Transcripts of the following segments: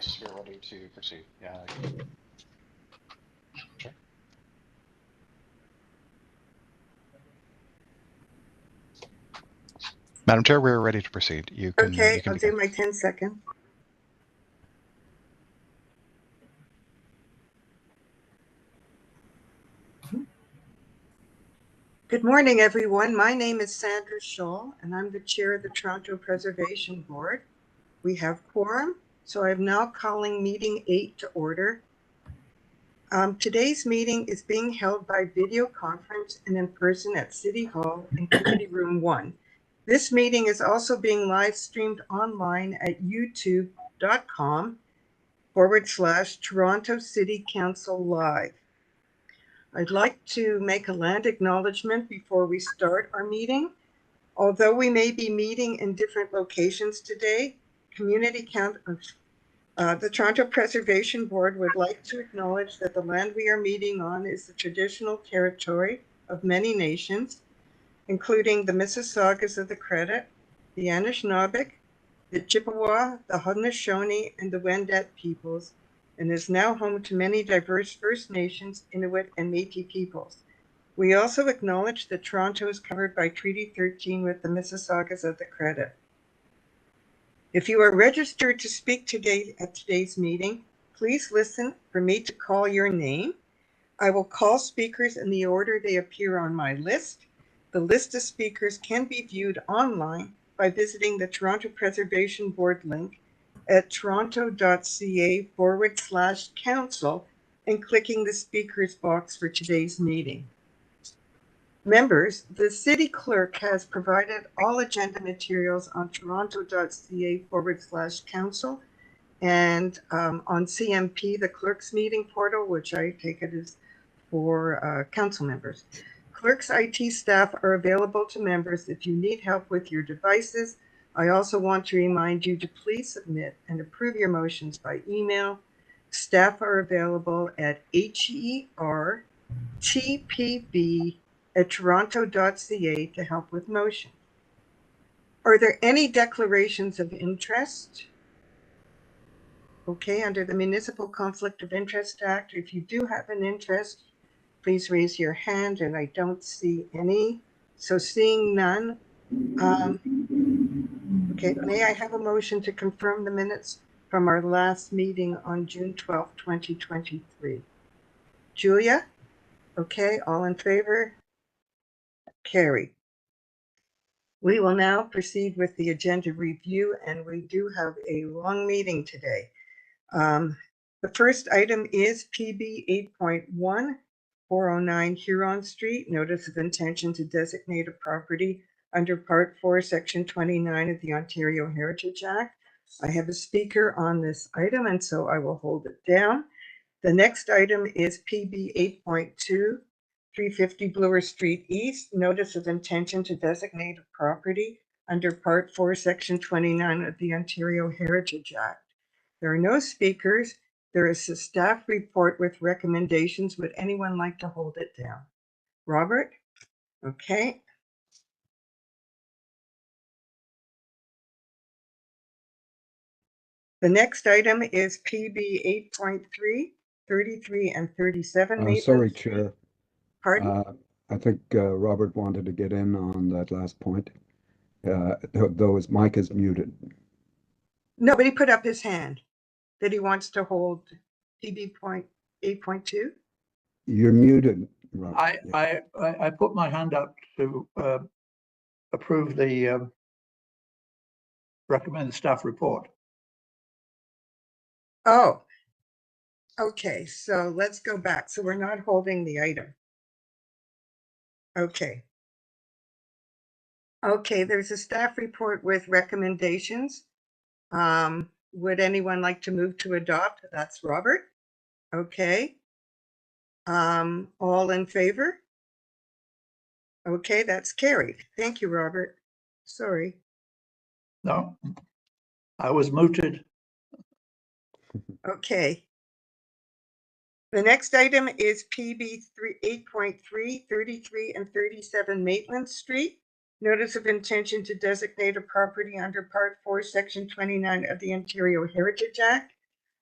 Yes, we're ready to proceed. Yeah. Sure. Madam Chair, we're ready to proceed. You can. Okay, you can I'll begin. do my 10 seconds. Good morning, everyone. My name is Sandra Scholl, and I'm the chair of the Toronto Preservation Board. We have quorum, so I'm now calling meeting 8 to order. Today's meeting is being held by video conference and in person at City Hall in Committee Room 1. This meeting is also being live streamed online at youtube.com/Toronto City Council Live. I'd like to make a land acknowledgement before we start our meeting. Although we may be meeting in different locations today, the Toronto Preservation Board would like to acknowledge that the land we are meeting on is the traditional territory of many nations, including the Mississaugas of the Credit, the Anishinaabe, the Chippewa, the Haudenosaunee, and the Wendat peoples, and is now home to many diverse First Nations, Inuit, and Métis peoples. We also acknowledge that Toronto is covered by Treaty 13 with the Mississaugas of the Credit. If you are registered to speak today at today's meeting, please listen for me to call your name. I will call speakers in the order they appear on my list. The list of speakers can be viewed online by visiting the Toronto Preservation Board link at toronto.ca/council and clicking the speakers box for today's meeting. Members, the City Clerk has provided all agenda materials on toronto.ca/council and on CMP, the Clerk's meeting portal, which I take it is for council members. Clerk's IT staff are available to members if you need help with your devices. I also want to remind you to please submit and approve your motions by email. Staff are available at hertpb@toronto.ca to help with motion. Are there any declarations of interest? Okay, under the Municipal Conflict of Interest Act, if you do have an interest, please raise your hand, and I don't see any. So seeing none, okay, may I have a motion to confirm the minutes from our last meeting on June 12th, 2023? Julia? Okay, all in favor? Carried. We will now proceed with the agenda review, and we do have a long meeting today. The first item is PB 8.1, 409 Huron Street, Notice of Intention to Designate a Property under Part 4, Section 29 of the Ontario Heritage Act. I have a speaker on this item, and so I will hold it down. The next item is PB 8.2, 350 Bloor Street East, Notice of Intention to Designate a Property under Part 4, Section 29 of the Ontario Heritage Act. There are no speakers. There is a staff report with recommendations. Would anyone like to hold it down? Robert? Okay. The next item is PB 8.3, 33 and 37. Sorry, Chair. Pardon? I think Robert wanted to get in on that last point, though his mic is muted. No, but he put up his hand that he wants to hold PB 8.2. You're muted, Robert. I put my hand up to approve the recommended staff report. Oh, okay. So let's go back. So we're not holding the item. Okay. Okay, there's a staff report with recommendations. Would anyone like to move to adopt? That's Robert. Okay. All in favor? Okay, that's carried. Thank you, Robert. Sorry. No, I was muted. Okay. The next item is PB 8.3, 33 and 37 Maitland Street. Notice of intention to designate a property under Part 4, Section 29 of the Ontario Heritage Act.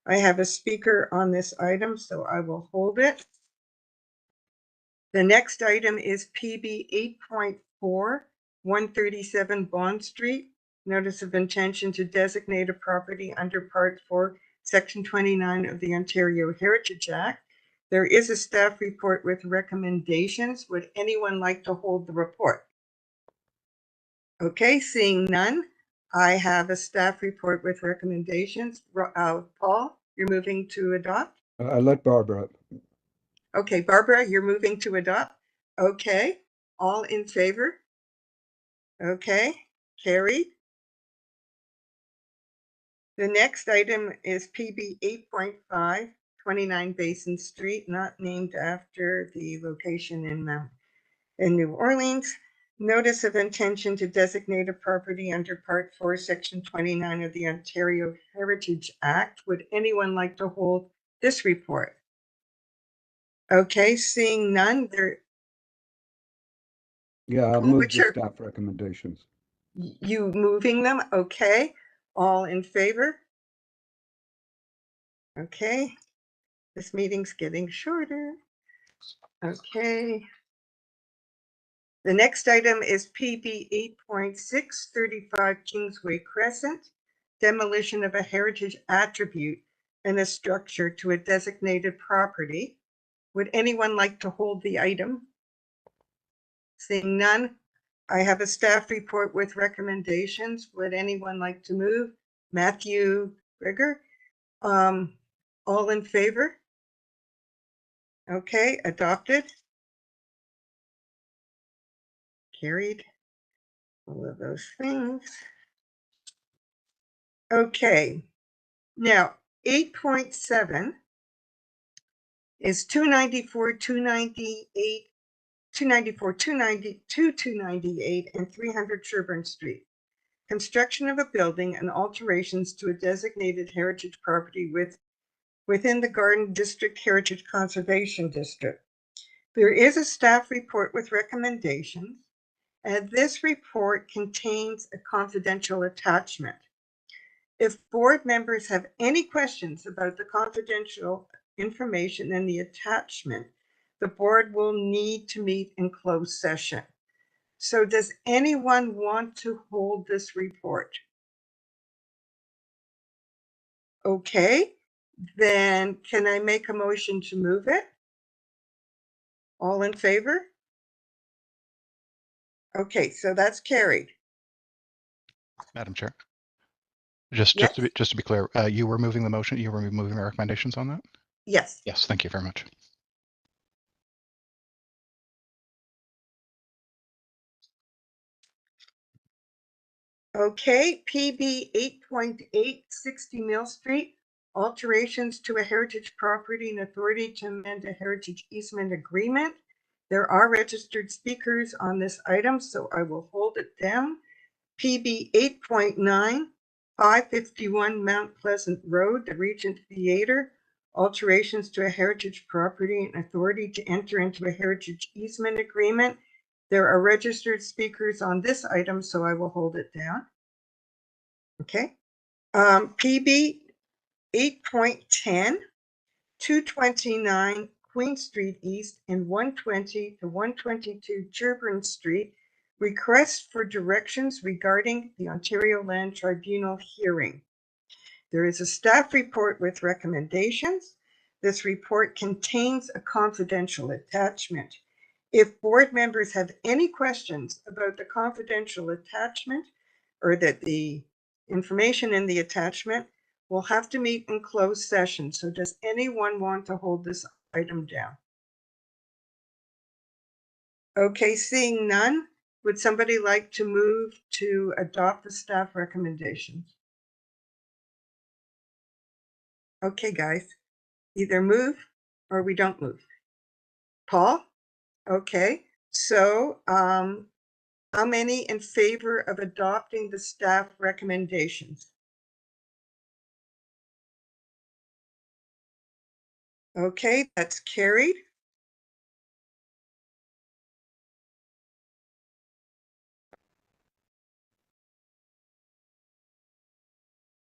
I have a speaker on this item, so I will hold it. The next item is PB 8.4, 137 Bond Street. Notice of intention to designate a property under Part 4, Section 29 of the Ontario Heritage Act. There is a staff report with recommendations. Would anyone like to hold the report? Okay, seeing none, I have a staff report with recommendations. Paul, you're moving to adopt? I let Barbara. Okay, Barbara, you're moving to adopt? Okay, all in favor? Okay, carried. The next item is PB 8.5, 29 Basin Street, not named after the location in New Orleans. Notice of intention to designate a property under Part 4, Section 29 of the Ontario Heritage Act. Would anyone like to hold this report? Okay, seeing none, Yeah, I'll Paul, move what's the your- staff recommendations. you moving them? Okay, all in favor? Okay, this meeting's getting shorter. Okay. The next item is PB 8.6, 35 Kingsway Crescent, demolition of a heritage attribute and a structure to a designated property. Would anyone like to hold the item? Seeing none, I have a staff report with recommendations. Would anyone like to move? Matthew Grigger, all in favor? Okay, adopted. Carried. All of those things. Okay, now 8.7 is 294, 298, 294, 292, 298, and 300 Sherburne Street. Construction of a building and alterations to a designated heritage property within the Garden District Heritage Conservation District. There is a staff report with recommendations, and this report contains a confidential attachment. If board members have any questions about the confidential information in the attachment, the board will need to meet in closed session. So does anyone want to hold this report? Okay, then can I make a motion to move it? All in favor? Okay, so that's carried. Madam Chair. Just Yes? to be clear, you were moving the motion. You were moving the recommendations on that. Yes. Yes, thank you very much. Okay, PB 8.8, 60 Mill Street, alterations to a heritage property and authority to amend a heritage easement agreement. There are registered speakers on this item, so I will hold it down. PB 8.9, 551 Mount Pleasant Road, the Regent Theater, alterations to a heritage property and authority to enter into a heritage easement agreement. There are registered speakers on this item, so I will hold it down. Okay. PB 8.10, 229 Queen Street East and 120 to 122 Sherburne Street, request for directions regarding the Ontario Land Tribunal hearing. There is a staff report with recommendations. This report contains a confidential attachment. If board members have any questions about the confidential attachment or that the information in the attachment, we'll have to meet in closed session. So does anyone want to hold this item down? Okay, seeing none, would somebody like to move to adopt the staff recommendations? Okay, guys, either move or we don't move. Paul? Okay, so how many in favor of adopting the staff recommendations? Okay, that's carried.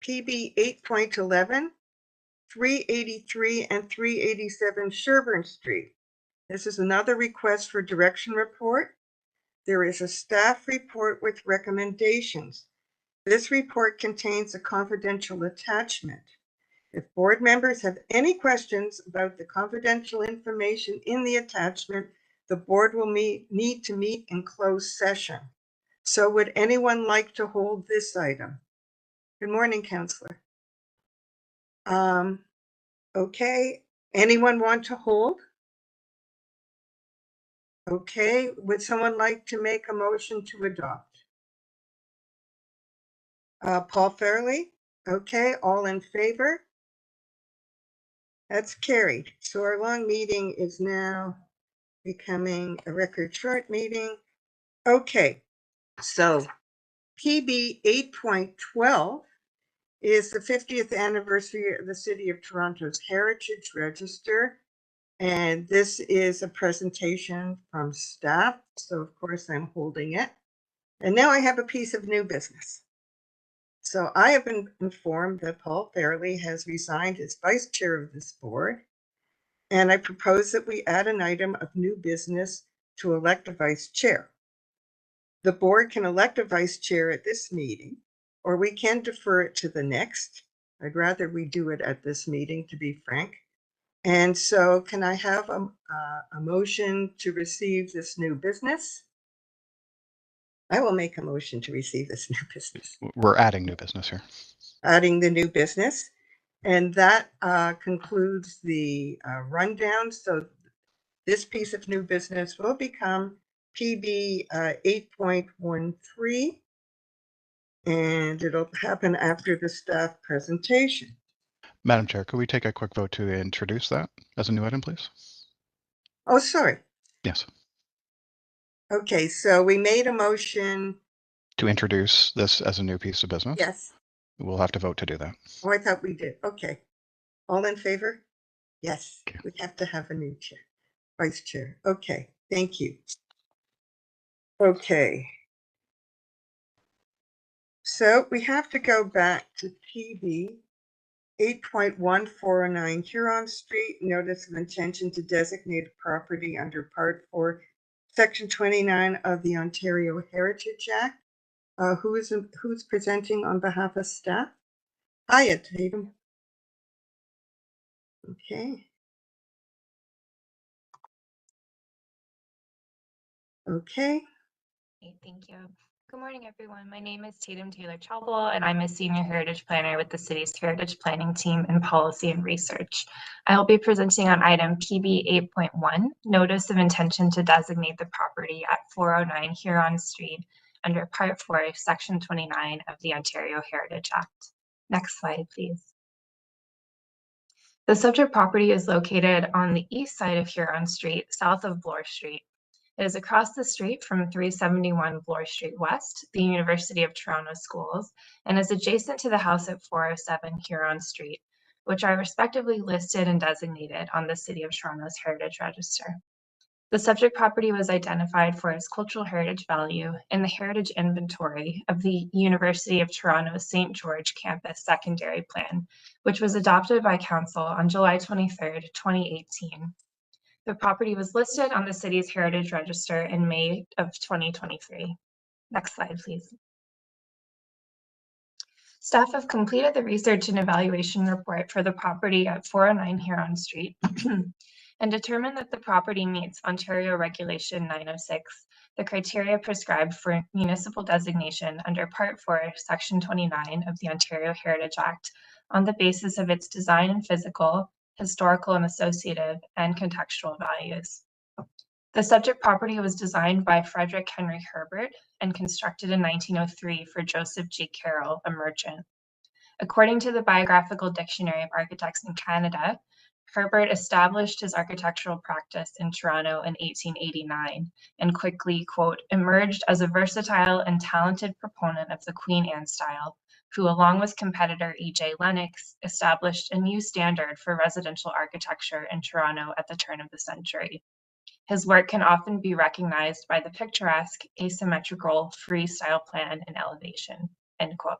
PB 8.11, 383 and 387 Sherburne Street. This is another request for direction report. There is a staff report with recommendations. This report contains a confidential attachment. If board members have any questions about the confidential information in the attachment, the board will need to meet in closed session. So would anyone like to hold this item? Good morning, Councillor. Okay, anyone want to hold? Okay, would someone like to make a motion to adopt? Paul Fairley? Okay, all in favor? That's carried. So our long meeting is now becoming a record short meeting. Okay, so PB 8.12 is the 50th anniversary of the City of Toronto's Heritage Register. And this is a presentation from staff. So of course I'm holding it. And now I have a piece of new business. So I have been informed that Paul Fairley has resigned as vice chair of this board. And I propose that we add an item of new business to elect a vice chair. The board can elect a vice chair at this meeting, or we can defer it to the next. I'd rather we do it at this meeting, to be frank. And so can I have a motion to receive this new business? I will make a motion to receive this new business. We're adding new business here. Adding the new business. And that concludes the rundown. So this piece of new business will become PB 8.13, and it'll happen after the staff presentation. Madam Chair, could we take a quick vote to introduce that as a new item, please? Oh, sorry. Yes. Okay, so we made a motion. To introduce this as a new piece of business? Yes. We'll have to vote to do that. Oh, I thought we did. Okay. All in favor? Yes. Okay. We have to have a new chair, vice chair. Okay, thank you. Okay. So we have to go back to PB 8.1409 Huron Street, notice of intention to designate a property under Part 4, Section 29 of the Ontario Heritage Act. Who's presenting on behalf of staff? Hiya, Tatum. Okay. Okay. Thank you. Good morning, everyone. My name is Tatum Taylor Chapel, and I'm a senior heritage planner with the city's heritage planning team in policy and research. I will be presenting on item PB 8.1, notice of intention to designate the property at 409 Huron Street under Part 4, Section 29 of the Ontario Heritage Act. Next slide, please. The subject property is located on the east side of Huron Street, south of Bloor Street. It is across the street from 371 Bloor Street West, the University of Toronto schools, and is adjacent to the house at 407 Huron Street, which are respectively listed and designated on the City of Toronto's Heritage Register. The subject property was identified for its cultural heritage value in the Heritage Inventory of the University of Toronto's St. George Campus Secondary Plan, which was adopted by Council on July 23, 2018. The property was listed on the city's Heritage Register in May of 2023. Next slide, please. Staff have completed the research and evaluation report for the property at 409 Huron Street and determined that the property meets Ontario Regulation 906, the criteria prescribed for municipal designation under Part 4, Section 29 of the Ontario Heritage Act on the basis of its design and physical, historical and associative, and contextual values. The subject property was designed by Frederick Henry Herbert and constructed in 1903 for Joseph G. Carroll, a merchant. According to the Biographical Dictionary of Architects in Canada, Herbert established his architectural practice in Toronto in 1889 and quickly, quote, emerged as a versatile and talented proponent of the Queen Anne style, who, along with competitor E.J. Lennox, established a new standard for residential architecture in Toronto at the turn of the century. His work can often be recognized by the picturesque, asymmetrical, freestyle plan and elevation, end quote.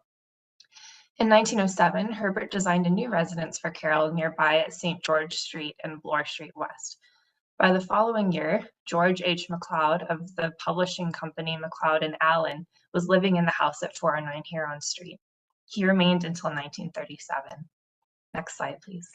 In 1907, Herbert designed a new residence for Carroll nearby at St. George Street and Bloor Street West. By the following year, George H. MacLeod of the publishing company MacLeod and Allen was living in the house at 409 Huron Street. He remained until 1937. Next slide, please.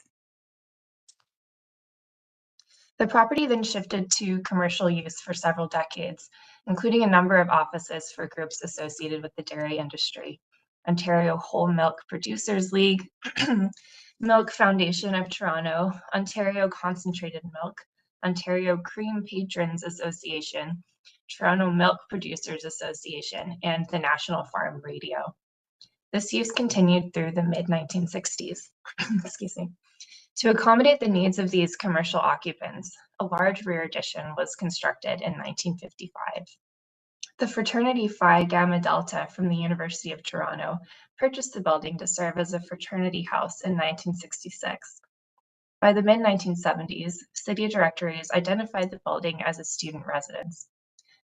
The property then shifted to commercial use for several decades, including a number of offices for groups associated with the dairy industry. Ontario Whole Milk Producers League, Milk Foundation of Toronto, Ontario Concentrated Milk, Ontario Cream Patrons Association, Toronto Milk Producers Association, and the National Farm Radio. This use continued through the mid-1960s. Excuse me. To accommodate the needs of these commercial occupants, a large rear addition was constructed in 1955. The fraternity Phi Gamma Delta from the University of Toronto purchased the building to serve as a fraternity house in 1966. By the mid-1970s, city directories identified the building as a student residence.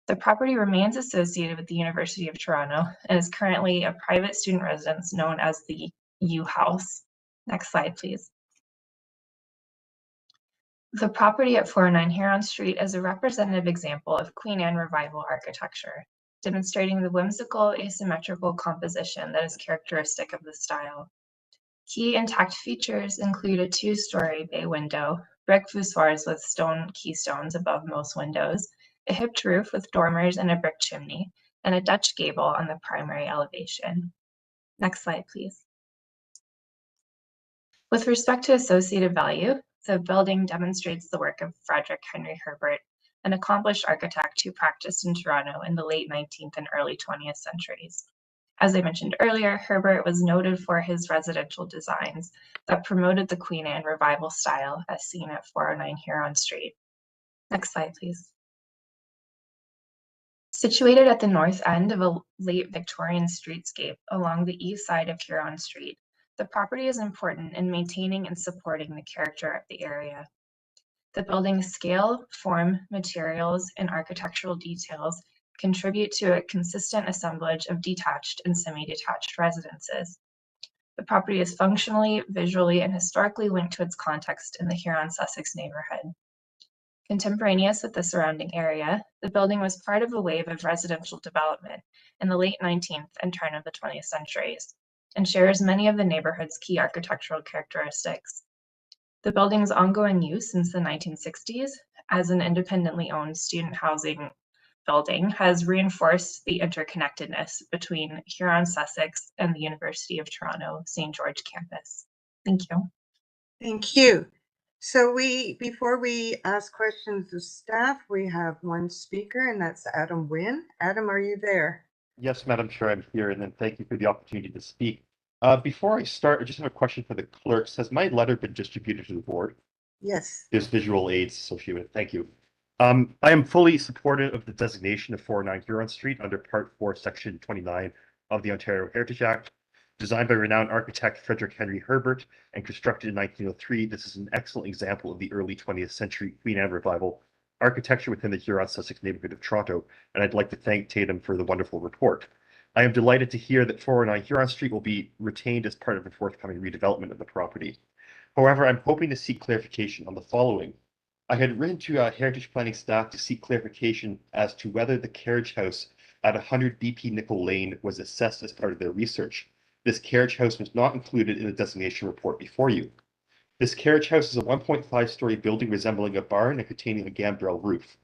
The property remains associated with the University of Toronto and is currently a private student residence known as the U House. Next slide, please. The property at 409 Huron Street is a representative example of Queen Anne Revival architecture, demonstrating the whimsical asymmetrical composition that is characteristic of the style. Key intact features include a two-story bay window, brick voussoirs with stone keystones above most windows, a hipped roof with dormers and a brick chimney, and a Dutch gable on the primary elevation. Next slide, please. With respect to associated value, the building demonstrates the work of Frederick Henry Herbert, an accomplished architect who practiced in Toronto in the late 19th and early 20th centuries. As I mentioned earlier, Herbert was noted for his residential designs that promoted the Queen Anne Revival style as seen at 409 Huron Street. Next slide, please. Situated at the north end of a late Victorian streetscape along the east side of Huron Street, the property is important in maintaining and supporting the character of the area. The building's scale, form, materials, and architectural details contribute to a consistent assemblage of detached and semi-detached residences. The property is functionally, visually, and historically linked to its context in the Huron-Sussex neighborhood. Contemporaneous with the surrounding area, the building was part of a wave of residential development in the late 19th and turn of the 20th centuries, and shares many of the neighborhood's key architectural characteristics. The building's ongoing use since the 1960s as an independently owned student housing building has reinforced the interconnectedness between Huron-Sussex and the University of Toronto St. George campus. Thank you. Thank you. So before we ask questions of staff, we have one speaker, and that's Adam Wynn. Adam, are you there? Yes, Madam Chair, I'm here, and then thank you for the opportunity to speak. Before I start, I just have a question for the clerks. Has my letter been distributed to the board? Yes. There's visual aids associated with it. Thank you. I am fully supportive of the designation of 409 Huron Street under Part 4, Section 29 of the Ontario Heritage Act. Designed by renowned architect Frederick Henry Herbert and constructed in 1903, this is an excellent example of the early 20th century Queen Anne Revival architecture within the Huron-Sussex neighborhood of Toronto, and I'd like to thank Tatum for the wonderful report. I am delighted to hear that 409 Huron Street will be retained as part of the forthcoming redevelopment of the property. However, I'm hoping to seek clarification on the following. I had written to Heritage Planning staff to seek clarification as to whether the carriage house at 100 BP Nickel Lane was assessed as part of their research. This carriage house was not included in the designation report before you. This carriage house is a 1.5-story building resembling a barn and containing a gambrel roof.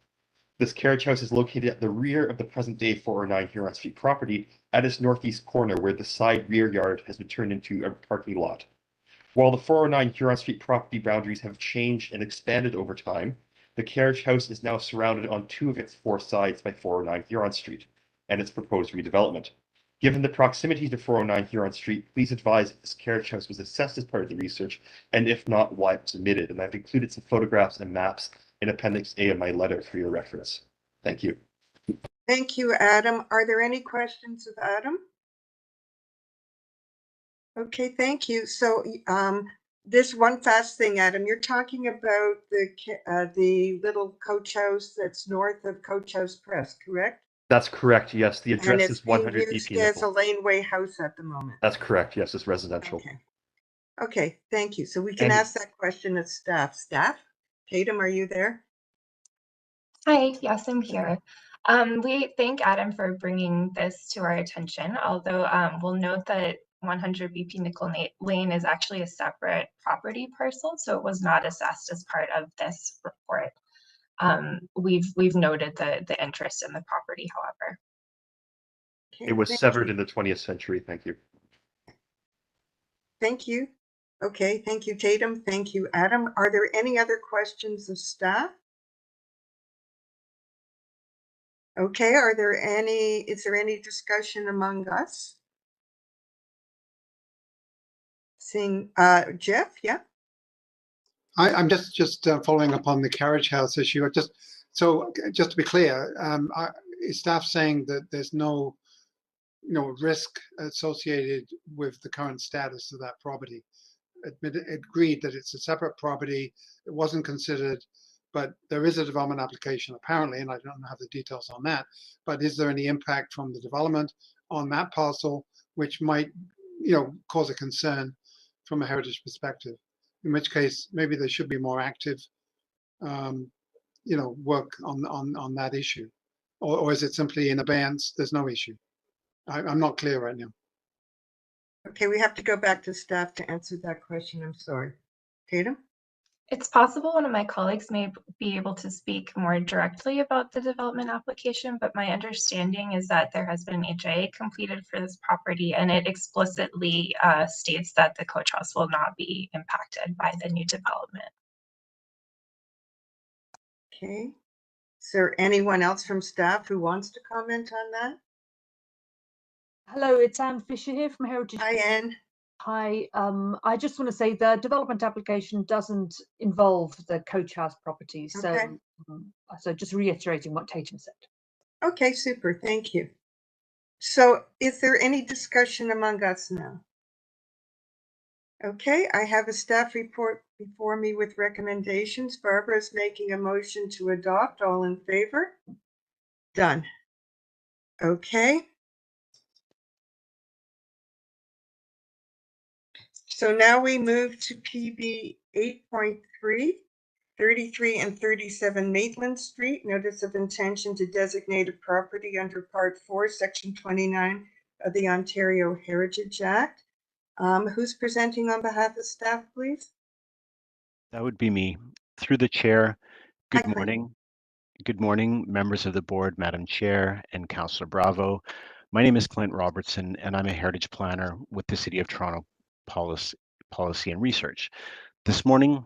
This carriage house is located at the rear of the present-day 409 Huron Street property at its northeast corner, where the side rear yard has been turned into a parking lot. While the 409 Huron Street property boundaries have changed and expanded over time, the carriage house is now surrounded on 2 of its 4 sides by 409 Huron Street and its proposed redevelopment. Given the proximity to 409 Huron Street, please advise if this carriage house was assessed as part of the research, and if not, why it was omitted. And I've included some photographs and maps in Appendix A of my letter for your reference. Thank you. Thank you, Adam. Are there any questions of Adam? Okay, thank you. So this one fast thing, Adam, you're talking about the little coach house that's north of Coach House Press, correct? That's correct. Yes, the And address it's is being 100 used BP as a Nickel. laneway house at the moment. That's correct. Yes, it's residential. Okay. Okay, thank you. So we can And- ask that question of staff. Staff? Tatum, are you there? Hi, yes, I'm here. We thank Adam for bringing this to our attention, although we'll note that 100 BP Nickel Lane is actually a separate property parcel, so it was not assessed as part of this report. We've noted the interest in the property, however. Okay, It was thank severed you. in the 20th century. Thank you. Thank you. Okay, thank you, Tatum. Thank you, Adam. Are there any other questions of staff? Okay, is there any discussion among us? Seeing, Jeff, yeah? I'm just following up on the carriage house issue. Just to be clear, is staff saying that there's no risk associated with the current status of that property? Agreed that it's a separate property. It wasn't considered, but there is a development application apparently, and I don't have the details on that. But is there any impact from the development on that parcel, which might, cause a concern from a heritage perspective? In which case, maybe there should be more active, work on that issue, or is it simply in abeyance? There's no issue. I'm not clear right now. Okay, we have to go back to staff to answer that question. I'm sorry. Tatum? It's possible one of my colleagues may be able to speak more directly about the development application, but my understanding is that there has been an HIA completed for this property, and it explicitly states that the coach house will not be impacted by the new development. Okay. Is there anyone else from staff who wants to comment on that? Hello, it's Anne Fisher here from Heritage. Hi, Anne. Hi, I just want to say the development application doesn't involve the coach house property. Okay. So just reiterating what Tatum said. Okay, super. Thank you. So is there any discussion among us now? Okay, I have a staff report before me with recommendations. Barbara's making a motion to adopt. All in favor? Done. Okay. So now we move to PB 8.3, 33 and 37 Maitland Street, notice of intention to designate a property under Part 4, Section 29 of the Ontario Heritage Act. Who's presenting on behalf of staff, please? That would be me. Through the chair, Hi, good Clint. morning. Good morning, members of the board, Madam Chair and Councillor Bravo. My name is Clint Robertson, and I'm a heritage planner with the City of Toronto Policy and Research. This morning,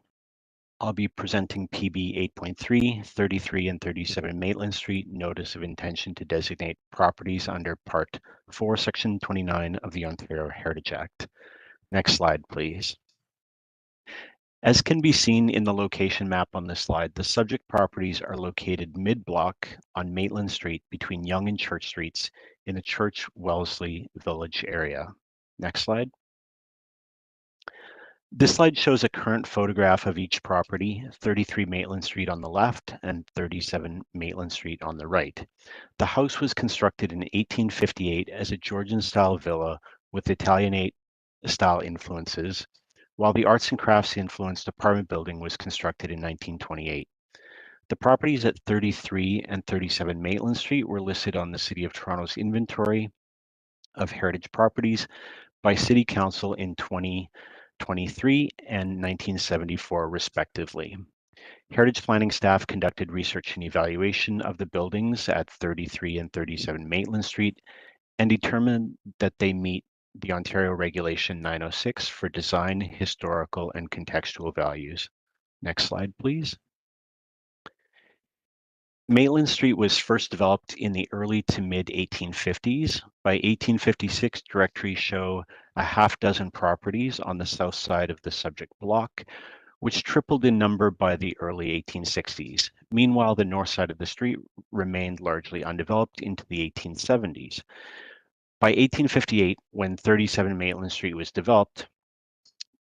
I'll be presenting PB 8.3, 33 and 37 Maitland Street, Notice of Intention to Designate Properties under Part 4, Section 29 of the Ontario Heritage Act. Next slide, please. As can be seen in the location map on this slide, the subject properties are located mid-block on Maitland Street between Yonge and Church Streets in the Church Wellesley Village area. Next slide. This slide shows a current photograph of each property, 33 Maitland Street on the left and 37 Maitland Street on the right. The house was constructed in 1858 as a Georgian-style villa with Italianate-style influences, while the arts and crafts influenced apartment building was constructed in 1928. The properties at 33 and 37 Maitland Street were listed on the City of Toronto's inventory of heritage properties by City Council in 2023 and 1974, respectively. Heritage planning staff conducted research and evaluation of the buildings at 33 and 37 Maitland Street and determined that they meet the Ontario Regulation 906 for design, historical, and contextual values. Next slide, please. Maitland Street was first developed in the early to mid 1850s. By 1856, directories show a half dozen properties on the south side of the subject block, which tripled in number by the early 1860s. Meanwhile, the north side of the street remained largely undeveloped into the 1870s. By 1858, when 37 Maitland Street was developed,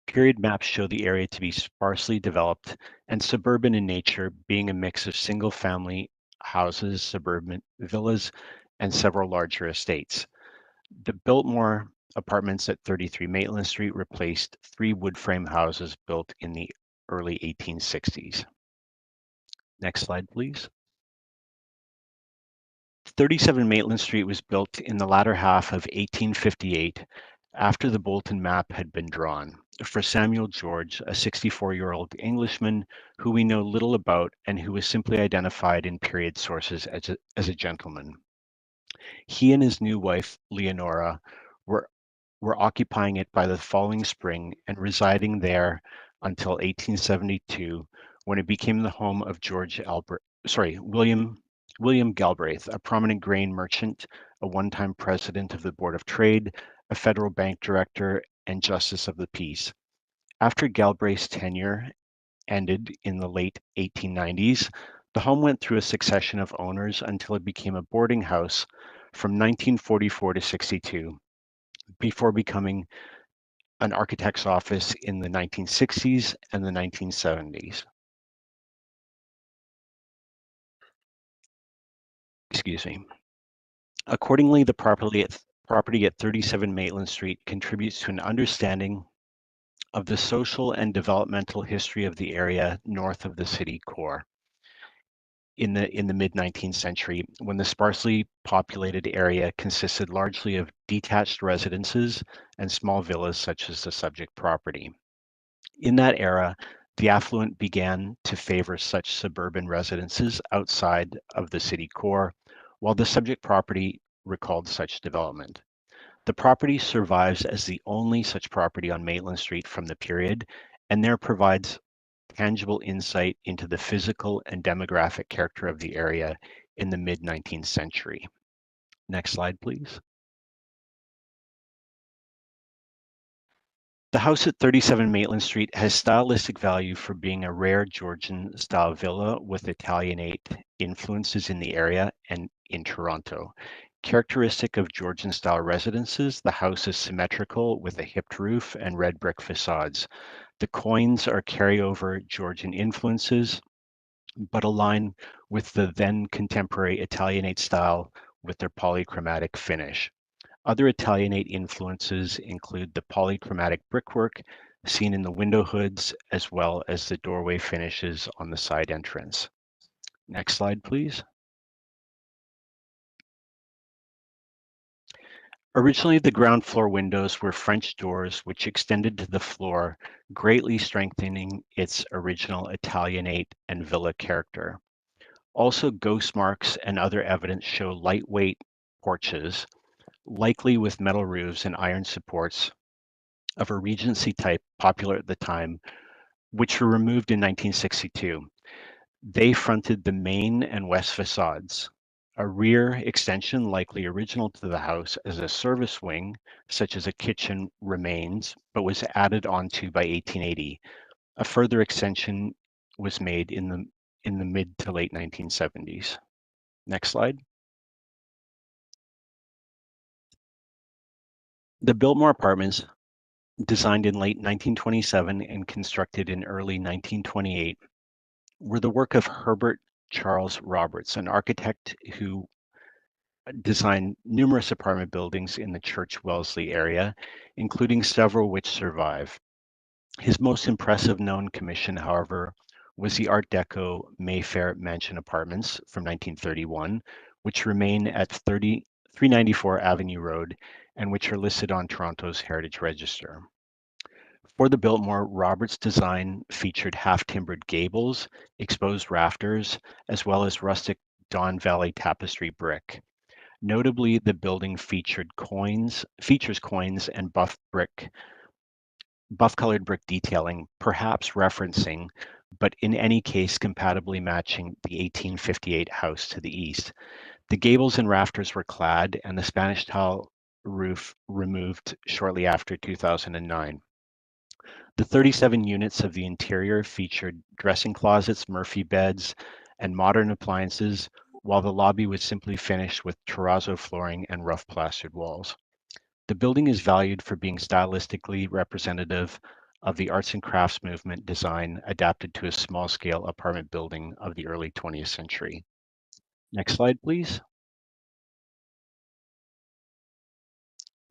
period maps show the area to be sparsely developed and suburban in nature, being a mix of single-family houses, suburban villas, and several larger estates. The Biltmore Apartments at 33 Maitland Street replaced 3 wood frame houses built in the early 1860s. Next slide, please. 37 Maitland Street was built in the latter half of 1858 after the Bolton map had been drawn for Samuel George, a 64-year-old Englishman who we know little about and who was simply identified in period sources as a gentleman. He and his new wife, Leonora, were occupying it by the following spring and residing there until 1872, when it became the home of William Galbraith, a prominent grain merchant, a one-time president of the Board of Trade, a federal bank director, and justice of the peace. After Galbraith's tenure ended in the late 1890s, the home went through a succession of owners until it became a boarding house from 1944 to 62, before becoming an architect's office in the 1960s and the 1970s. Excuse me. Accordingly, the property at 37 Maitland Street contributes to an understanding of the social and developmental history of the area north of the city core. In the mid-19th century, when the sparsely populated area consisted largely of detached residences and small villas such as the subject property. In that era, the affluent began to favor such suburban residences outside of the city core, while the subject property recalled such development. The property survives as the only such property on Maitland Street from the period, and there provides tangible insight into the physical and demographic character of the area in the mid-19th century. Next slide, please. The house at 37 Maitland Street has stylistic value for being a rare Georgian-style villa with Italianate influences in the area and in Toronto. Characteristic of Georgian-style residences, the house is symmetrical with a hipped roof and red brick facades. The coins are carryover Georgian influences, but align with the then contemporary Italianate style with their polychromatic finish. Other Italianate influences include the polychromatic brickwork seen in the window hoods, as well as the doorway finishes on the side entrance. Next slide, please. Originally, the ground floor windows were French doors which extended to the floor, greatly strengthening its original Italianate and villa character. Also, ghost marks and other evidence show lightweight porches, likely with metal roofs and iron supports of a Regency type popular at the time, which were removed in 1962. They fronted the main and west facades. A rear extension, likely original to the house as a service wing, such as a kitchen, remains, but was added onto by 1880. A further extension was made in the mid to late 1970s. Next slide. The Biltmore Apartments, designed in late 1927 and constructed in early 1928, were the work of Herbert Charles Roberts, an architect who designed numerous apartment buildings in the Church Wellesley area, including several which survive. His most impressive known commission, however, was the Art Deco Mayfair Mansion Apartments from 1931, which remain at 394 Avenue Road and which are listed on Toronto's Heritage Register. For the Biltmore, Roberts' design featured half-timbered gables, exposed rafters, as well as rustic Don Valley tapestry brick. Notably, the building features coins and buff-colored brick detailing, perhaps referencing, but in any case compatibly matching the 1858 house to the east. The gables and rafters were clad, and the Spanish tile roof removed shortly after 2009. The 37 units of the interior featured dressing closets, Murphy beds, and modern appliances, while the lobby was simply finished with terrazzo flooring and rough plastered walls. The building is valued for being stylistically representative of the arts and crafts movement design adapted to a small-scale apartment building of the early 20th century. Next slide, please.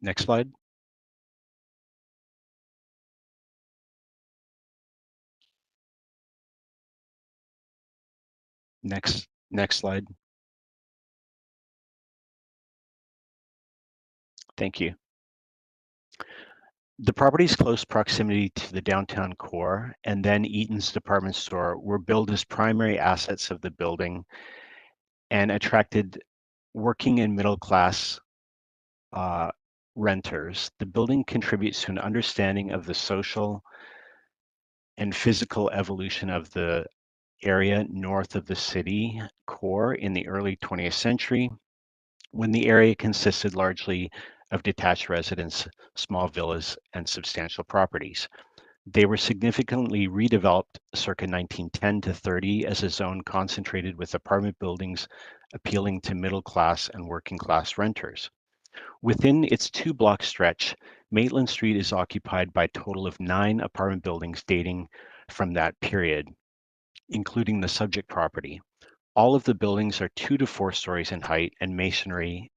Next slide. Next slide. Thank you. The property's close proximity to the downtown core and then Eaton's department store were billed as primary assets of the building and attracted working and middle class renters. The building contributes to an understanding of the social and physical evolution of the area north of the city core in the early 20th century, when the area consisted largely of detached residence, small villas, and substantial properties. They were significantly redeveloped circa 1910 to 30 as a zone concentrated with apartment buildings appealing to middle class and working class renters. Within its 2-block stretch, Maitland Street is occupied by a total of 9 apartment buildings dating from that period, including the subject property. All of the buildings are 2 to 4 stories in height and masonry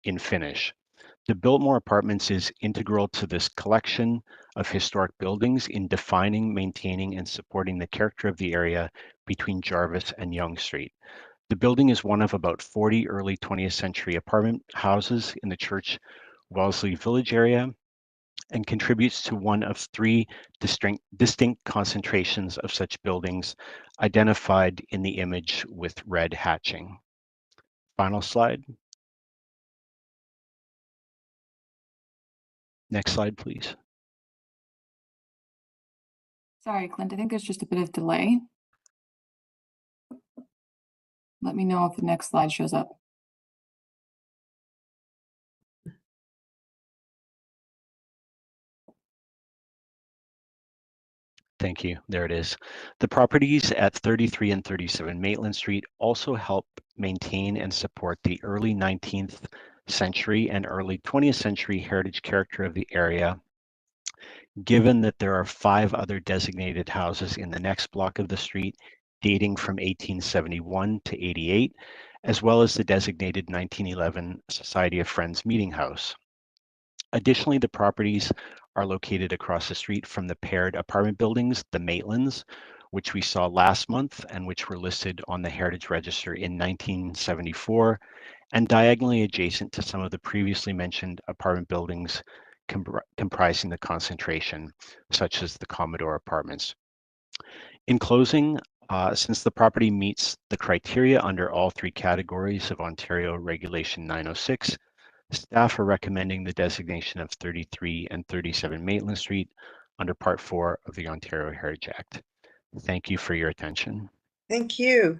in finish. The Biltmore Apartments is integral to this collection of historic buildings in defining, maintaining, and supporting the character of the area between Jarvis and Yonge Street. The building is one of about 40 early 20th century apartment houses in the Church Wellesley Village area and contributes to one of 3 distinct concentrations of such buildings identified in the image with red hatching. Final slide. Next slide, please. Sorry, Clint, I think there's just a bit of delay. Let me know if the next slide shows up. Thank you. There it is. The properties at 33 and 37 Maitland Street also help maintain and support the early 19th century and early 20th century heritage character of the area, given that there are 5 other designated houses in the next block of the street dating from 1871 to 88, as well as the designated 1911 Society of Friends Meeting House. Additionally, the properties are located across the street from the paired apartment buildings, the Maitlands, which we saw last month and which were listed on the Heritage Register in 1974, and diagonally adjacent to some of the previously mentioned apartment buildings comprising the concentration, such as the Commodore Apartments. In closing, since the property meets the criteria under all 3 categories of Ontario Regulation 906, staff are recommending the designation of 33 and 37 Maitland Street under Part 4 of the Ontario Heritage Act. Thank you for your attention. Thank you.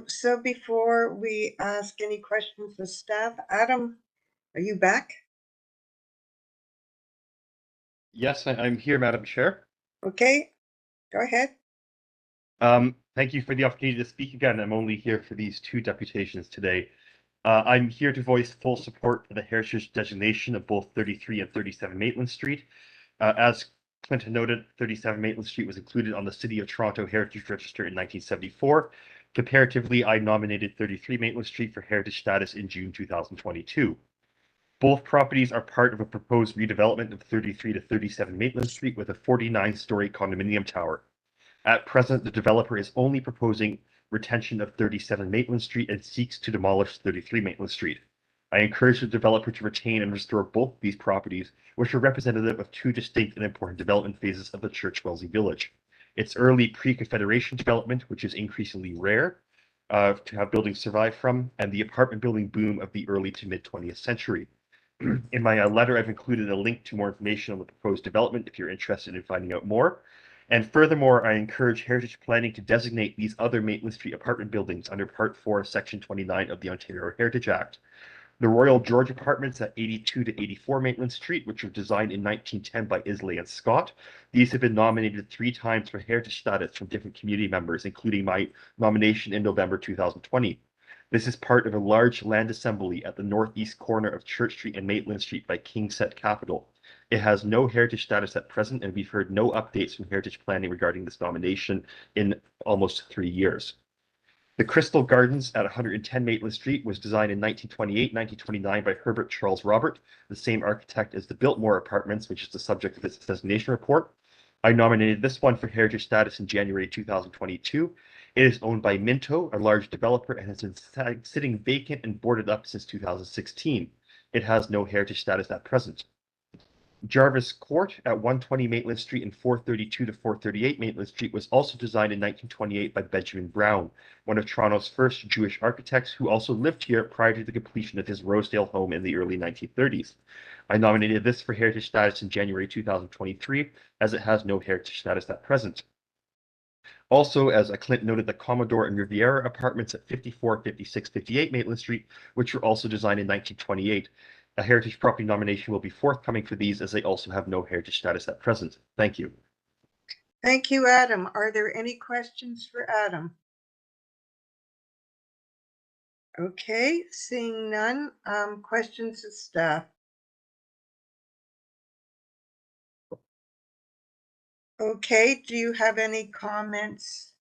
So before we ask any questions of staff, Adam, are you back? Yes, I'm here, Madam Chair. Okay, go ahead. Thank you for the opportunity to speak again. I'm only here for these 2 deputations today. I'm here to voice full support for the heritage designation of both 33 and 37 Maitland Street. As Clinton noted, 37 Maitland Street was included on the City of Toronto Heritage Register in 1974. Comparatively, I nominated 33 Maitland Street for heritage status in June 2022. Both properties are part of a proposed redevelopment of 33 to 37 Maitland Street with a 49-story condominium tower. At present, the developer is only proposing retention of 37 Maitland Street and seeks to demolish 33 Maitland Street. I encourage the developer to retain and restore both these properties, which are representative of 2 distinct and important development phases of the Church Wellesley Village. Its early pre-Confederation development, which is increasingly rare to have buildings survive from, and the apartment building boom of the early to mid-20th century. In my letter, I've included a link to more information on the proposed development if you're interested in finding out more. And furthermore, I encourage Heritage Planning to designate these other Maitland Street apartment buildings under Part 4, Section 29 of the Ontario Heritage Act. The Royal George Apartments at 82 to 84 Maitland Street, which were designed in 1910 by Islay and Scott. These have been nominated 3 times for heritage status from different community members, including my nomination in November 2020. This is part of a large land assembly at the northeast corner of Church Street and Maitland Street by Kingset Capital. It has no heritage status at present, and we've heard no updates from Heritage Planning regarding this nomination in almost 3 years. The Crystal Gardens at 110 Maitland Street was designed in 1928-1929 by Herbert Charles Robert, the same architect as the Biltmore Apartments, which is the subject of this designation report. I nominated this one for heritage status in January 2022. It is owned by Minto, a large developer, and has been sitting vacant and boarded up since 2016. It has no heritage status at present. Jarvis Court at 120 Maitland Street and 432 to 438 Maitland Street was also designed in 1928 by Benjamin Brown, one of Toronto's first Jewish architects who also lived here prior to the completion of his Rosedale home in the early 1930s. I nominated this for heritage status in January 2023, as it has no heritage status at present. Also, as Clint noted, the Commodore and Riviera apartments at 54, 56, 58 Maitland Street, which were also designed in 1928. A heritage property nomination will be forthcoming for these as they also have no heritage status at present. Thank you. Thank you, Adam. Are there any questions for Adam? Okay, seeing none. Questions of staff? Okay, do you have any comments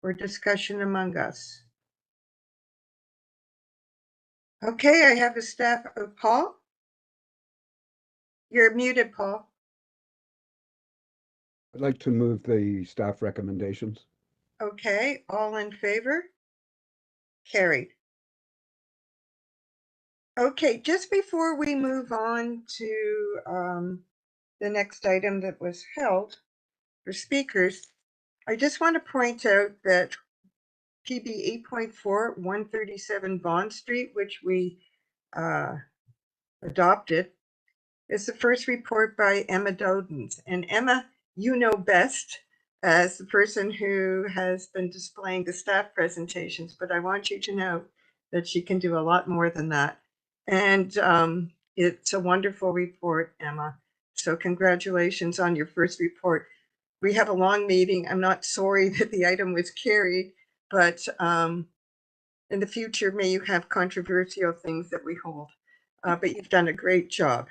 or discussion among us? Okay, I have a staff. Paul? You're muted, Paul. I'd like to move the staff recommendations. Okay, all in favor? Carried. Okay, just before we move on to the next item that was held for speakers, I just want to point out that PB 8.4, 137 Bond Street, which we adopted, is the first report by Emma Dodens. And Emma, you know best as the person who has been displaying the staff presentations, but I want you to know that she can do a lot more than that. And it's a wonderful report, Emma. So congratulations on your first report. We have a long meeting. I'm not sorry that the item was carried, but in the future, may you have controversial things that we hold. But you've done a great job.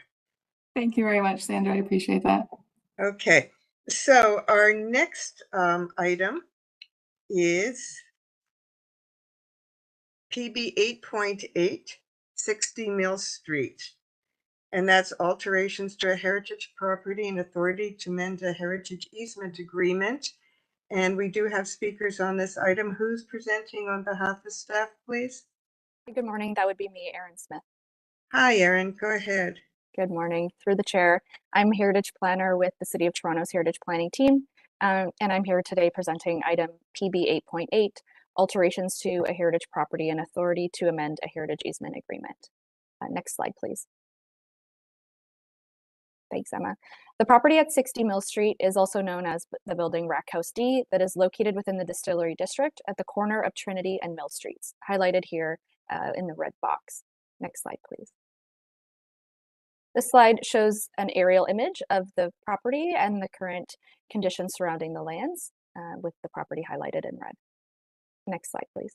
Thank you very much, Sandra. I appreciate that. Okay, so our next item is PB 8.8, 60 Mill Street. And that's alterations to a heritage property and authority to amend a heritage easement agreement. And we do have speakers on this item. Who's presenting on behalf of staff, please? Good morning. That would be me, Erin Smith. Hi, Erin. Go ahead. Good morning. Through the chair, I'm Heritage Planner with the City of Toronto's Heritage Planning Team, and I'm here today presenting item PB 8.8, alterations to a heritage property and authority to amend a heritage easement agreement. Next slide, please. Thanks, Emma. The property at 60 Mill Street is also known as the building Rack House D that is located within the Distillery District at the corner of Trinity and Mill Streets, highlighted here in the red box. Next slide, please. This slide shows an aerial image of the property and the current conditions surrounding the lands, with the property highlighted in red. Next slide, please.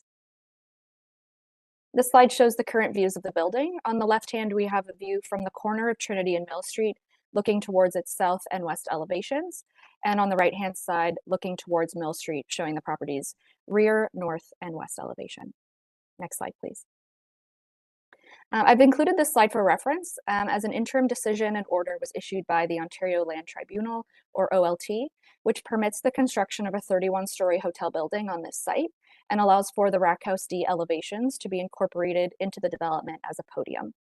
This slide shows the current views of the building. On the left hand, we have a view from the corner of Trinity and Mill Street, looking towards its south and west elevations. And on the right hand side, looking towards Mill Street, showing the property's rear, north, and west elevation. Next slide, please. I've included this slide for reference as an interim decision and order was issued by the Ontario Land Tribunal, or OLT, which permits the construction of a 31-story hotel building on this site and allows for the Rack House D elevations to be incorporated into the development as a podium.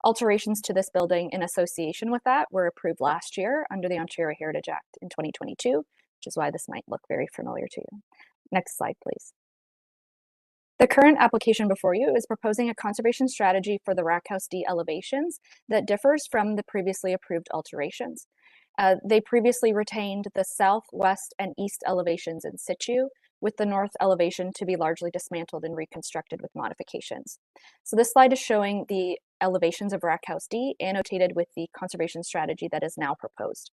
Alterations to this building in association with that were approved last year under the Ontario Heritage Act in 2022, which is why this might look very familiar to you. Next slide, please. The current application before you is proposing a conservation strategy for the Rack House D elevations that differs from the previously approved alterations. They previously retained the south, west, and east elevations in situ, with the north elevation to be largely dismantled and reconstructed with modifications. So this slide is showing the elevations of Rack House D annotated with the conservation strategy that is now proposed.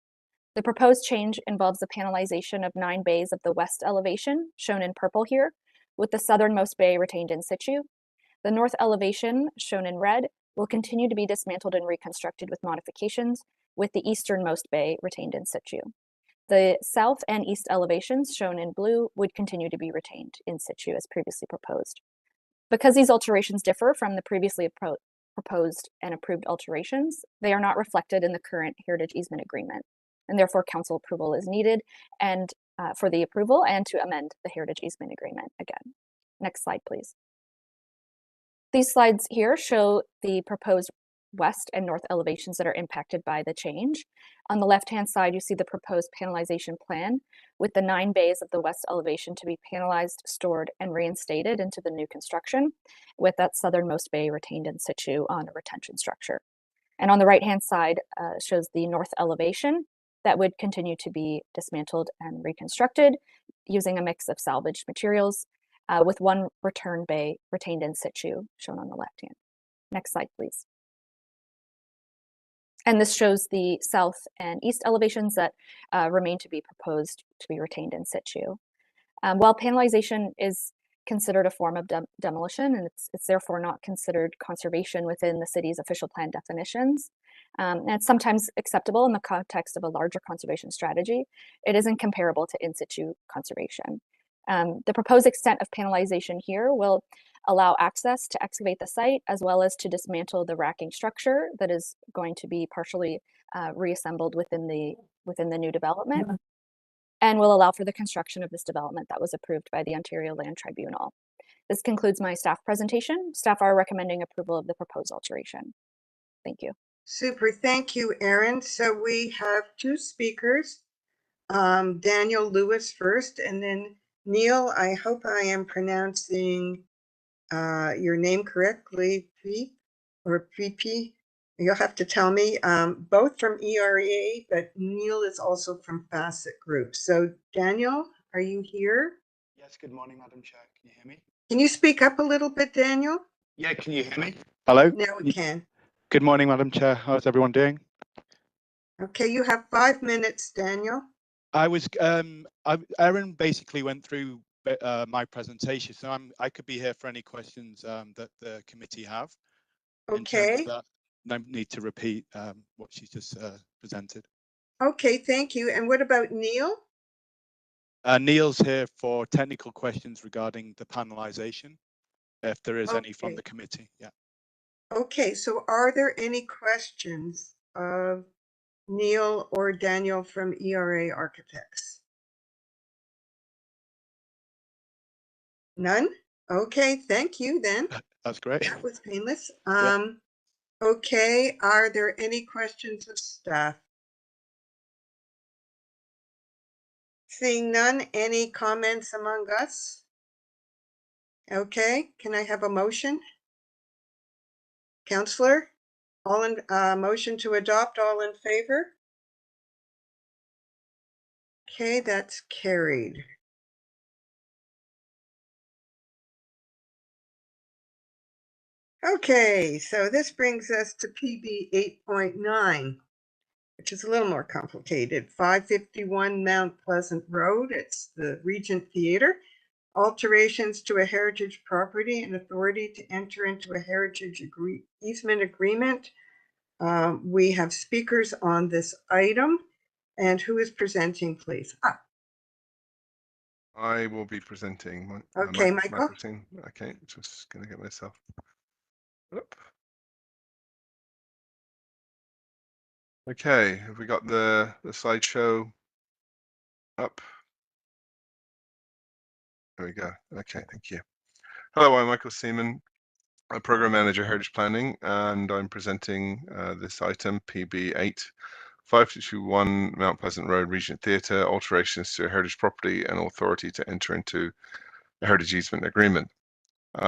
The proposed change involves the panelization of 9 bays of the west elevation, shown in purple here, with the southernmost bay retained in situ. The north elevation, shown in red, will continue to be dismantled and reconstructed with modifications, with the easternmost bay retained in situ. The south and east elevations shown in blue would continue to be retained in situ as previously proposed. Because these alterations differ from the previously proposed and approved alterations, they are not reflected in the current heritage easement agreement, and therefore council approval is needed and for the approval and to amend the heritage easement agreement again. Next slide, please. These slides here show the proposed west and north elevations that are impacted by the change. On the left-hand side, you see the proposed panelization plan with the 9 bays of the west elevation to be panelized, stored, and reinstated into the new construction, with that southernmost bay retained in situ on a retention structure. And on the right-hand side shows the north elevation that would continue to be dismantled and reconstructed using a mix of salvaged materials with 1 return bay retained in situ shown on the left-hand. Next slide, please. And this shows the south and east elevations that remain to be proposed to be retained in situ. While panelization is considered a form of demolition, and it's therefore not considered conservation within the city's official plan definitions, and it's sometimes acceptable in the context of a larger conservation strategy, it isn't comparable to in situ conservation. The proposed extent of panelization here will allow access to excavate the site, as well as to dismantle the racking structure that is going to be partially reassembled within the new development, and will allow for the construction of this development that was approved by the Ontario Land Tribunal. This concludes my staff presentation. Staff are recommending approval of the proposed alteration. Thank you. Super, thank you, Erin. So we have 2 speakers, Daniel Lewis first, and then Neil, I hope I am pronouncing your name correctly, P. You'll have to tell me, both from ERA, but Neil is also from Facet Group. So Daniel, are you here? Yes, good morning, Madam Chair. Can you hear me? Can you speak up a little bit, Daniel? Yeah, can you hear me? Hello? Now we can. Good morning, Madam Chair. How's everyone doing? Okay, you have 5 minutes, Daniel. Erin basically went through my presentation, so I could be here for any questions that the committee have. In terms of that, no need to repeat what she just presented. Okay, thank you. And what about Neil? Neil's here for technical questions regarding the panelization, if there is any from the committee. Yeah. Okay, so are there any questions of Neil or Daniel from ERA Architects? None? Okay, thank you then. That's great. That was painless. Yeah. Okay, are there any questions of staff? Seeing none, any comments among us? Okay, can I have a motion? Counselor, all in motion to adopt, all in favor? Okay, that's carried. Okay, so this brings us to PB 8.9, which is a little more complicated. 551 Mount Pleasant Road, it's the Regent Theater. Alterations to a heritage property and authority to enter into a heritage easement agreement. We have speakers on this item. And who is presenting, please? I will be presenting. Okay, Michael. Okay, just going to get myself up. Okay, have we got the slideshow up? There we go. Okay, thank you. Hello, I'm Michael Seaman, a Program Manager Heritage Planning, and I'm presenting this item, PB8, 521 Mount Pleasant Road, Regent Theatre, alterations to a heritage property and authority to enter into a heritage easement agreement.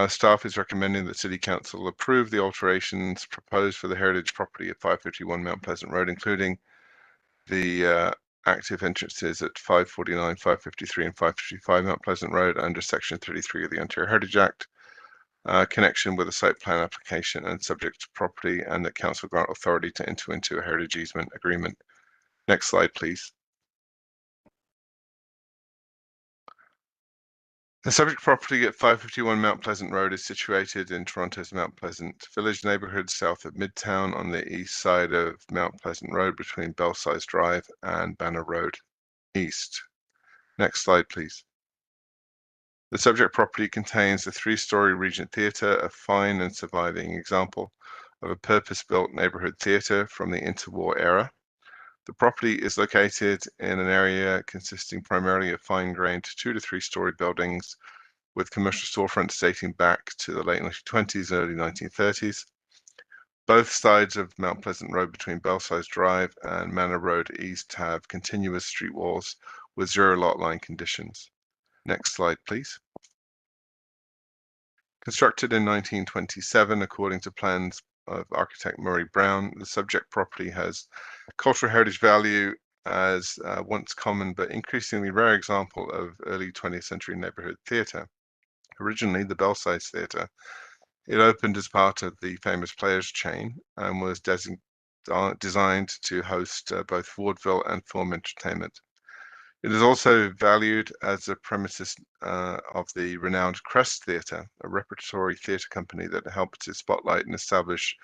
Staff is recommending that City Council approve the alterations proposed for the heritage property at 551 Mount Pleasant Road, including the active entrances at 549, 553 and 555 Mount Pleasant Road under Section 33 of the Ontario Heritage Act, connection with a site plan application and subject to property, and that Council grant authority to enter into a heritage easement agreement. Next slide, please. The subject property at 551 Mount Pleasant Road is situated in Toronto's Mount Pleasant Village neighbourhood, south of Midtown, on the east side of Mount Pleasant Road between Belsize Drive and Banner Road. east. Next slide, please. The subject property contains a 3-story Regent Theatre, a fine and surviving example of a purpose-built neighborhood theatre from the interwar era. The property is located in an area consisting primarily of fine-grained 2 to 3-story buildings with commercial storefronts dating back to the late 1920s and early 1930s. Both sides of Mount Pleasant Road between Belsize Drive and Manor Road East have continuous street walls with 0 lot line conditions. Next slide, please. Constructed in 1927 according to plans of architect Murray Brown, the subject property has cultural heritage value as a once common but increasingly rare example of early 20th century neighborhood theatre. Originally the Belsize Theatre, it opened as part of the famous Players chain and was designed to host both vaudeville and film entertainment. It is also valued as a premises of the renowned Crest Theatre, a repertory theatre company that helped to spotlight and establish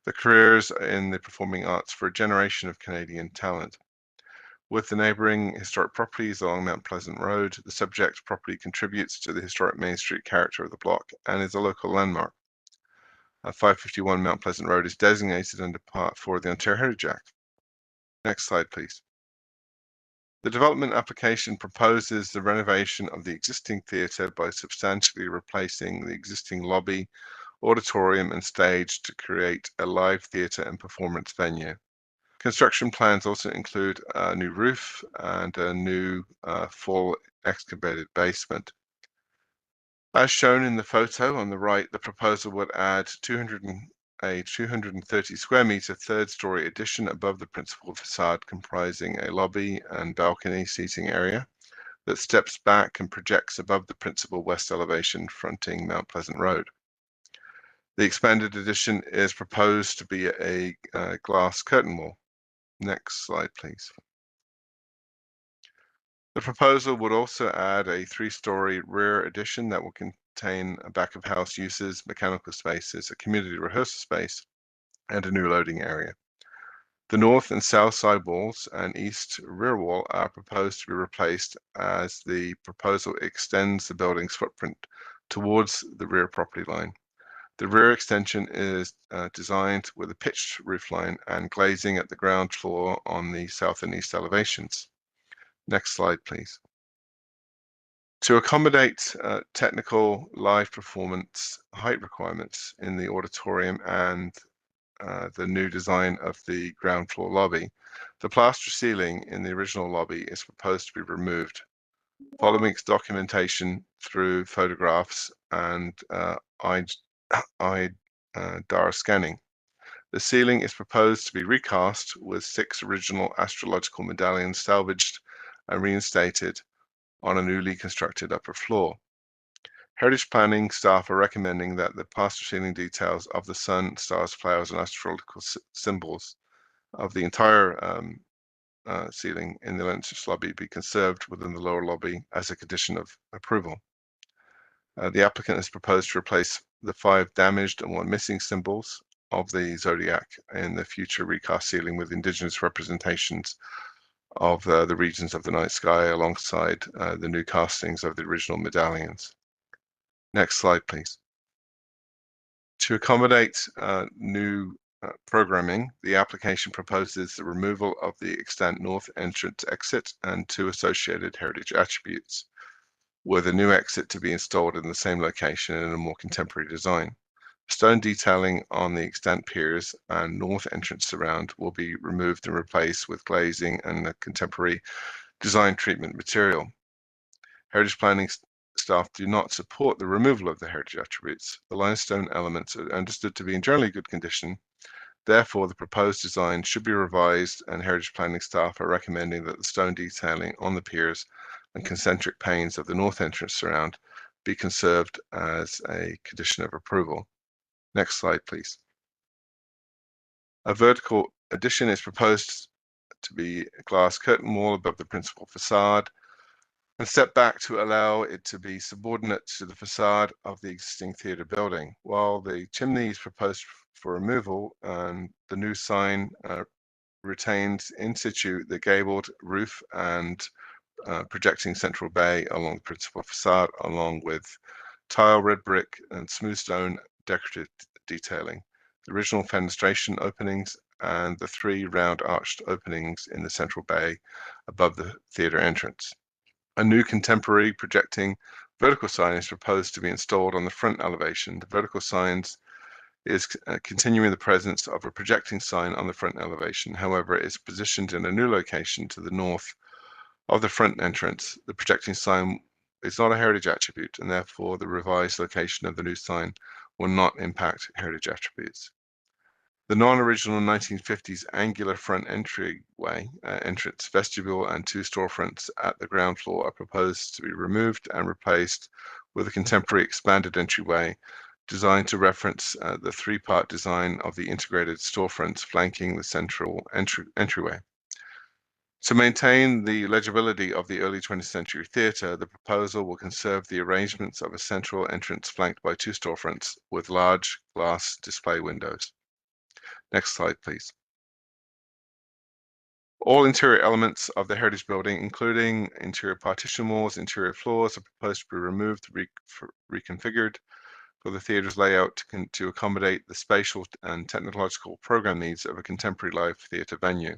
the careers in the performing arts for a generation of Canadian talent. With the neighbouring historic properties along Mount Pleasant Road, the subject property contributes to the historic Main Street character of the block and is a local landmark. 551 Mount Pleasant Road is designated under Part 4 of the Ontario Heritage Act. Next slide, please. The development application proposes the renovation of the existing theatre by substantially replacing the existing lobby, auditorium and stage to create a live theatre and performance venue. Construction plans also include a new roof and a new full excavated basement. As shown in the photo on the right, the proposal would add 230 square metre 3rd-story addition above the principal facade, comprising a lobby and balcony seating area that steps back and projects above the principal west elevation fronting Mount Pleasant Road. The expanded addition is proposed to be a glass curtain wall. Next slide, please. The proposal would also add a 3-story rear addition that will contain a back of house uses, mechanical spaces, a community rehearsal space, and a new loading area. The north and south side walls and east rear wall are proposed to be replaced as the proposal extends the building's footprint towards the rear property line. The rear extension is designed with a pitched roofline and glazing at the ground floor on the south and east elevations. Next slide, please. To accommodate technical live performance height requirements in the auditorium and the new design of the ground floor lobby, the plaster ceiling in the original lobby is proposed to be removed. Following its documentation through photographs and IDAR scanning, the ceiling is proposed to be recast with 6 original astrological medallions salvaged and reinstated on a newly constructed upper floor. Heritage planning staff are recommending that the plaster ceiling details of the sun, stars, flowers, and astrological symbols of the entire ceiling in the entrance lobby be conserved within the lower lobby as a condition of approval. The applicant has proposed to replace the 5 damaged and 1 missing symbols of the zodiac in the future recast ceiling with Indigenous representations of the regions of the night sky alongside the new castings of the original medallions. Next slide, please. To accommodate new programming, the application proposes the removal of the extant north entrance exit and 2 associated heritage attributes, with a new exit to be installed in the same location in a more contemporary design. Stone detailing on the extant piers and north entrance surround will be removed and replaced with glazing and a contemporary design treatment material. Heritage planning staff do not support the removal of the heritage attributes. The limestone elements are understood to be in generally good condition. Therefore, the proposed design should be revised, and heritage planning staff are recommending that the stone detailing on the piers and concentric panes of the north entrance surround be conserved as a condition of approval. Next slide, please. A vertical addition is proposed to be a glass curtain wall above the principal facade and step back to allow it to be subordinate to the facade of the existing theatre building. While the chimney is proposed for removal and the new sign retains in situ the gabled roof and projecting central bay along the principal facade, along with tile, red brick, and smooth stone decorative detailing, the original fenestration openings, and the 3 round arched openings in the central bay above the theatre entrance. A new contemporary projecting vertical sign is proposed to be installed on the front elevation. The vertical signs is continuing the presence of a projecting sign on the front elevation. However, it is positioned in a new location to the north of the front entrance. The projecting sign is not a heritage attribute, and therefore the revised location of the new sign will not impact heritage attributes. The non-original 1950s angular front entryway, entrance, vestibule, and 2 storefronts at the ground floor are proposed to be removed and replaced with a contemporary expanded entryway designed to reference the 3-part design of the integrated storefronts flanking the central entryway. To maintain the legibility of the early 20th century theatre, the proposal will conserve the arrangements of a central entrance flanked by 2 storefronts with large glass display windows. Next slide, please. All interior elements of the heritage building, including interior partition walls, interior floors, are proposed to be removed, reconfigured for the theatre's layout to accommodate the spatial and technological program needs of a contemporary live theatre venue.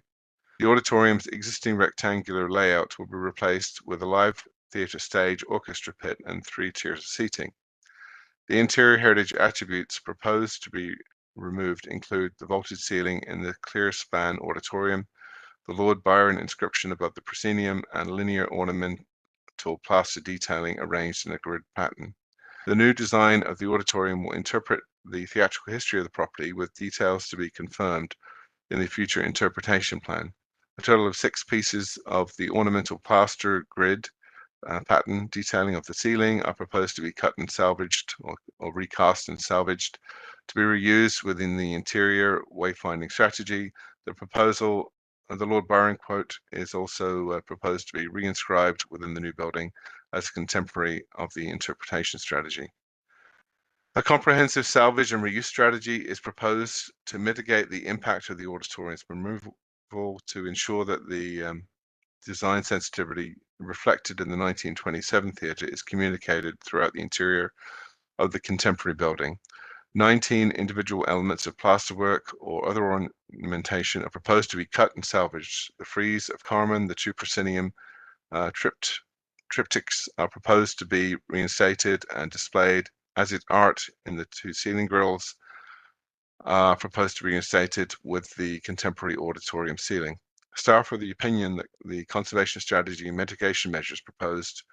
The auditorium's existing rectangular layout will be replaced with a live theatre stage, orchestra pit, and 3 tiers of seating. The interior heritage attributes proposed to be removed include the vaulted ceiling in the clear span auditorium, the Lord Byron inscription above the proscenium, and linear ornamental plaster detailing arranged in a grid pattern. The new design of the auditorium will interpret the theatrical history of the property, with details to be confirmed in the future interpretation plan. A total of 6 pieces of the ornamental plaster grid pattern detailing of the ceiling are proposed to be cut and salvaged or recast and salvaged to be reused within the interior wayfinding strategy. The proposal, the Lord Byron quote, is also proposed to be reinscribed within the new building as a contemporary of the interpretation strategy. A comprehensive salvage and reuse strategy is proposed to mitigate the impact of the auditorium's removal to ensure that the design sensitivity reflected in the 1927 theatre is communicated throughout the interior of the contemporary building. 19 individual elements of plasterwork or other ornamentation are proposed to be cut and salvaged. The frieze of Carmen, the 2 proscenium triptychs are proposed to be reinstated and displayed as its art in the 2 ceiling grills are proposed to be reinstated with the contemporary auditorium ceiling. Staff are of the opinion that the conservation strategy and mitigation measures proposed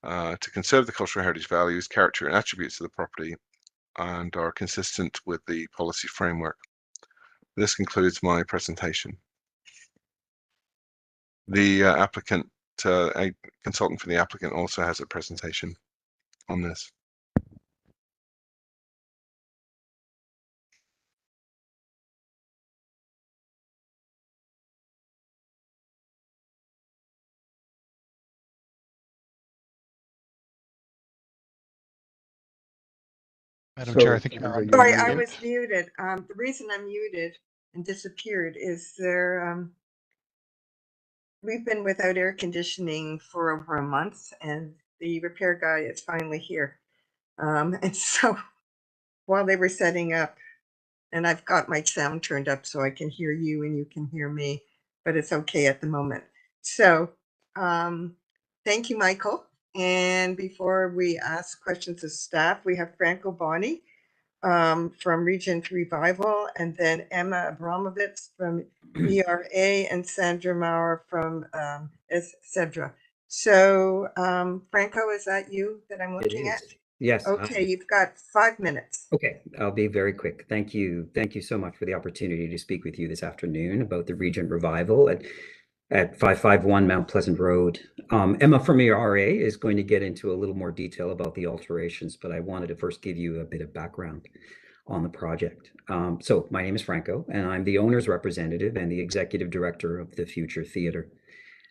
to conserve the cultural heritage values, character, and attributes of the property and are consistent with the policy framework. This concludes my presentation. The applicant, a consultant for the applicant, also has a presentation on this. Madam Chair, I think you're on. Sorry, I was muted. The reason I'm muted and disappeared is we've been without air conditioning for over a month, and the repair guy is finally here. And so while they were setting up, and I've got my sound turned up so I can hear you and you can hear me, but it's okay at the moment. So thank you, Michael. And before we ask questions of staff, we have Franco Boni from Regent Revival, and then Emma Abramovitz from ERA, and Sandra Maurer from Cedra. So Franco, is that you that I'm looking at? Yes. Okay, you've got 5 minutes. Okay, I'll be very quick. Thank you. Thank you so much for the opportunity to speak with you this afternoon about the Regent Revival at 551 Mount Pleasant Road. Emma from ERA is going to get into a little more detail about the alterations, but I wanted to first give you a bit of background on the project. So my name is Franco, and I'm the owner's representative and the executive director of the Future Theatre.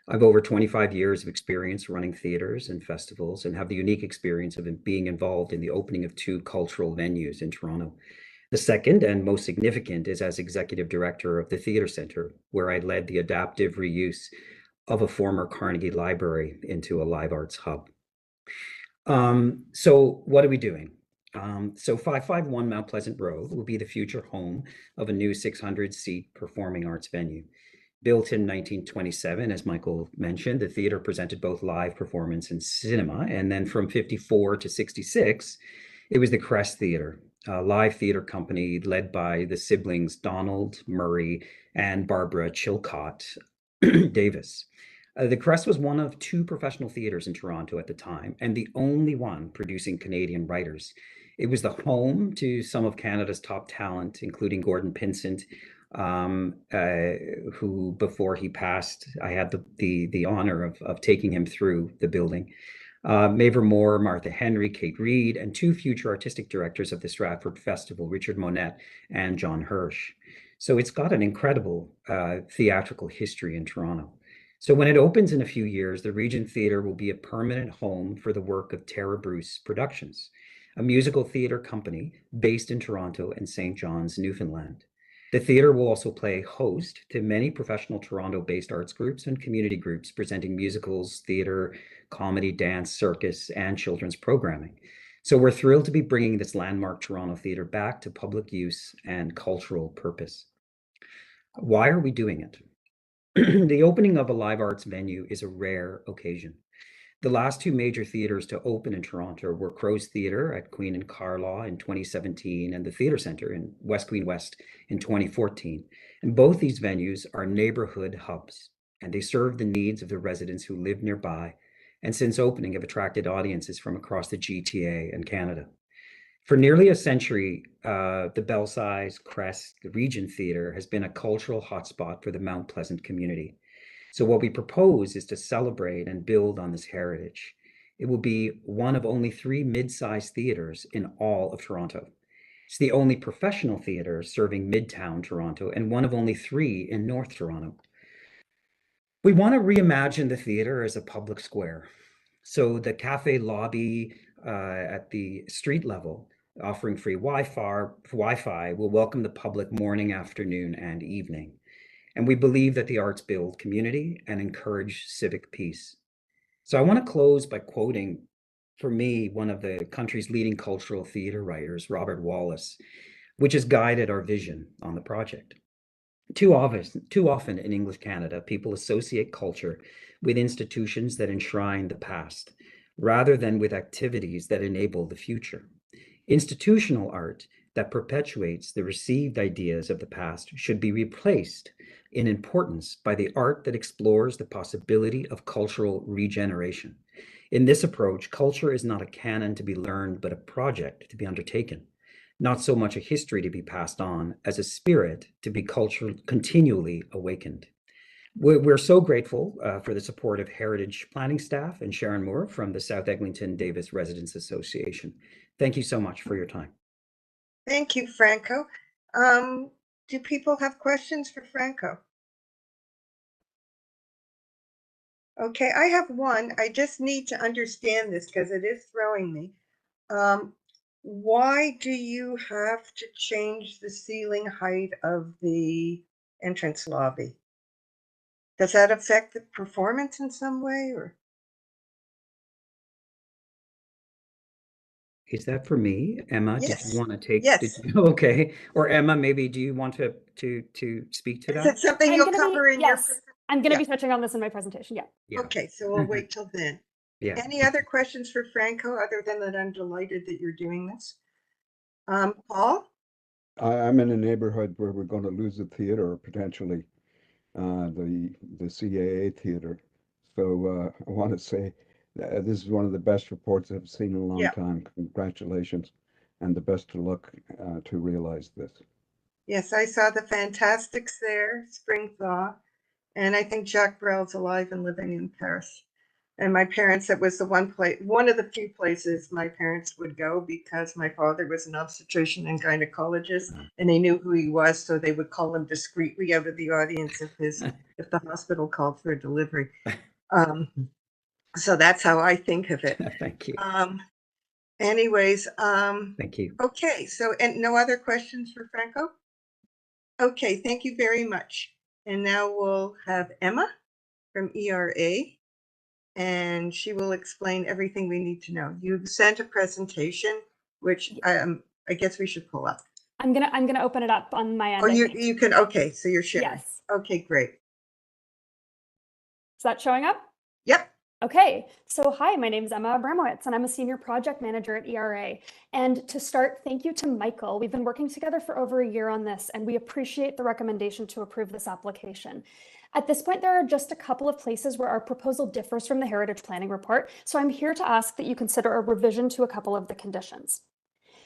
I've over 25 years of experience running theaters and festivals, and have the unique experience of being involved in the opening of 2 cultural venues in Toronto. The second and most significant is as executive director of the Theatre Centre, where I led the adaptive reuse of a former Carnegie Library into a live arts hub. So what are we doing? So 551 Mount Pleasant Road will be the future home of a new 600-seat performing arts venue. Built in 1927, as Michael mentioned, the theater presented both live performance and cinema. And then from 54 to 66, it was the Crest Theater, a live theater company led by the siblings Donald Murray and Barbara Chilcott Davis. The Crest was one of 2 professional theaters in Toronto at the time, and the only one producing Canadian writers. It was the home to some of Canada's top talent, including Gordon Pinsent, who, before he passed, I had the honor of taking him through the building. Mavor Moore, Martha Henry, Kate Reed, and 2 future artistic directors of the Stratford Festival, Richard Monette and John Hirsch. So it's got an incredible theatrical history in Toronto. So when it opens in a few years, the Regent Theatre will be a permanent home for the work of Tara Bruce Productions, a musical theatre company based in Toronto and St. John's, Newfoundland. The theatre will also play host to many professional Toronto-based arts groups and community groups presenting musicals, theatre, comedy, dance, circus, and children's programming. So we're thrilled to be bringing this landmark Toronto theatre back to public use and cultural purpose. Why are we doing it? The opening of a live arts venue is a rare occasion. The last 2 major theaters to open in Toronto were Crow's Theatre at Queen and Carlaw in 2017 and the Theatre Centre in West Queen West in 2014. And both these venues are neighborhood hubs, and they serve the needs of the residents who live nearby, and since opening have attracted audiences from across the GTA and Canada. For nearly a century, the Belsize, Crest, the Regent Theatre has been a cultural hotspot for the Mount Pleasant community. So what we propose is to celebrate and build on this heritage. It will be one of only 3 mid-sized theaters in all of Toronto. It's the only professional theater serving Midtown Toronto and one of only 3 in North Toronto. We want to reimagine the theater as a public square. So the cafe lobby at the street level, offering free Wi-Fi, will welcome the public morning, afternoon, and evening. And we believe that the arts build community and encourage civic peace. So I want to close by quoting, for me, one of the country's leading cultural theater writers, Robert Wallace, which has guided our vision on the project. Too often in English Canada, people associate culture with institutions that enshrine the past, rather than with activities that enable the future. Institutional art that perpetuates the received ideas of the past should be replaced in importance by the art that explores the possibility of cultural regeneration. In this approach, culture is not a canon to be learned, but a project to be undertaken. Not so much a history to be passed on as a spirit to be continually awakened. We're so grateful for the support of Heritage Planning staff and Sharon Moore from the South Eglinton Davis Residents Association. Thank you so much for your time. Thank you, Franco. Do people have questions for Franco? Okay, I have one. I just need to understand this because it is throwing me. Why do you have to change the ceiling height of the entrance lobby? Does that affect the performance in some way, or? Is that for me, Emma? Yes. Did you want to take? Yes. Okay. Or Emma, maybe do you want to speak to that? Is it something you'll cover in your? Yes, I'm going to be touching on this in my presentation. Yeah. Okay, so we'll wait till then. Yeah. Any other questions for Franco other than that I'm delighted that you're doing this? Paul? I'm in a neighborhood where we're going to lose a theater, potentially, the CAA theater. So I want to say this is one of the best reports I've seen in a long time. Congratulations, and the best of luck to realize this. Yes, I saw the Fantastics there, Spring Thaw, and I think Jacques Brel's alive and living in Paris. And my parents, it was the one of the few places my parents would go because my father was an obstetrician and gynecologist, and they knew who he was, so they would call him discreetly out of the audience if the hospital called for a delivery. So that's how I think of it. Thank you. Anyways, thank you. Okay, so and no other questions for Franco? Okay, thank you very much. And now we'll have Emma. from ERA, and she will explain everything we need to know. You've sent a presentation, which I guess we should pull up. I'm gonna open it up on my end. Oh, you can. Okay, so you're sharing. Yes. Okay, great. Is that showing up? Yep. Okay, so hi, my name is Emma Abramowitz, and I'm a senior project manager at ERA. And to start, thank you to Michael. We've been working together for over a year on this, and we appreciate the recommendation to approve this application. At this point, there are just a couple of places where our proposal differs from the Heritage Planning Report, so I'm here to ask that you consider a revision to a couple of the conditions.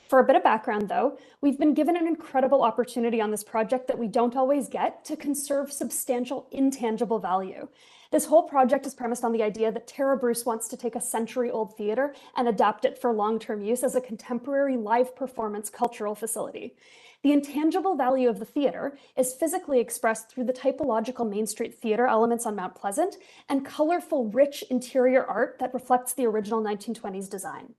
For a bit of background, though, we've been given an incredible opportunity on this project that we don't always get to conserve substantial intangible value. This whole project is premised on the idea that Tara Bruce wants to take a century-old theater and adapt it for long-term use as a contemporary live performance cultural facility. The intangible value of the theater is physically expressed through the typological Main Street theater elements on Mount Pleasant and colorful, rich interior art that reflects the original 1920s design.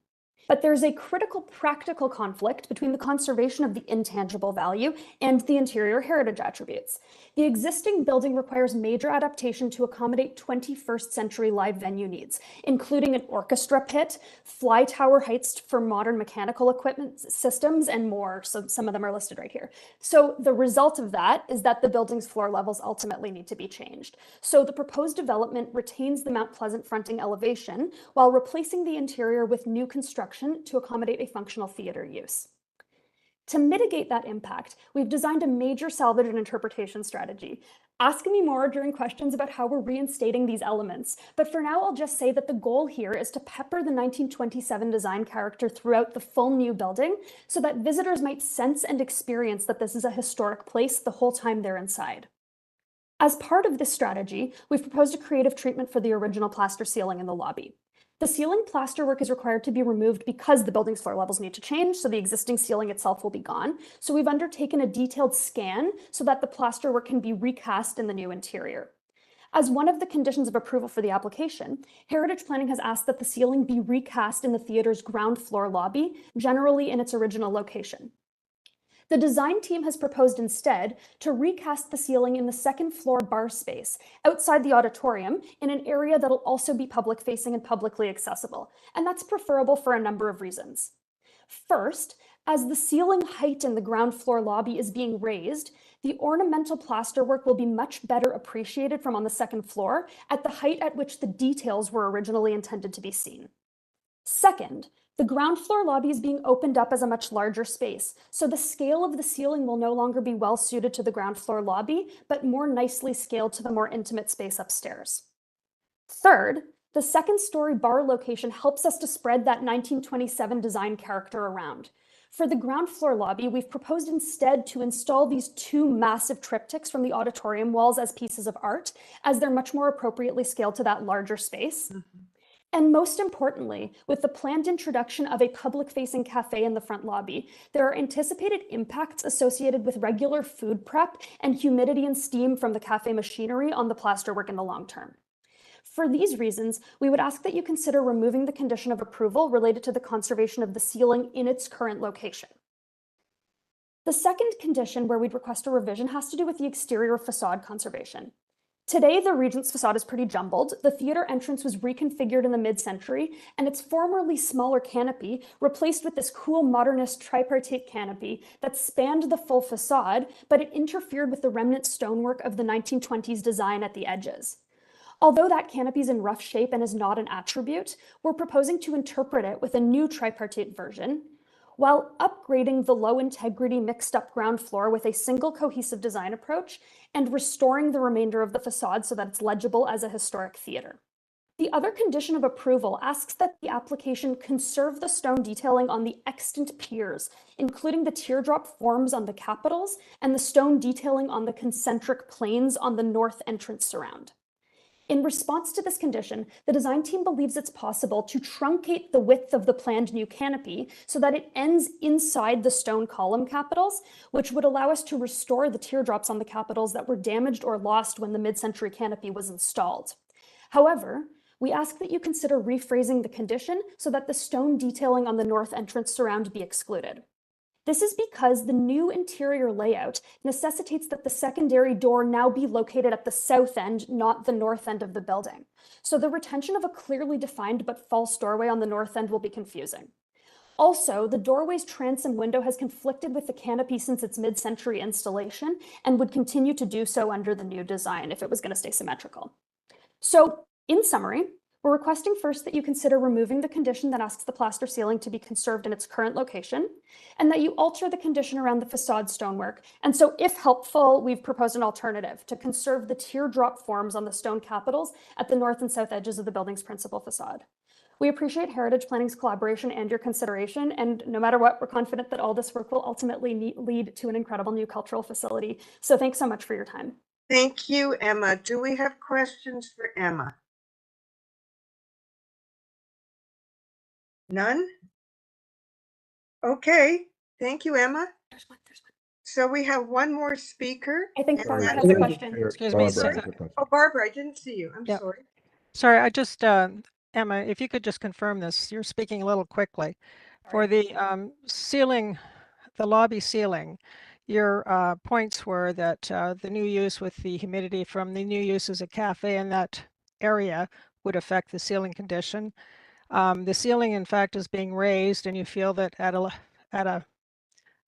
But there's a critical practical conflict between the conservation of the intangible value and the interior heritage attributes. The existing building requires major adaptation to accommodate 21st century live venue needs, including an orchestra pit, fly tower heights for modern mechanical equipment systems, and more. So some of them are listed right here. So the result of that is that the building's floor levels ultimately need to be changed. So the proposed development retains the Mount Pleasant fronting elevation while replacing the interior with new construction to accommodate a functional theater use. To mitigate that impact, we've designed a major salvage and interpretation strategy. Ask me more during questions about how we're reinstating these elements, but for now I'll just say that the goal here is to pepper the 1927 design character throughout the full new building so that visitors might sense and experience that this is a historic place the whole time they're inside. As part of this strategy, we've proposed a creative treatment for the original plaster ceiling in the lobby. The ceiling plasterwork is required to be removed because the building's floor levels need to change, so the existing ceiling itself will be gone. So we've undertaken a detailed scan so that the plasterwork can be recast in the new interior. As one of the conditions of approval for the application, Heritage Planning has asked that the ceiling be recast in the theater's ground floor lobby, generally in its original location. The design team has proposed instead to recast the ceiling in the second floor bar space outside the auditorium in an area that'll also be public facing and publicly accessible. And that's preferable for a number of reasons. First, as the ceiling height in the ground floor lobby is being raised, the ornamental plasterwork will be much better appreciated from on the second floor at the height at which the details were originally intended to be seen. Second, the ground floor lobby is being opened up as a much larger space, so the scale of the ceiling will no longer be well suited to the ground floor lobby, but more nicely scaled to the more intimate space upstairs. Third, the second story bar location helps us to spread that 1927 design character around. For the ground floor lobby, we've proposed instead to install these two massive triptychs from the auditorium walls as pieces of art, as they're much more appropriately scaled to that larger space. And most importantly, with the planned introduction of a public-facing cafe in the front lobby, there are anticipated impacts associated with regular food prep and humidity and steam from the cafe machinery on the plasterwork in the long term. For these reasons, we would ask that you consider removing the condition of approval related to the conservation of the ceiling in its current location. The second condition where we'd request a revision has to do with the exterior facade conservation. Today, the Regent's facade is pretty jumbled. The theater entrance was reconfigured in the mid-century, and its formerly smaller canopy replaced with this cool modernist tripartite canopy that spanned the full facade, but it interfered with the remnant stonework of the 1920s design at the edges. Although that canopy is in rough shape and is not an attribute, we're proposing to interpret it with a new tripartite version, while upgrading the low-integrity mixed-up ground floor with a single cohesive design approach and restoring the remainder of the facade so that it's legible as a historic theater. The other condition of approval asks that the application conserve the stone detailing on the extant piers, including the teardrop forms on the capitals and the stone detailing on the concentric planes on the north entrance surround. In response to this condition, the design team believes it's possible to truncate the width of the planned new canopy so that it ends inside the stone column capitals, which would allow us to restore the teardrops on the capitals that were damaged or lost when the mid-century canopy was installed. However, we ask that you consider rephrasing the condition so that the stone detailing on the north entrance surround be excluded. This is because the new interior layout necessitates that the secondary door now be located at the south end, not the north end of the building. So the retention of a clearly defined but false doorway on the north end will be confusing. Also, the doorway's transom window has conflicted with the canopy since its mid-century installation and would continue to do so under the new design if it was going to stay symmetrical. So, in summary, we're requesting first that you consider removing the condition that asks the plaster ceiling to be conserved in its current location, and that you alter the condition around the facade stonework. And so, if helpful, we've proposed an alternative to conserve the teardrop forms on the stone capitals at the north and south edges of the building's principal facade. We appreciate Heritage Planning's collaboration and your consideration, and no matter what, we're confident that all this work will ultimately lead to an incredible new cultural facility. So thanks so much for your time. Thank you, Emma. Do we have questions for Emma? None? Okay, thank you, Emma. There's one. So we have one more speaker. I think and Barbara that's- has a question. Excuse me, Oh, Barbara, I didn't see you. I'm Yep. sorry. Sorry, I just, Emma, if you could just confirm this, you're speaking a little quickly. For the ceiling, the lobby ceiling, your points were that the new use with the humidity from the new use as a cafe in that area would affect the ceiling condition. The ceiling, in fact, is being raised, and you feel that at a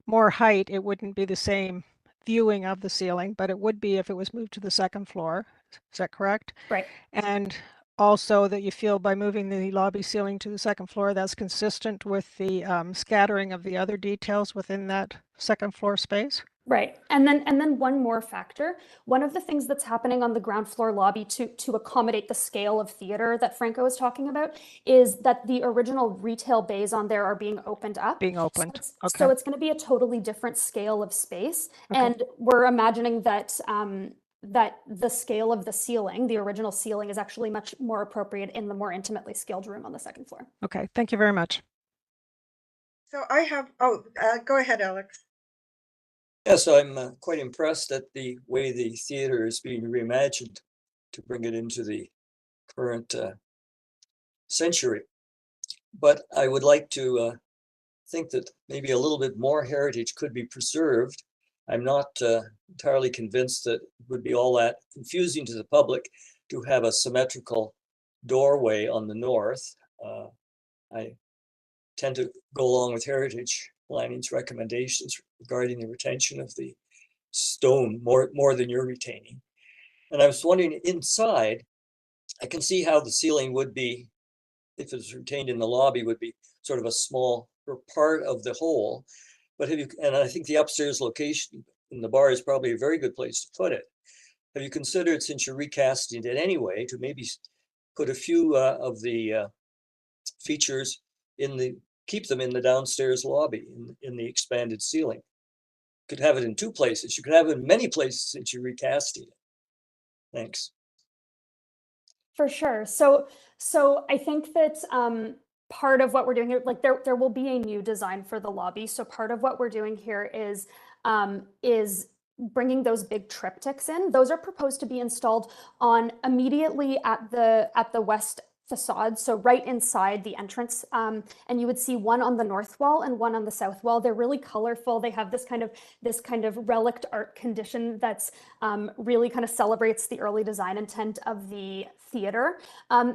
more height, it wouldn't be the same viewing of the ceiling, but it would be if it was moved to the second floor. Is that correct? Right. And also that you feel by moving the lobby ceiling to the second floor, that's consistent with the scattering of the other details within that second floor space? Right. And then one more factor. One of the things that's happening on the ground floor lobby to accommodate the scale of theater that Franco was talking about is that the original retail bays on there are being opened up. Being opened. So it's going to be a totally different scale of space. Okay. And we're imagining that that the scale of the ceiling, the original ceiling, is actually much more appropriate in the more intimately scaled room on the second floor. Okay, thank you very much. So I have, go ahead, Alex. Yes, I'm quite impressed at the way the theater is being reimagined to bring it into the current century. But I would like to think that maybe a little bit more heritage could be preserved. I'm not entirely convinced that it would be all that confusing to the public to have a symmetrical doorway on the north. I tend to go along with Heritage Planning's recommendations regarding the retention of the stone more than you're retaining. And I was wondering, inside, I can see how the ceiling would be, if it was retained in the lobby, would be sort of a small part of the whole. But and I think the upstairs location in the bar is probably a very good place to put it. Have you considered, since you're recasting it anyway, to maybe put a few of the features keep them in the downstairs lobby in the expanded ceiling? You could have it in two places. You could have it in many places since you're recasting it. Thanks. For sure. So I think that part of what we're doing here, like there will be a new design for the lobby. So part of what we're doing here is bringing those big triptychs in. Those are proposed to be installed on immediately at the west facade, so right inside the entrance, and you would see one on the north wall and one on the south wall. They're really colorful. They have this kind of relict art condition that's really kind of celebrates the early design intent of the theater.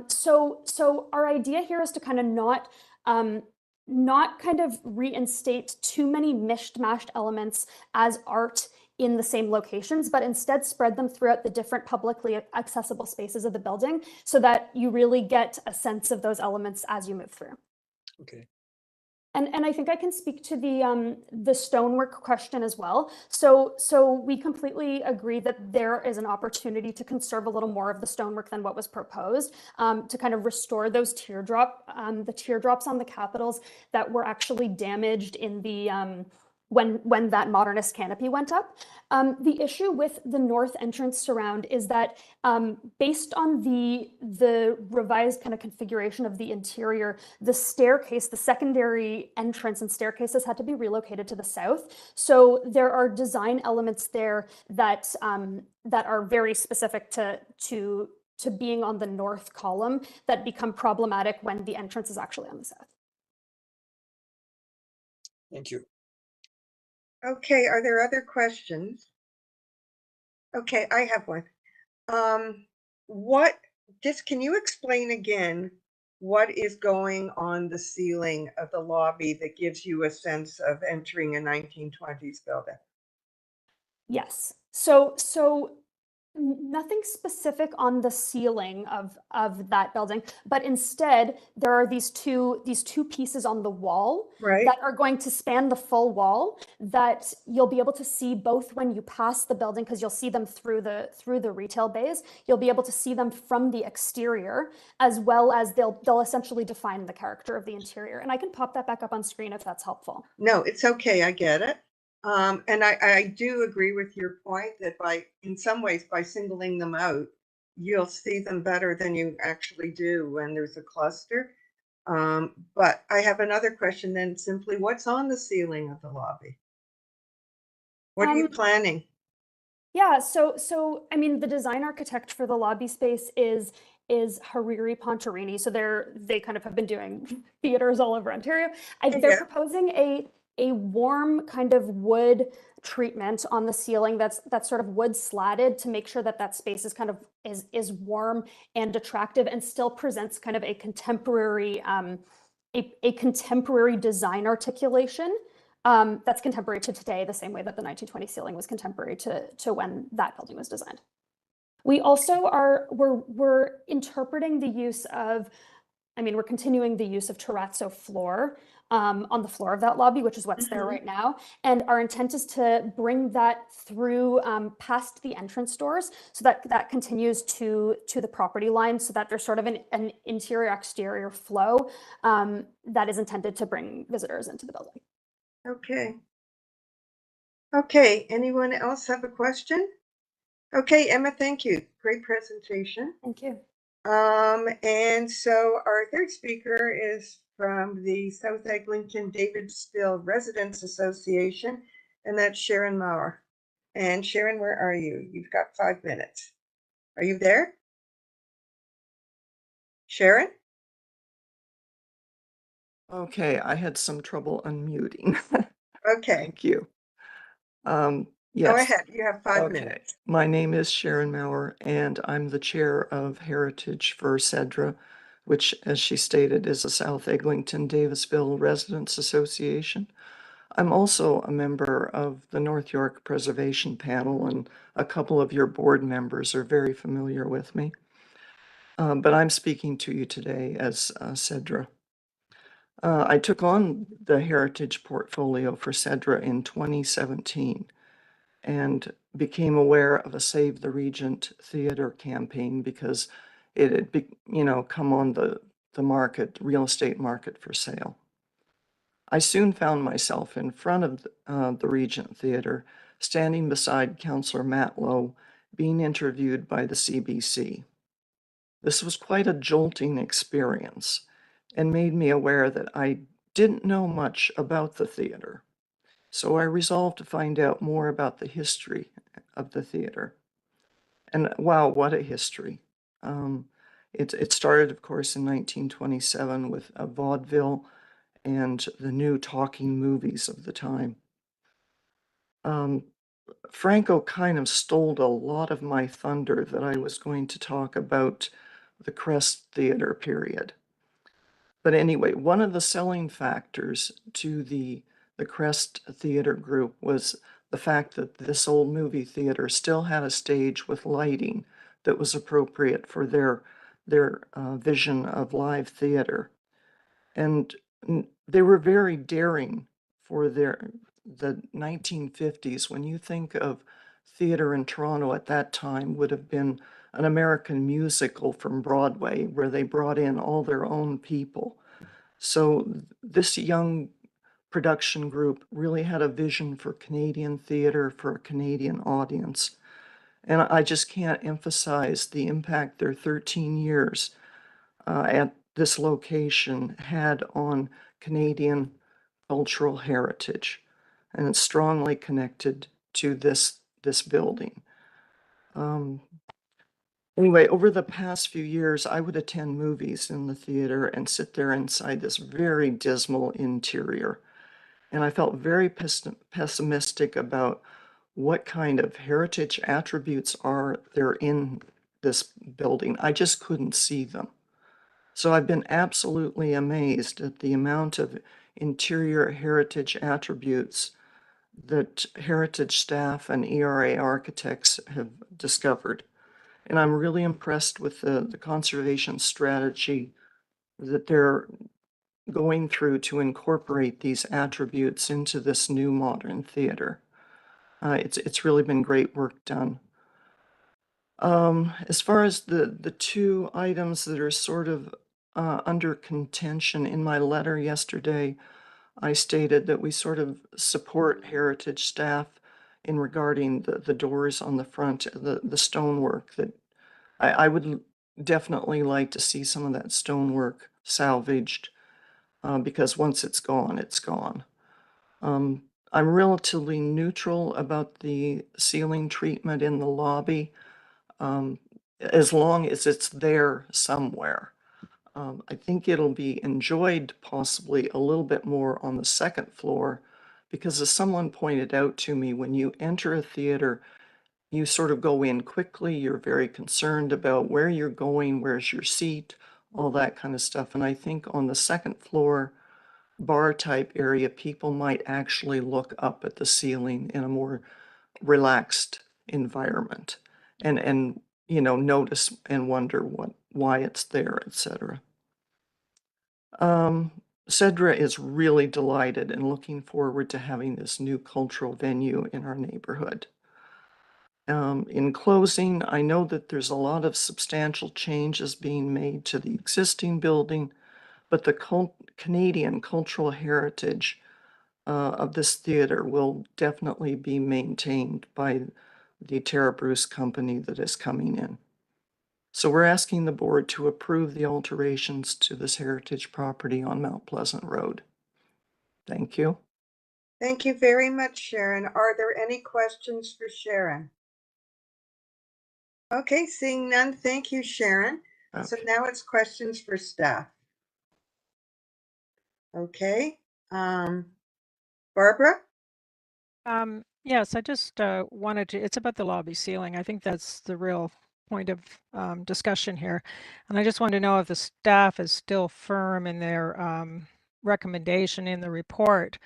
So our idea here is to kind of not kind of reinstate too many mishmashed elements as art in the same locations, but instead spread them throughout the different publicly accessible spaces of the building so that you really get a sense of those elements as you move through. Okay. And I think I can speak to the stonework question as well. So we completely agree that there is an opportunity to conserve a little more of the stonework than what was proposed, to kind of restore those the teardrops on the capitals that were actually damaged in the when that modernist canopy went up. The issue with the north entrance surround is that based on the revised kind of configuration of the interior, the staircase, the secondary entrance and staircases had to be relocated to the south. So there are design elements there that that are very specific to being on the north column that become problematic when the entrance is actually on the south. Thank you. Okay, are there other questions? Okay, I have one. Can you explain again what is going on the ceiling of the lobby that gives you a sense of entering a 1920s building? Yes. So nothing specific on the ceiling of that building, but instead there are these two pieces on the wall that are going to span the full wall that you'll be able to see both when you pass the building, because you'll see them through the retail bays. You'll be able to see them from the exterior, as well as they'll essentially define the character of the interior. And I can pop that back up on screen if that's helpful. No, it's okay. I get it. And I do agree with your point that in some ways, by singling them out, you'll see them better than you actually do when there's a cluster. But I have another question then, simply, what's on the ceiling of the lobby? What are you planning? Yeah, so I mean, the design architect for the lobby space is Hariri Pontarini. So they kind of have been doing theaters all over Ontario. They're proposing a warm kind of wood treatment on the ceiling that's sort of wood slatted to make sure that that space is kind of is warm and attractive and still presents kind of a contemporary a contemporary design articulation. That's contemporary to today, the same way that the 1920 ceiling was contemporary to when that building was designed. We also we're interpreting the use of, we're continuing the use of terrazzo floor on the floor of that lobby, which is what's there right now. And our intent is to bring that through past the entrance doors, so that continues to the property line, so that there's sort of an interior-exterior flow that is intended to bring visitors into the building. Okay. Okay, anyone else have a question? Okay, Emma, thank you. Great presentation. Thank you. And so our third speaker is from the South Eglinton Davisville Residents Association, and that's Sharon Maurer. And Sharon, where are you? You've got 5 minutes. Are you there? Sharon? Okay, I had some trouble unmuting. Okay. Thank you. Yes. Go ahead, you have 5 Okay. minutes. My name is Sharon Maurer, and I'm the chair of Heritage for CEDRA, which, as she stated, is a South Eglinton Davisville Residents Association. I'm also a member of the North York Preservation Panel, and a couple of your board members are very familiar with me. But I'm speaking to you today as CEDRA. I took on the Heritage portfolio for CEDRA in 2017 and became aware of a Save the Regent theater campaign because it had come on the market, real estate market, for sale. I soon found myself in front of the Regent Theater, standing beside Councillor Matt Lowe, being interviewed by the CBC. This was quite a jolting experience and made me aware that I didn't know much about the theater. So I resolved to find out more about the history of the theater. And wow, what a history. It started, of course, in 1927 with a vaudeville and the new talking movies of the time. Franco kind of stole a lot of my thunder that I was going to talk about the Crest Theater period. But anyway, one of the selling factors to the Crest Theater Group was the fact that this old movie theater still had a stage with lighting that was appropriate for their vision of live theater. And they were very daring for the 1950s. When you think of theater in Toronto at that time, would have been an American musical from Broadway, where they brought in all their own people. So this young production group really had a vision for Canadian theater, for a Canadian audience. And I just can't emphasize the impact their 13 years at this location had on Canadian cultural heritage. And it's strongly connected to this building. Anyway, over the past few years, I would attend movies in the theater and sit there inside this very dismal interior. and I felt very pessimistic about what kind of heritage attributes are there in this building. I just couldn't see them. So I've been absolutely amazed at the amount of interior heritage attributes that heritage staff and ERA architects have discovered. And I'm really impressed with the conservation strategy that they're going through to incorporate these attributes into this new modern theater. It's really been great work done. As far as the two items that are sort of under contention, in my letter yesterday, I stated that we sort of support heritage staff in regarding the doors on the front, the stonework, that I would definitely like to see some of that stonework salvaged, because once it's gone, it's gone. I'm relatively neutral about the ceiling treatment in the lobby, as long as it's there somewhere. I think it'll be enjoyed possibly a little bit more on the second floor, because as someone pointed out to me, when you enter a theater, you sort of go in quickly, you're very concerned about where you're going, where's your seat, all that kind of stuff. And I think on the second floor bar type area, people might actually look up at the ceiling in a more relaxed environment and you know, notice and wonder why it's there, etc. Cedra is really delighted and looking forward to having this new cultural venue in our neighborhood. In closing, I know that there's a lot of substantial changes being made to the existing building, but the Canadian cultural heritage of this theater will definitely be maintained by the Tara Bruce company that is coming in. So we're asking the board to approve the alterations to this heritage property on Mount Pleasant Road. Thank you. Thank you very much, Sharon. Are there any questions for Sharon? Okay, seeing none, thank you, Sharon. Okay. So now it's questions for staff. Okay, Barbara? Yes, I just wanted to, it's about the lobby ceiling. I think that's the real point of discussion here. And I just want to know if the staff is still firm in their recommendation in the report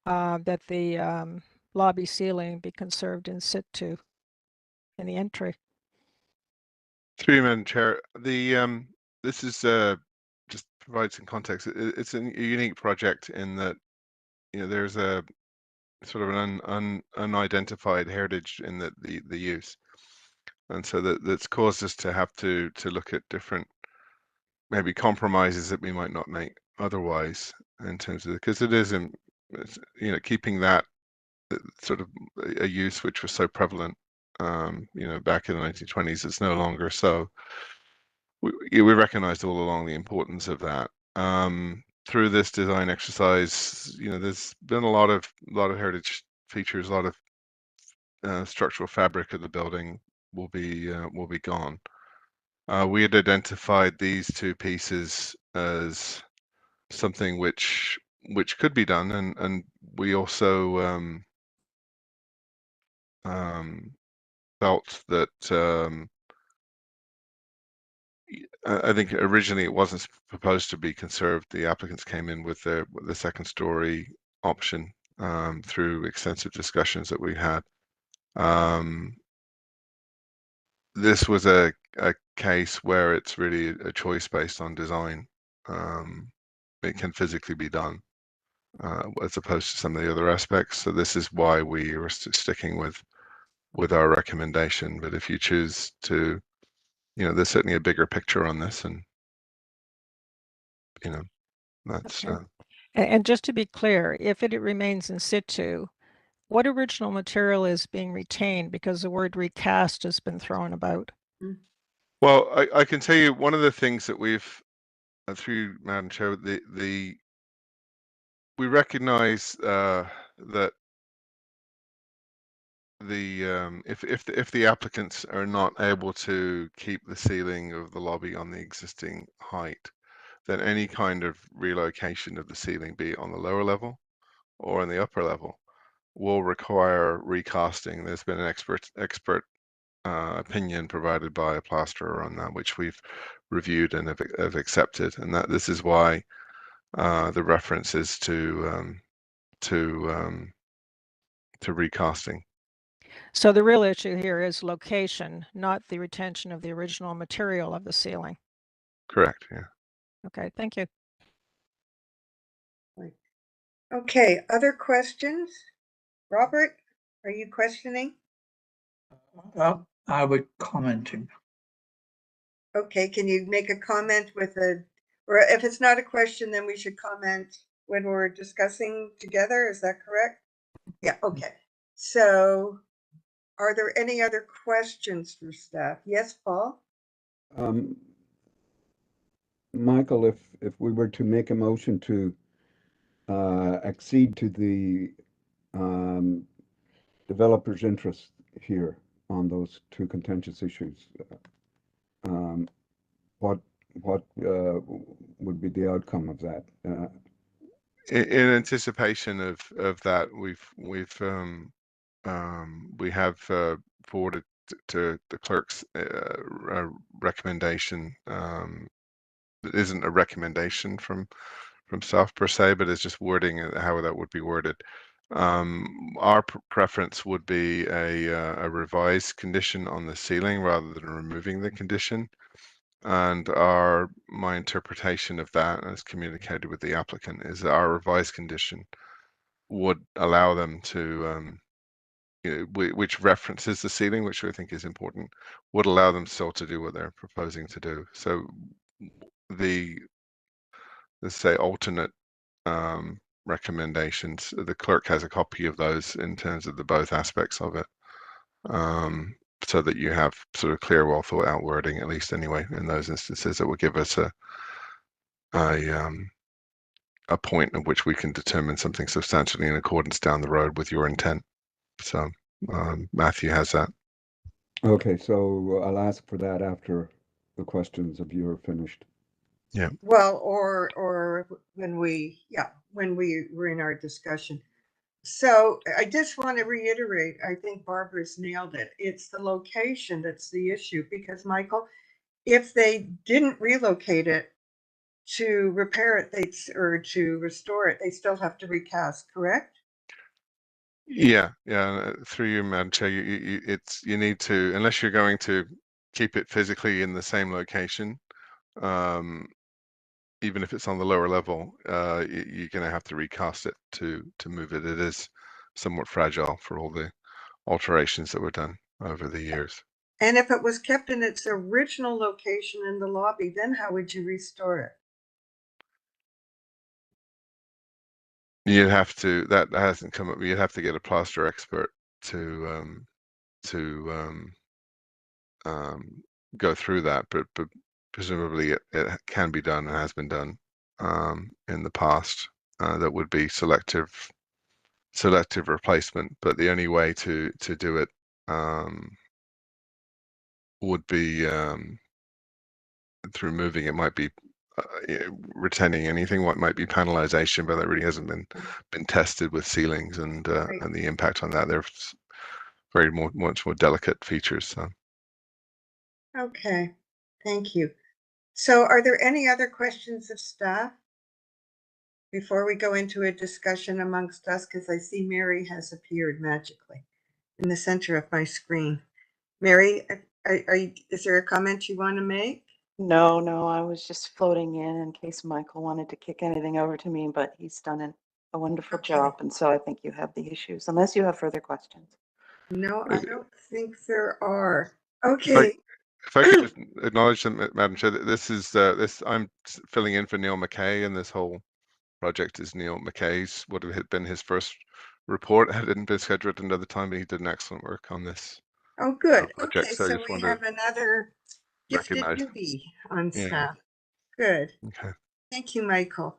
that the lobby ceiling be conserved in situ in the entry. Through you, Madam Chair, the this is just provide some context. It's a unique project in that, you know, there's a sort of an unidentified heritage in the use, and so that's caused us to have to look at different maybe compromises that we might not make otherwise in terms of, because it is in, you know, keeping that sort of a use which was so prevalent, you know, back in the 1920s. It's no longer so. We recognized all along the importance of that. Through this design exercise, you know, there's been a lot of heritage features, a lot of structural fabric of the building will be gone. We had identified these two pieces as something which could be done, and we also felt that I think originally it wasn't proposed to be conserved. The applicants came in with the second story option through extensive discussions that we had. This was a case where it's really a choice based on design. It can physically be done as opposed to some of the other aspects. So this is why we are sticking with our recommendation. But if you choose to, you know, there's certainly a bigger picture on this, and you know, that's. Okay. And just to be clear, if it remains in situ, what original material is being retained? Because the word recast has been thrown about. Well, I can tell you one of the things that we've, through Madam Chair, we recognise that if the applicants are not able to keep the ceiling of the lobby on the existing height, then any kind of relocation of the ceiling, be it on the lower level or in the upper level will require recasting. There's been an expert opinion provided by a plasterer on that, which we've reviewed and have accepted, and that this is why the reference is to recasting. So the real issue here is location, not the retention of the original material of the ceiling. Correct, yeah. Okay, thank you. Okay, other questions? Robert, are you questioning? I would commenting. Okay, can you make a comment with a, or if it's not a question, then we should comment when we're discussing together, is that correct? Yeah, okay. So are there any other questions for staff? Yes, Paul? Michael, if we were to make a motion to accede to the developer's interest here on those two contentious issues, what would be the outcome of that? In anticipation of that, we have forwarded to the clerk's recommendation. It isn't a recommendation from staff per se, but it's just wording how that would be worded. Our preference would be a revised condition on the ceiling rather than removing the condition. And my interpretation of that, as communicated with the applicant, is that our revised condition would allow them to, which references the ceiling, which I think is important, would allow them still to do what they're proposing to do. So let's say alternate recommendations, the clerk has a copy of those in terms of the both aspects of it, so that you have sort of clear, well thought out wording, at least anyway, in those instances. That will give us a point at which we can determine something substantially in accordance down the road with your intent. So Matthew has that. Okay, so I'll ask for that after the questions of you are finished. Yeah. Well, or when we were in our discussion. So I just want to reiterate, I think Barbara's nailed it. It's the location that's the issue, because Michael, if they didn't relocate it to repair it, or to restore it, they still have to recast, correct? Yeah. Through you, Madam Chair, you need to, unless you're going to keep it physically in the same location, even if it's on the lower level, you're going to have to recast it to move it. It is somewhat fragile for all the alterations that were done over the years. And if it was kept in its original location in the lobby, then how would you restore it? You'd have to, that hasn't come up. You'd have to get a plaster expert to go through that, but presumably it can be done and has been done in the past. That would be selective replacement, but the only way to do it would be through moving. It might be retaining anything. What might be panelization, but that really hasn't been tested with ceilings and the impact on that. They're much more delicate features. So. Okay, thank you. So are there any other questions of staff before we go into a discussion amongst us? Because I see Mary has appeared magically in the center of my screen. Mary, is there a comment you want to make? No, I was just floating in case Michael wanted to kick anything over to me, but he's done a wonderful job, and so I think you have the issues, unless you have further questions. No, I don't think there are. Okay. If I could just acknowledge them, Madam Chair, that this is I'm filling in for Neil McKay, and this whole project is Neil McKay's, would have been his first report. Had it been scheduled another time, but he did an excellent work on this. Oh, good. Project. Okay, So so we have another gifted newbie on staff. Good. Okay. Thank you, Michael.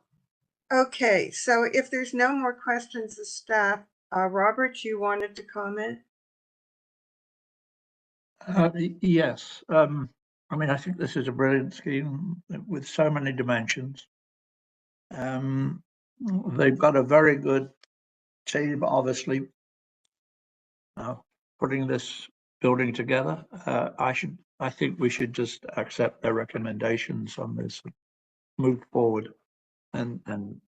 Okay, so if there's no more questions of staff, Robert, you wanted to comment? Yes. I mean, I think this is a brilliant scheme with so many dimensions. They've got a very good team, obviously, putting this building together. I think we should just accept their recommendations on this, move forward, and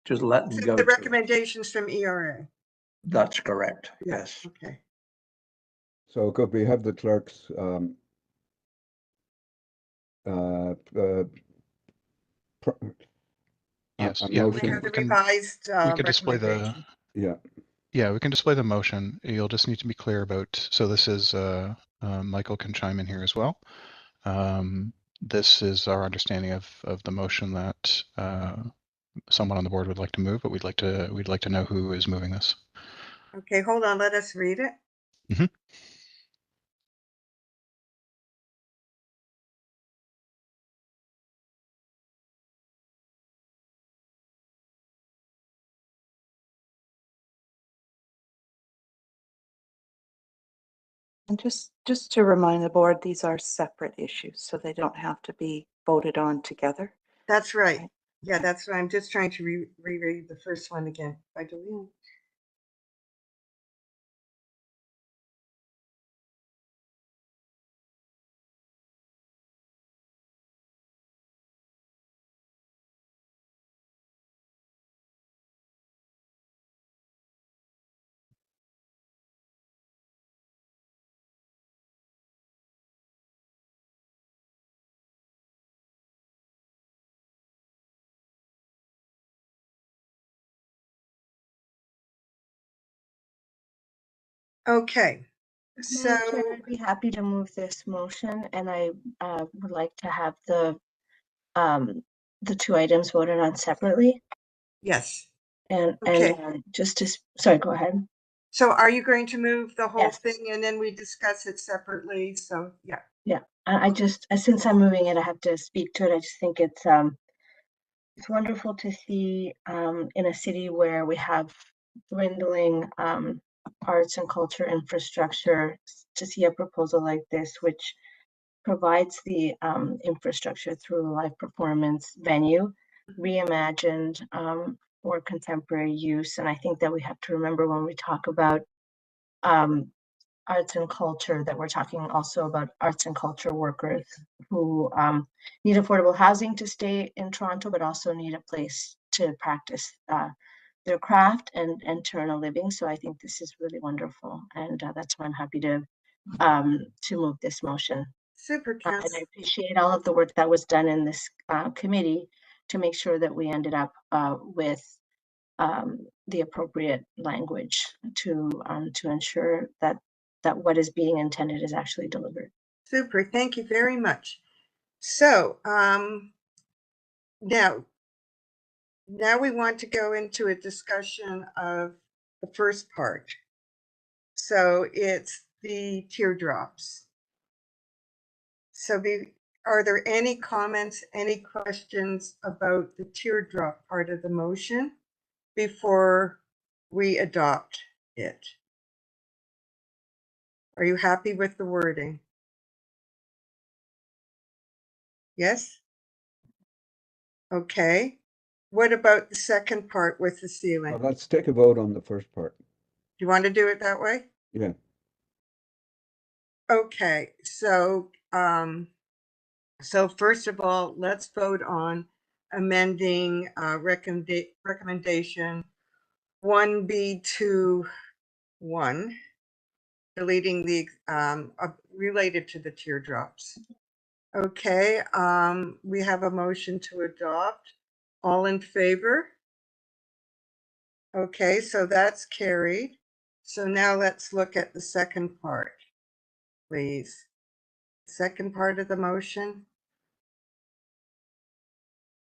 just let them go. The recommendations from ERA. That's correct. Yeah, Yes. okay. So could we have the clerks Yes, a yeah, motion? The revised we can display the recommendation. Yeah, we can display the motion. You'll just need to be clear about, so this is Michael can chime in here as well. This is our understanding of the motion that someone on the board would like to move, but we'd like to know who is moving this. Okay, hold on, let us read it. Mm-hmm. And just to remind the board, these are separate issues, so they don't have to be voted on together. That's right. Yeah, that's right. I'm just trying to reread the first one again by deleting. Okay, so Madam Chair, I'd be happy to move this motion, and I would like to have the two items voted on separately. yes. And Okay. just to, sorry, go ahead. So are you going to move the whole Yes. thing and then we discuss it separately? So yeah. Yeah, I just, since I'm moving it, I have to speak to it. I just think it's wonderful to see in a city where we have dwindling arts and culture infrastructure, to see a proposal like this, which provides the infrastructure through a live performance venue, reimagined for contemporary use. And I think that we have to remember when we talk about arts and culture, that we're talking also about arts and culture workers who need affordable housing to stay in Toronto, but also need a place to practice their craft and to earn a living. So I think this is really wonderful. And that's why I'm happy to move this motion. Super, and I appreciate all of the work that was done in this committee to make sure that we ended up with the appropriate language to ensure that what is being intended is actually delivered. Super, thank you very much. So now we want to go into a discussion of the first part. So it's the teardrops. So are there any comments, any questions about the teardrop part of the motion before we adopt it? Are you happy with the wording? Yes? Okay. What about the second part with the ceiling? Well, let's take a vote on the first part. Do you want to do it that way? Yeah. Okay, so first of all, let's vote on amending recommendation 1B21, deleting the related to the teardrops. Okay, we have a motion to adopt. All in favor? Okay, so that's carried. So now let's look at the second part, please. Second part of the motion.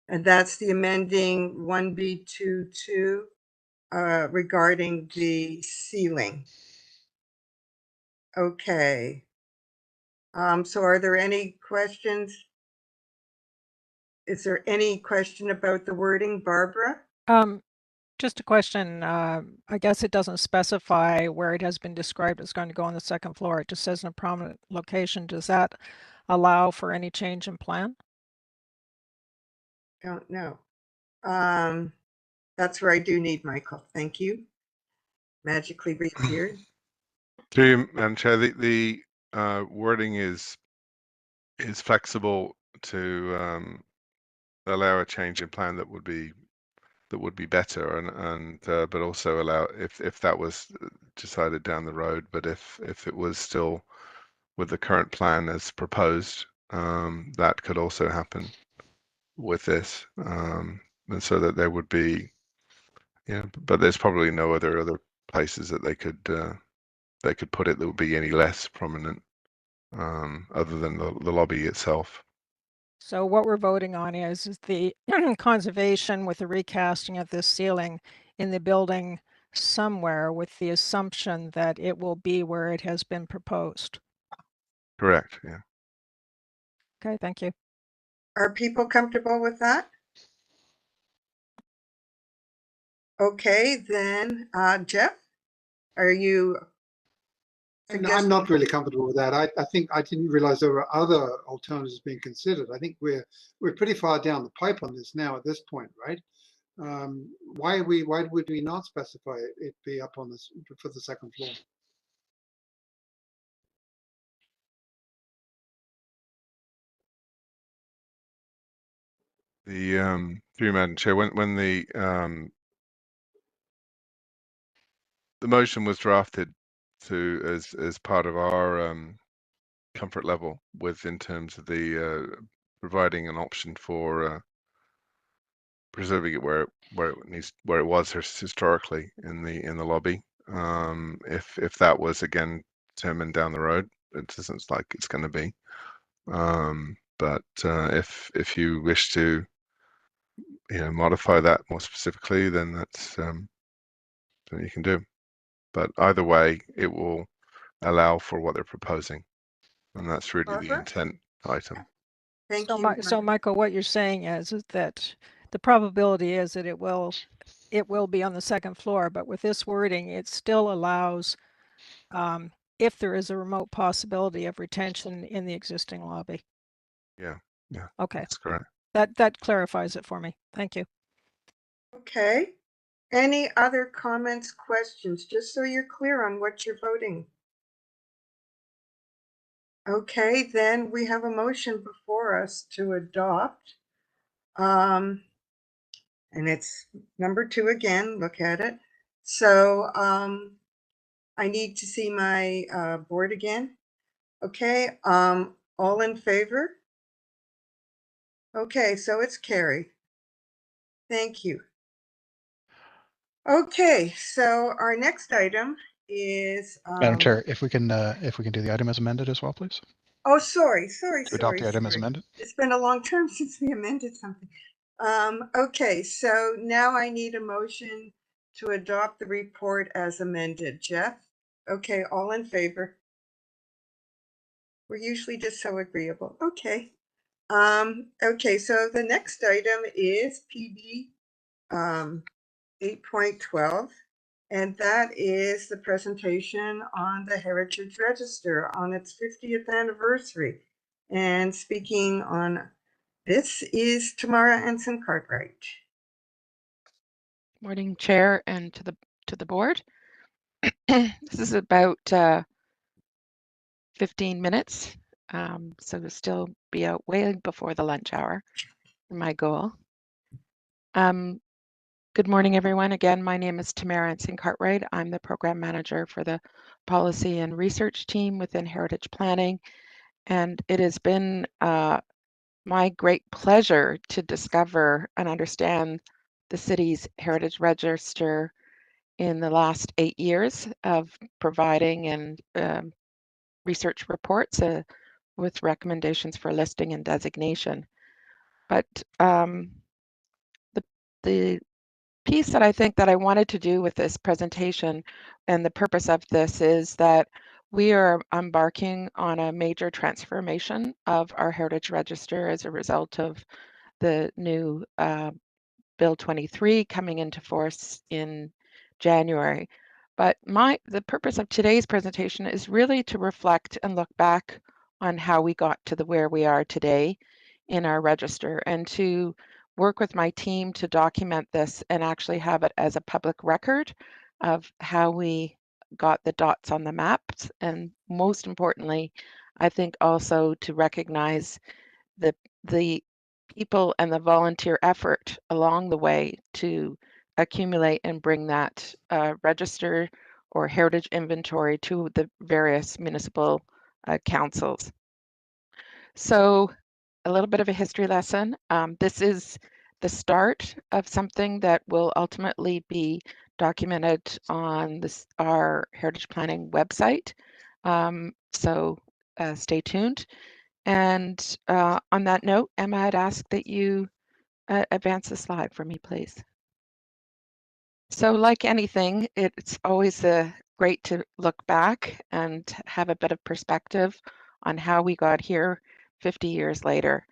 And that's the amending 1B22 regarding the ceiling. Okay. So are there any questions? Is there any question about the wording, Barbara? Just a question. I guess it doesn't specify where it has been described it's going to go on the second floor. It just says in a prominent location. Does that allow for any change in plan? Don't know. That's where I do need Michael. Thank you. Magically reappeared. Through you, Madam Chair, the wording is flexible to allow a change in plan that would be better, and but also allow if that was decided down the road, but if it was still with the current plan as proposed, that could also happen with this, and so that there would be, but there's probably no other places that they could put it that would be any less prominent, other than the lobby itself. So what we're voting on is the conservation with the recasting of this ceiling in the building somewhere, with the assumption that it will be where it has been proposed. Correct, yeah. Okay, thank you. Are people comfortable with that? Okay, then, Jeff, are you? And I'm not really comfortable with that. I think I didn't realize there were other alternatives being considered. I think we're pretty far down the pipe on this now at this point, right? Why would we not specify it be up on this for the second floor? Through you, Madam Chair, when the motion was drafted as part of our comfort level with, in terms of the providing an option for preserving it where it was historically in the lobby. If that was again determined down the road, it doesn't like it's going to be. But if you wish to modify that more specifically, then that's something you can do. But either way, it will allow for what they're proposing, and that's really the intent item. Thank so, you. So Michael, what you're saying is that the probability is that it will be on the second floor, but with this wording, it still allows, if there is a remote possibility of retention in the existing lobby. Yeah. Okay. That's correct. That clarifies it for me. Thank you. Okay. Any other comments, questions, just so you're clear on what you're voting? Okay, then we have a motion before us to adopt. And it's number 2 again, look at it. So I need to see my board again. Okay, all in favor? Okay, so it's carried. Thank you. Okay, so our next item is Madam Chair, if we can do the item as amended as well, please. Oh, sorry. To adopt the item as amended. It's been a long time since we amended something. Okay, so now I need a motion to adopt the report as amended. Jeff? Okay, all in favor? We're usually just so agreeable. Okay. Okay, so the next item is PB 8.12, and that is the presentation on the Heritage Register on its 50th anniversary. And speaking on this is Tamara Ensign-Cartwright. Morning, Chair, and to the board. This is about 15 minutes, so to still be out way before the lunch hour, my goal. Good morning, everyone. Again, my name is Tamara Ensign-Cartwright. I'm the program manager for the policy and research team within Heritage Planning, and it has been my great pleasure to discover and understand the city's Heritage Register in the last 8 years of providing and research reports with recommendations for listing and designation. But the piece that I think that I wanted to do with this presentation and the purpose of this is that we are embarking on a major transformation of our Heritage Register as a result of the new Bill 23 coming into force in January. But the purpose of today's presentation is really to reflect and look back on how we got to where we are today in our register, and to work with my team to document this and actually have it as a public record of how we got the dots on the maps. And most importantly, I think also to recognize the people and the volunteer effort along the way to accumulate and bring that register or heritage inventory to the various municipal councils. So a little bit of a history lesson. This is the start of something that will ultimately be documented on our heritage planning website. So stay tuned. And on that note, Emma, I'd ask that you advance the slide for me, please. So like anything, it's always great to look back and have a bit of perspective on how we got here 50 years later.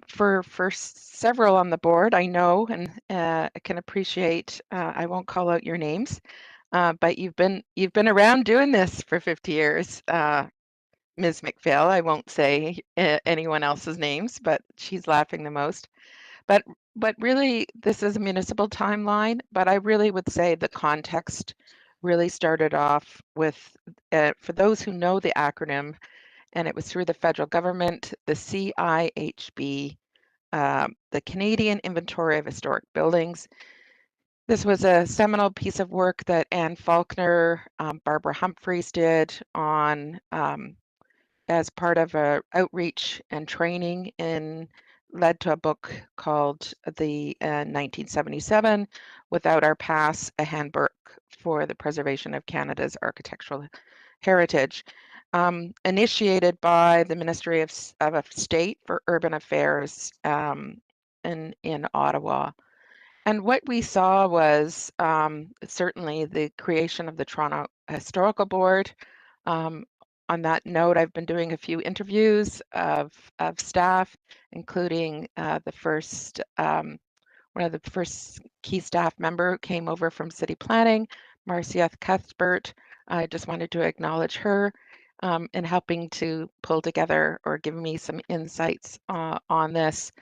For several on the board, I know and I can appreciate, I won't call out your names, but you've been around doing this for 50 years. Ms. McPhail, I won't say anyone else's names, but she's laughing the most. But really, this is a municipal timeline, but I really would say the context really started off with, for those who know the acronym, and it was through the federal government, the CIHB, the Canadian Inventory of Historic Buildings. This was a seminal piece of work that Anne Faulkner, Barbara Humphreys did on as part of a outreach and training led to a book called the 1977 Without Our Past, a Handbook for the Preservation of Canada's Architectural Heritage, initiated by the Ministry of State for Urban Affairs in Ottawa. And what we saw was certainly the creation of the Toronto Historical Board. On that note, I've been doing a few interviews of staff, including the first, one of the first key staff member came over from city planning, Marcia Cuthbert. I just wanted to acknowledge her in helping to pull together or give me some insights on this.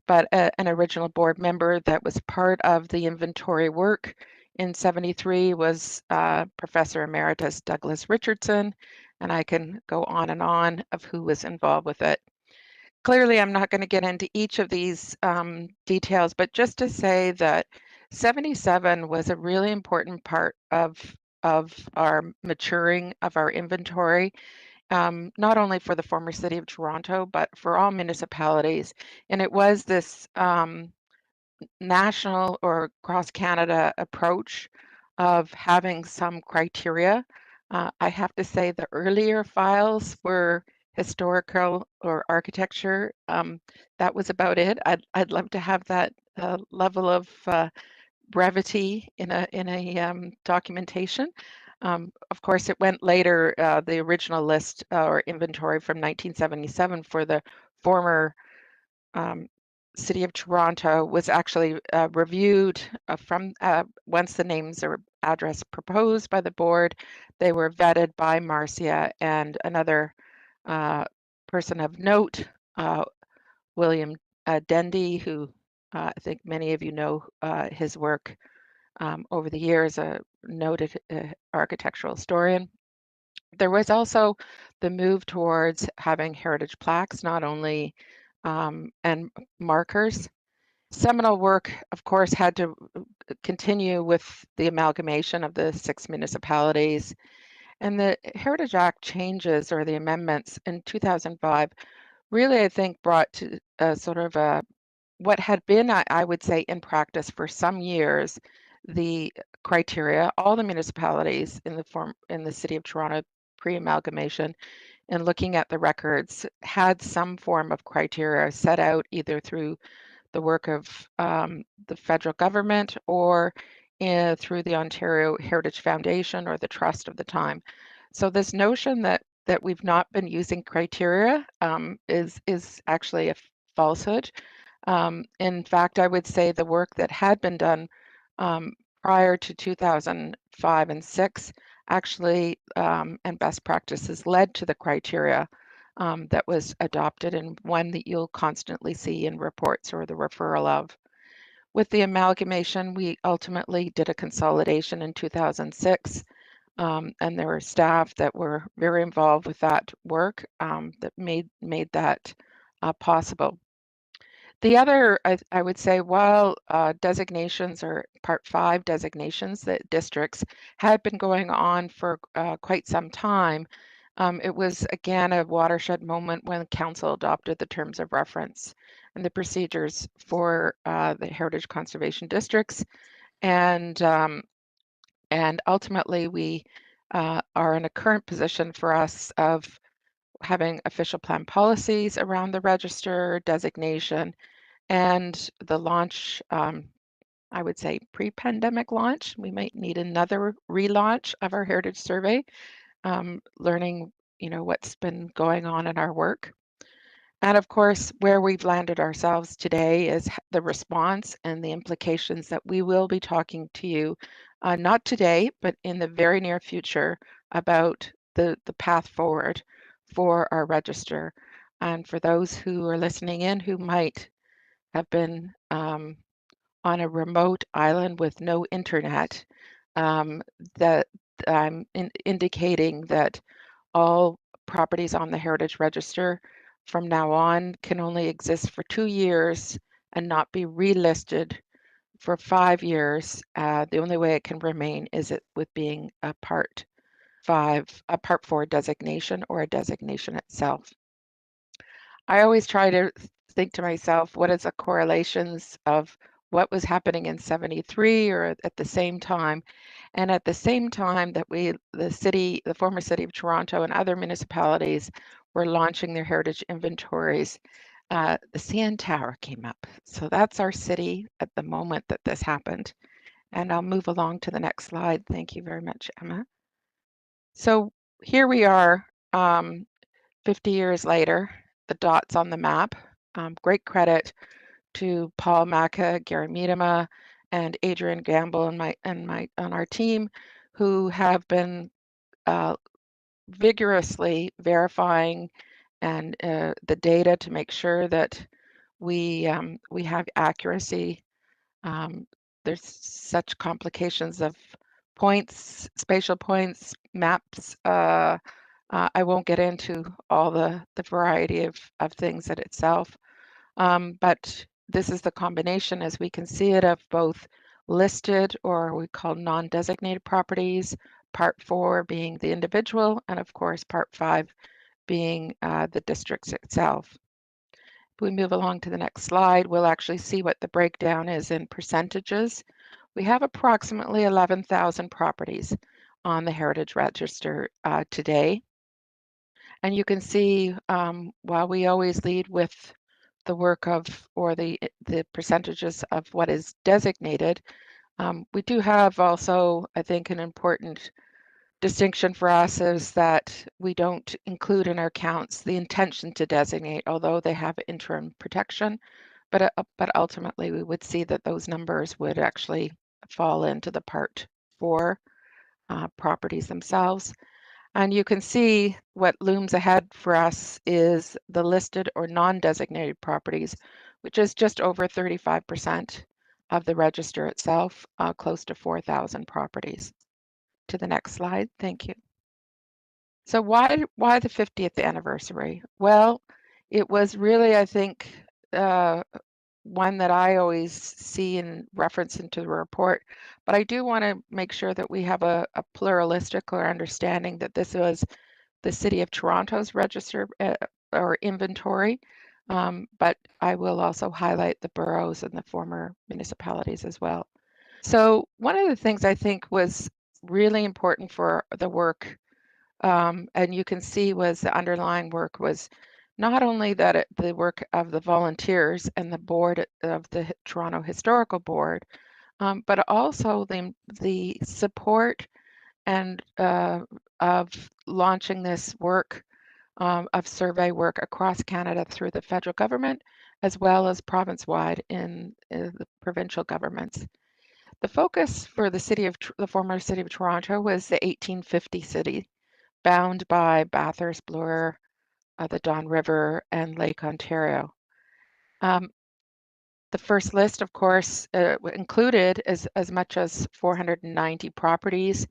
But an original board member that was part of the inventory work in '73 was Professor Emeritus Douglas Richardson, and I can go on and on of who was involved with it. Clearly, I'm not going to get into each of these details, but just to say that 77 was a really important part of our maturing of our inventory, not only for the former city of Toronto, but for all municipalities. And it was this national or cross Canada approach of having some criteria. I have to say the earlier files were historical or architecture. That was about it. I'd love to have that level of brevity in a documentation. Of course, it went later, the original list or inventory from 1977 for the former City of Toronto was actually reviewed from once the names or address proposed by the board, they were vetted by Marcia and another person of note, William Dendy, who I think many of you know his work over the years, a noted architectural historian. There was also the move towards having heritage plaques, not only and markers. Seminal work, of course, had to continue with the amalgamation of the 6 municipalities. And the Heritage Act changes or the amendments in 2005 really, I think, brought to sort of what had been, I would say, in practice for some years, the criteria, all the municipalities in the city of Toronto pre-amalgamation and looking at the records had some form of criteria set out either through the work of the federal government or through the Ontario Heritage Foundation or the trust of the time. So this notion that we've not been using criteria is actually a falsehood. In fact, I would say the work that had been done prior to 2005 and 6 actually and best practices led to the criteria that was adopted and one that you'll constantly see in reports or the referral of. With the amalgamation, we ultimately did a consolidation in 2006, and there were staff that were very involved with that work that made that possible. The other, I would say, while designations or Part 5 designations that districts had been going on for quite some time, it was again a watershed moment when Council adopted the terms of reference and the procedures for the heritage conservation districts, and ultimately we are in a current position for us of having official plan policies around the register designation and the launch. I would say pre-pandemic launch. We might need another relaunch of our heritage survey, learning, what's been going on in our work. And of course, where we've landed ourselves today is the response and the implications that we will be talking to you, not today, but in the very near future about the path forward for our register. And for those who are listening in who might have been on a remote island with no internet, that I'm indicating that all properties on the Heritage Register from now on can only exist for 2 years and not be relisted for 5 years. The only way it can remain is with being a Part 4 designation or a designation itself. I always try to think to myself, what is the correlations of what was happening in 73 or at the same time? And at the same time that the former city of Toronto and other municipalities were launching their heritage inventories, the CN Tower came up. So that's our city at the moment that this happened. And I'll move along to the next slide. Thank you very much, Emma. So here we are, 50 years later, the dots on the map. Great credit to Paul Macca, Gary Miedema, and Adrian Gamble on our team, who have been vigorously verifying and the data to make sure that we have accuracy. There's such complications of points, spatial points, maps. I won't get into all the variety of things in itself, but this is the combination, as we can see it, of both listed or we call non-designated properties, Part 4 being the individual, and of course Part 5 being the districts itself. If we move along to the next slide, we'll actually see what the breakdown is in percentages. We have approximately 11,000 properties on the Heritage Register today. And you can see, while we always lead with the work of, or the percentages of what is designated, we do have also, I think, an important distinction for us is that we don't include in our counts the intention to designate, although they have interim protection, but ultimately we would see that those numbers would actually fall into the Part 4 properties themselves. And you can see what looms ahead for us is the listed or non-designated properties, which is just over 35% of the register itself, close to 4,000 properties. To the next slide, thank you. So why the 50th anniversary? Well, it was really, I think, one that I always see in reference into the report, but I do want to make sure that we have a pluralistic or understanding that this was the City of Toronto's register or inventory, but I will also highlight the boroughs and the former municipalities as well. So one of the things I think was really important for the work, and you can see was the underlying work was not only that the work of the volunteers and the board of the Toronto Historical Board, but also the support and of launching this work of survey work across Canada through the federal government, as well as province-wide in the provincial governments. The focus for the former city of Toronto was the 1850 city, bound by Bathurst, Bloor, the Don River, and Lake Ontario. The first list, of course, included as much as 490 properties,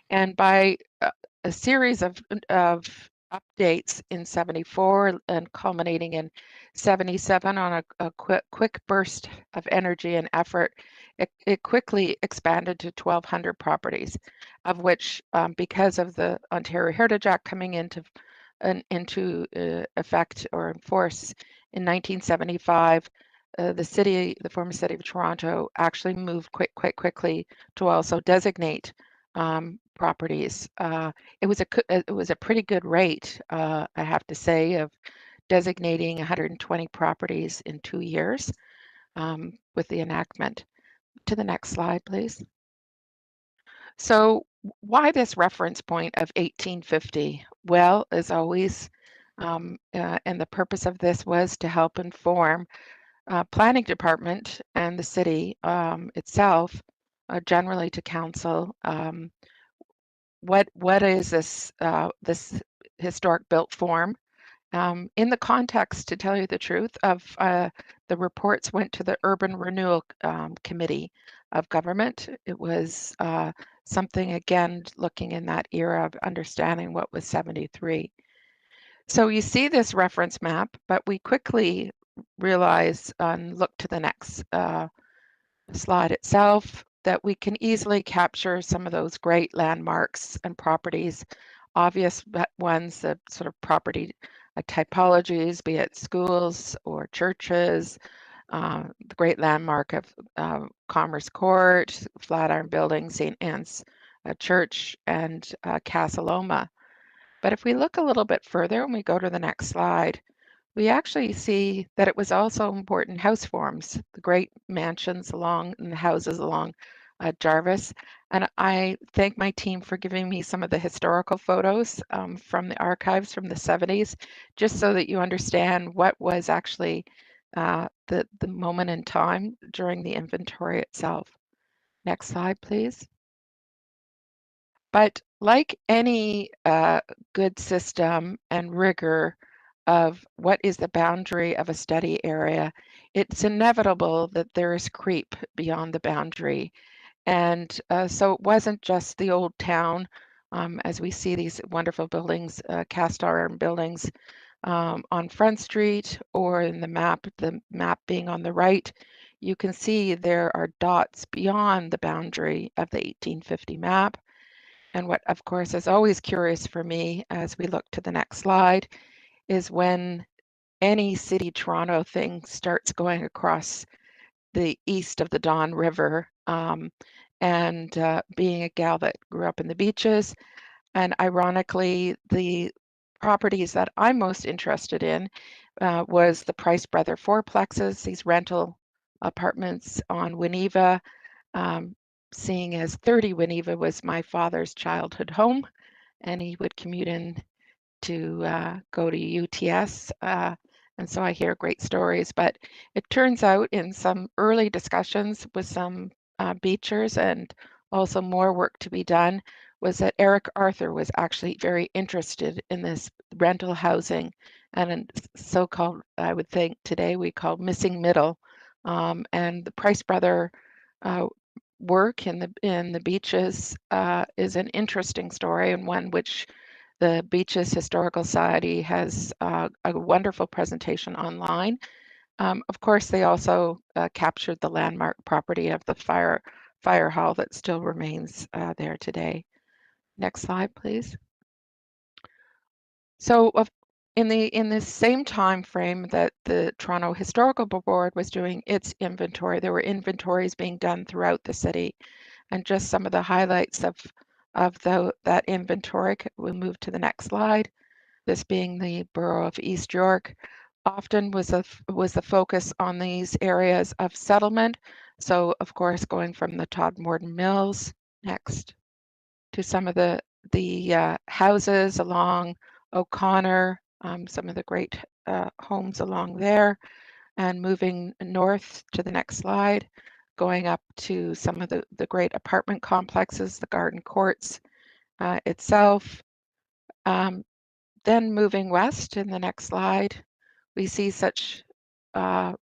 and by a series of updates in 74 and culminating in 77 on a quick burst of energy and effort, it quickly expanded to 1,200 properties, of which, because of the Ontario Heritage Act coming into effect or in force in 1975, the former city of Toronto actually moved quite quickly to also designate properties. It was a pretty good rate, I have to say, of designating 120 properties in 2 years with the enactment. To the next slide, please. So why this reference point of 1850? Well, as always, and the purpose of this was to help inform planning department and the city itself, generally to council, what is this this historic built form in the context, to tell you the truth, of the reports went to the Urban Renewal Committee of Government. It was something, again, looking in that era of understanding what was 73. So you see this reference map, but we quickly realize and look to the next slide itself that we can easily capture some of those great landmarks and properties, obvious ones, the sort of property typologies, be it schools or churches, the great landmark of Commerce Court, Flatiron Building, St. Anne's Church, and Casa Loma. But if we look a little bit further and we go to the next slide, we actually see that it was also important house forms, the great mansions along and the houses along Jarvis. And I thank my team for giving me some of the historical photos from the archives from the 70s, just so that you understand what was actually the moment in time during the inventory itself. Next slide, please. But like any good system and rigor of what is the boundary of a study area, it's inevitable that there is creep beyond the boundary. And so it wasn't just the old town, as we see these wonderful buildings, cast iron buildings on Front Street, or in the map being on the right, you can see there are dots beyond the boundary of the 1850 map. And what, of course, is always curious for me as we look to the next slide is when any City Toronto thing starts going across the east of the Don River. And being a gal that grew up in the beaches, and ironically, the properties that I'm most interested in was the Price Brother fourplexes, these rental apartments on Winneva. Seeing as 30 Winneva was my father's childhood home, and he would commute in to go to UTS. And so I hear great stories, but it turns out in some early discussions with some beachers and also more work to be done was that Eric Arthur was actually very interested in this rental housing and so-called, I would think today we call missing middle. And the Price Brother work in the beaches is an interesting story, and one which the Beaches Historical Society has a wonderful presentation online. Of course, they also captured the landmark property of the fire hall that still remains there today. Next slide, please. So in the same time frame that the Toronto Historical Board was doing its inventory, there were inventories being done throughout the city, and just some of the highlights of that inventory. We'll move to the next slide. This being the borough of East York, often was the focus on these areas of settlement. So of course, going from the Todmorden Mills next to some of the houses along O'Connor, some of the great homes along there, and moving north to the next slide, going up to some of the great apartment complexes, the Garden Courts itself. Then moving west in the next slide, we see such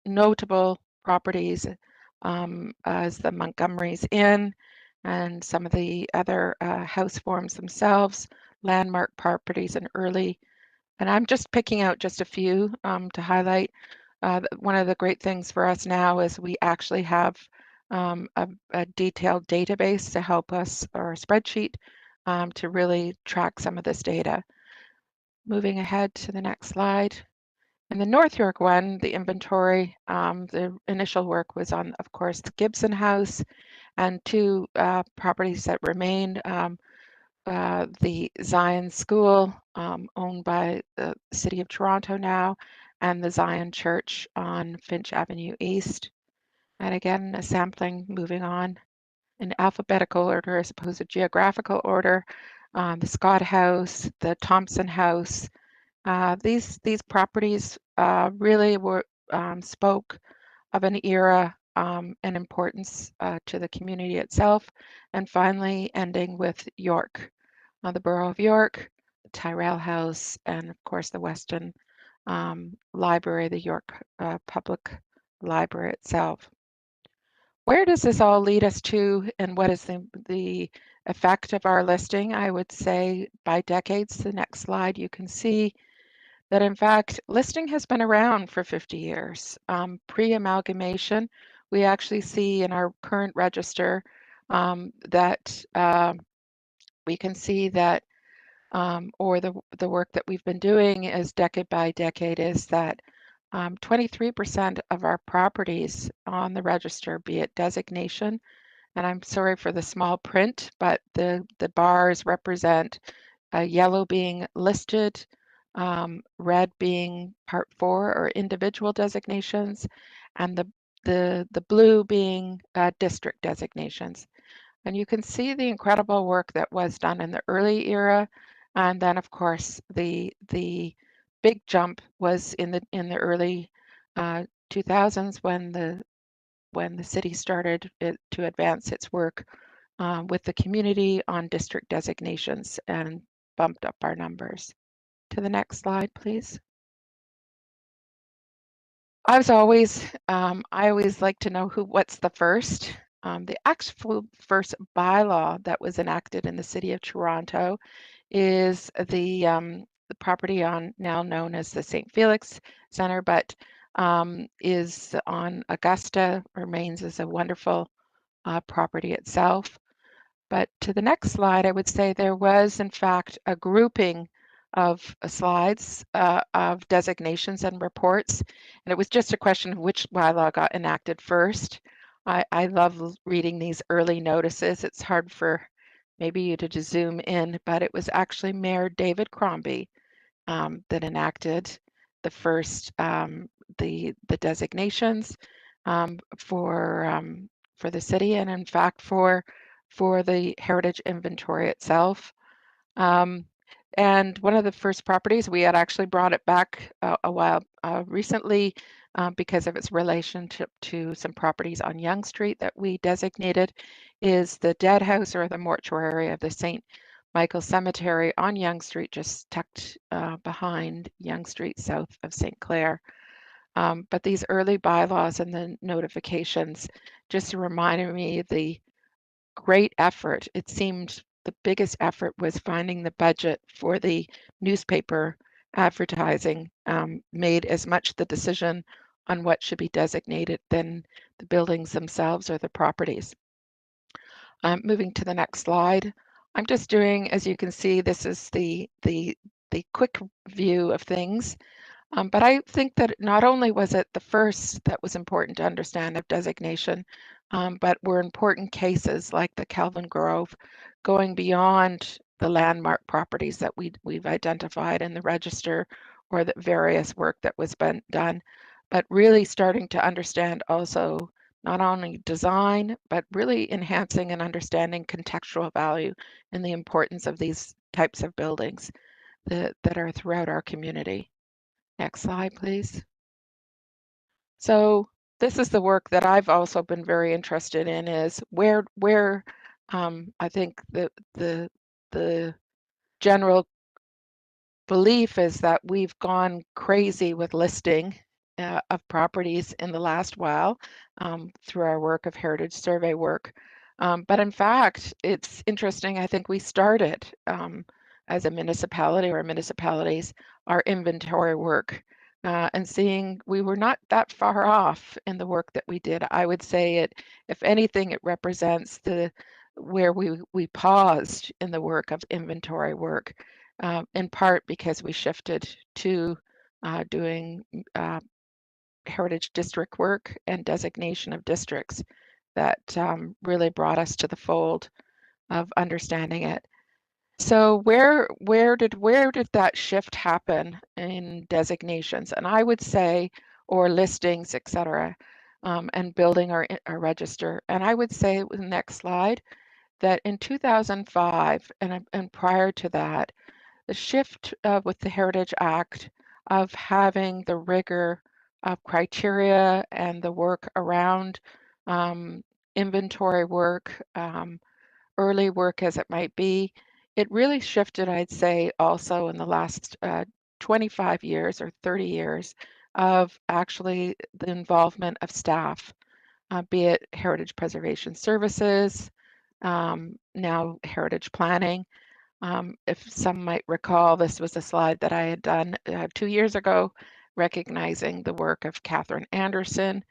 notable properties as the Montgomery's Inn and some of the other house forms themselves, landmark properties and early. And I'm just picking out just a few to highlight. One of the great things for us now is we actually have a detailed database to help us, or a spreadsheet to really track some of this data. Moving ahead to the next slide. In the North York one, the inventory, the initial work was on, of course, the Gibson House and two properties that remained. The Zion School, owned by the City of Toronto now, and the Zion Church on Finch Avenue East. And again, a sampling moving on in alphabetical order as opposed to geographical order. The Scott House, the Thompson House. These properties really were spoke of an era and importance to the community itself. And finally, ending with York, the Borough of York, the Tyrrell House, and of course the Weston Library, the York Public Library itself. Where does this all lead us to, and what is the effect of our listing? I would say by decades. The next slide, you can see that in fact, listing has been around for 50 years. Pre-amalgamation, we actually see in our current register that we can see that, or the work that we've been doing is decade by decade, is that 23% of our properties on the register, be it designation, and I'm sorry for the small print, but the bars represent yellow being listed, red being part 4 or individual designations, and the blue being district designations. And you can see the incredible work that was done in the early era, and then of course the big jump was in the early 2000s when the city started to advance its work with the community on district designations and bumped up our numbers. To the next slide, please. I always like to know what's the first. The actual first bylaw that was enacted in the City of Toronto is the property on now known as the St. Felix Center, but is on Augusta, remains as a wonderful property itself. But to the next slide, I would say there was, in fact, a grouping of slides of designations and reports. And it was just a question of which bylaw got enacted first. I love reading these early notices. It's hard for maybe you to zoom in, but it was actually Mayor David Crombie that enacted the first, the designations for the city, and in fact for the heritage inventory itself. And one of the first properties, we had actually brought it back a while recently because of its relationship to some properties on Yonge Street that we designated, is the dead house or the mortuary of the St. Michael Cemetery on Yonge Street, just tucked behind Yonge Street south of St. Clair. But these early bylaws and the notifications just reminded me the great effort. It seemed the biggest effort was finding the budget for the newspaper advertising, made as much the decision on what should be designated than the buildings themselves or the properties. Moving to the next slide. I'm just doing, as you can see, this is the quick view of things. But I think that not only was it the first that was important to understand of designation, but were important cases like the Kelvin Grove, going beyond the landmark properties that we've identified in the register or the various work that was been done, but really starting to understand also not only design, but really enhancing and understanding contextual value and the importance of these types of buildings that are throughout our community. Next slide, please. So this is the work that I've also been very interested in, is where I think the general belief is that we've gone crazy with listing of properties in the last while through our work of heritage survey work. But in fact, it's interesting. I think we started as a municipality or municipalities our inventory work and seeing we were not that far off in the work that we did. I would say it, if anything, it represents where we paused in the work of inventory work, in part because we shifted to doing heritage district work and designation of districts that really brought us to the fold of understanding it. So where did that shift happen in designations? And I would say, or listings, etc., and building our register. And I would say, with the next slide, that in 2005 and prior to that, the shift with the Heritage Act of having the rigor of criteria and the work around inventory work, early work as it might be, it really shifted, I'd say, also in the last 25 years or 30 years of actually the involvement of staff, be it Heritage Preservation Services, now Heritage Planning. If some might recall, this was a slide that I had done 2 years ago, recognizing the work of Catherine Anderson,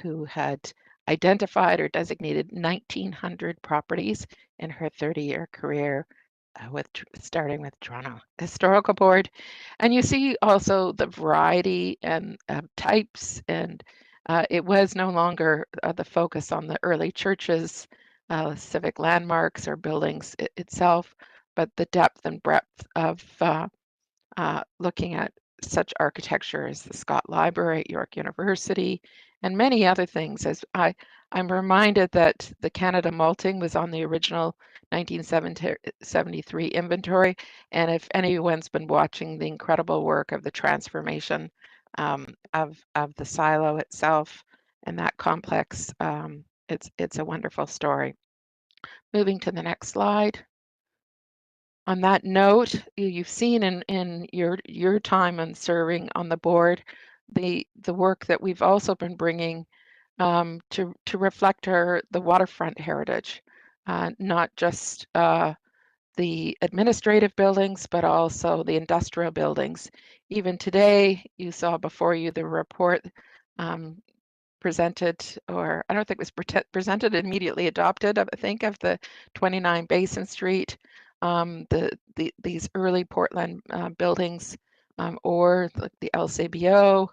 who had identified or designated 1,900 properties in her 30-year career, starting with Toronto Historical Board. And you see also the variety and types, and it was no longer the focus on the early churches, civic landmarks or buildings itself, but the depth and breadth of looking at such architecture as the Scott Library at York University and many other things. As I'm reminded that the Canada Malting was on the original 1973 inventory, and if anyone's been watching the incredible work of the transformation of the silo itself and that complex, it's a wonderful story. Moving to the next slide. On that note, you've seen in your time and serving on the board the work that we've also been bringing to reflect the waterfront heritage, not just the administrative buildings, but also the industrial buildings. Even today, you saw before you the report presented, or I don't think it was presented, immediately adopted, I think, of the 29 Basin Street, these early Portland buildings, or the LCBO,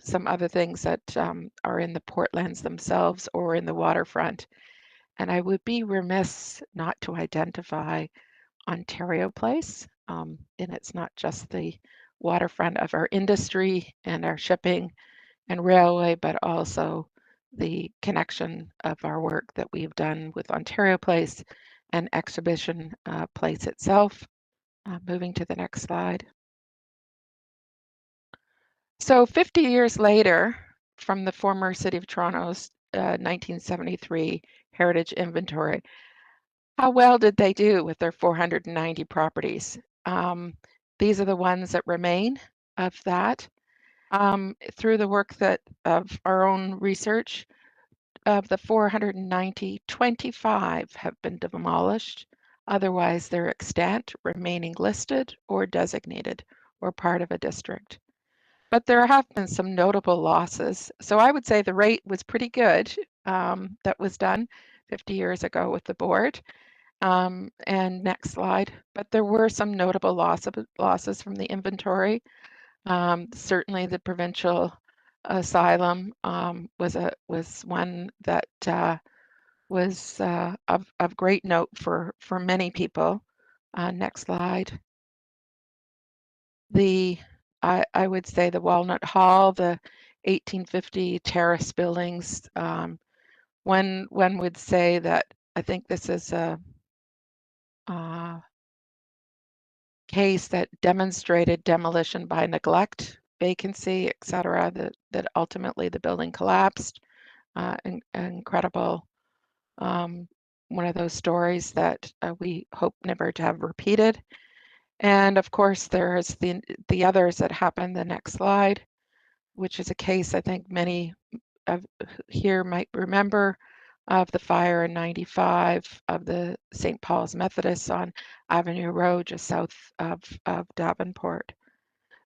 some other things that are in the Portlands themselves or in the waterfront. And I would be remiss not to identify Ontario Place, and it's not just the waterfront of our industry and our shipping and railway, but also the connection of our work that we've done with Ontario Place and Exhibition Place itself. Moving to the next slide. So 50 years later, from the former City of Toronto's 1973 Heritage Inventory, how well did they do with their 490 properties? These are the ones that remain of that. Through the work of our own research, of the 490, 25 have been demolished. Otherwise, they're extant, remaining listed or designated or part of a district. But there have been some notable losses. So I would say the rate was pretty good that was done 50 years ago with the board. And next slide. But there were some notable losses from the inventory. Certainly the provincial asylum was one that was of great note for many people. Next slide. I would say the Walnut Hall, the 1850 terrace buildings. One would say that I think this is a case that demonstrated demolition by neglect, vacancy, etc., that ultimately the building collapsed. Incredible, one of those stories that we hope never to have repeated. And of course, there's the others that happened. The next slide. which is a case I think many of here might remember, of the fire in 95 of the St. Paul's Methodists on Avenue Road, just south of Davenport.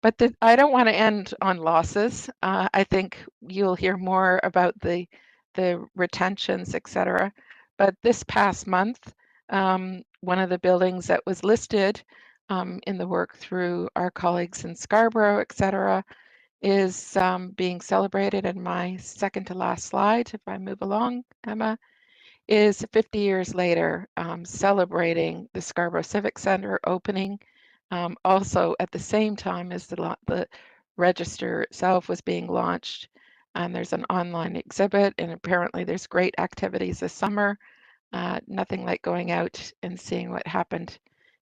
But I don't want to end on losses. I think you'll hear more about the retentions, etc. But this past month, one of the buildings that was listed in the work through our colleagues in Scarborough, etc., is being celebrated. And my second to last slide, if I move along, Emma, is 50 years later, celebrating the Scarborough Civic Center opening. Also at the same time as the register itself was being launched. And there's an online exhibit, and apparently there's great activities this summer. Nothing like going out and seeing what happened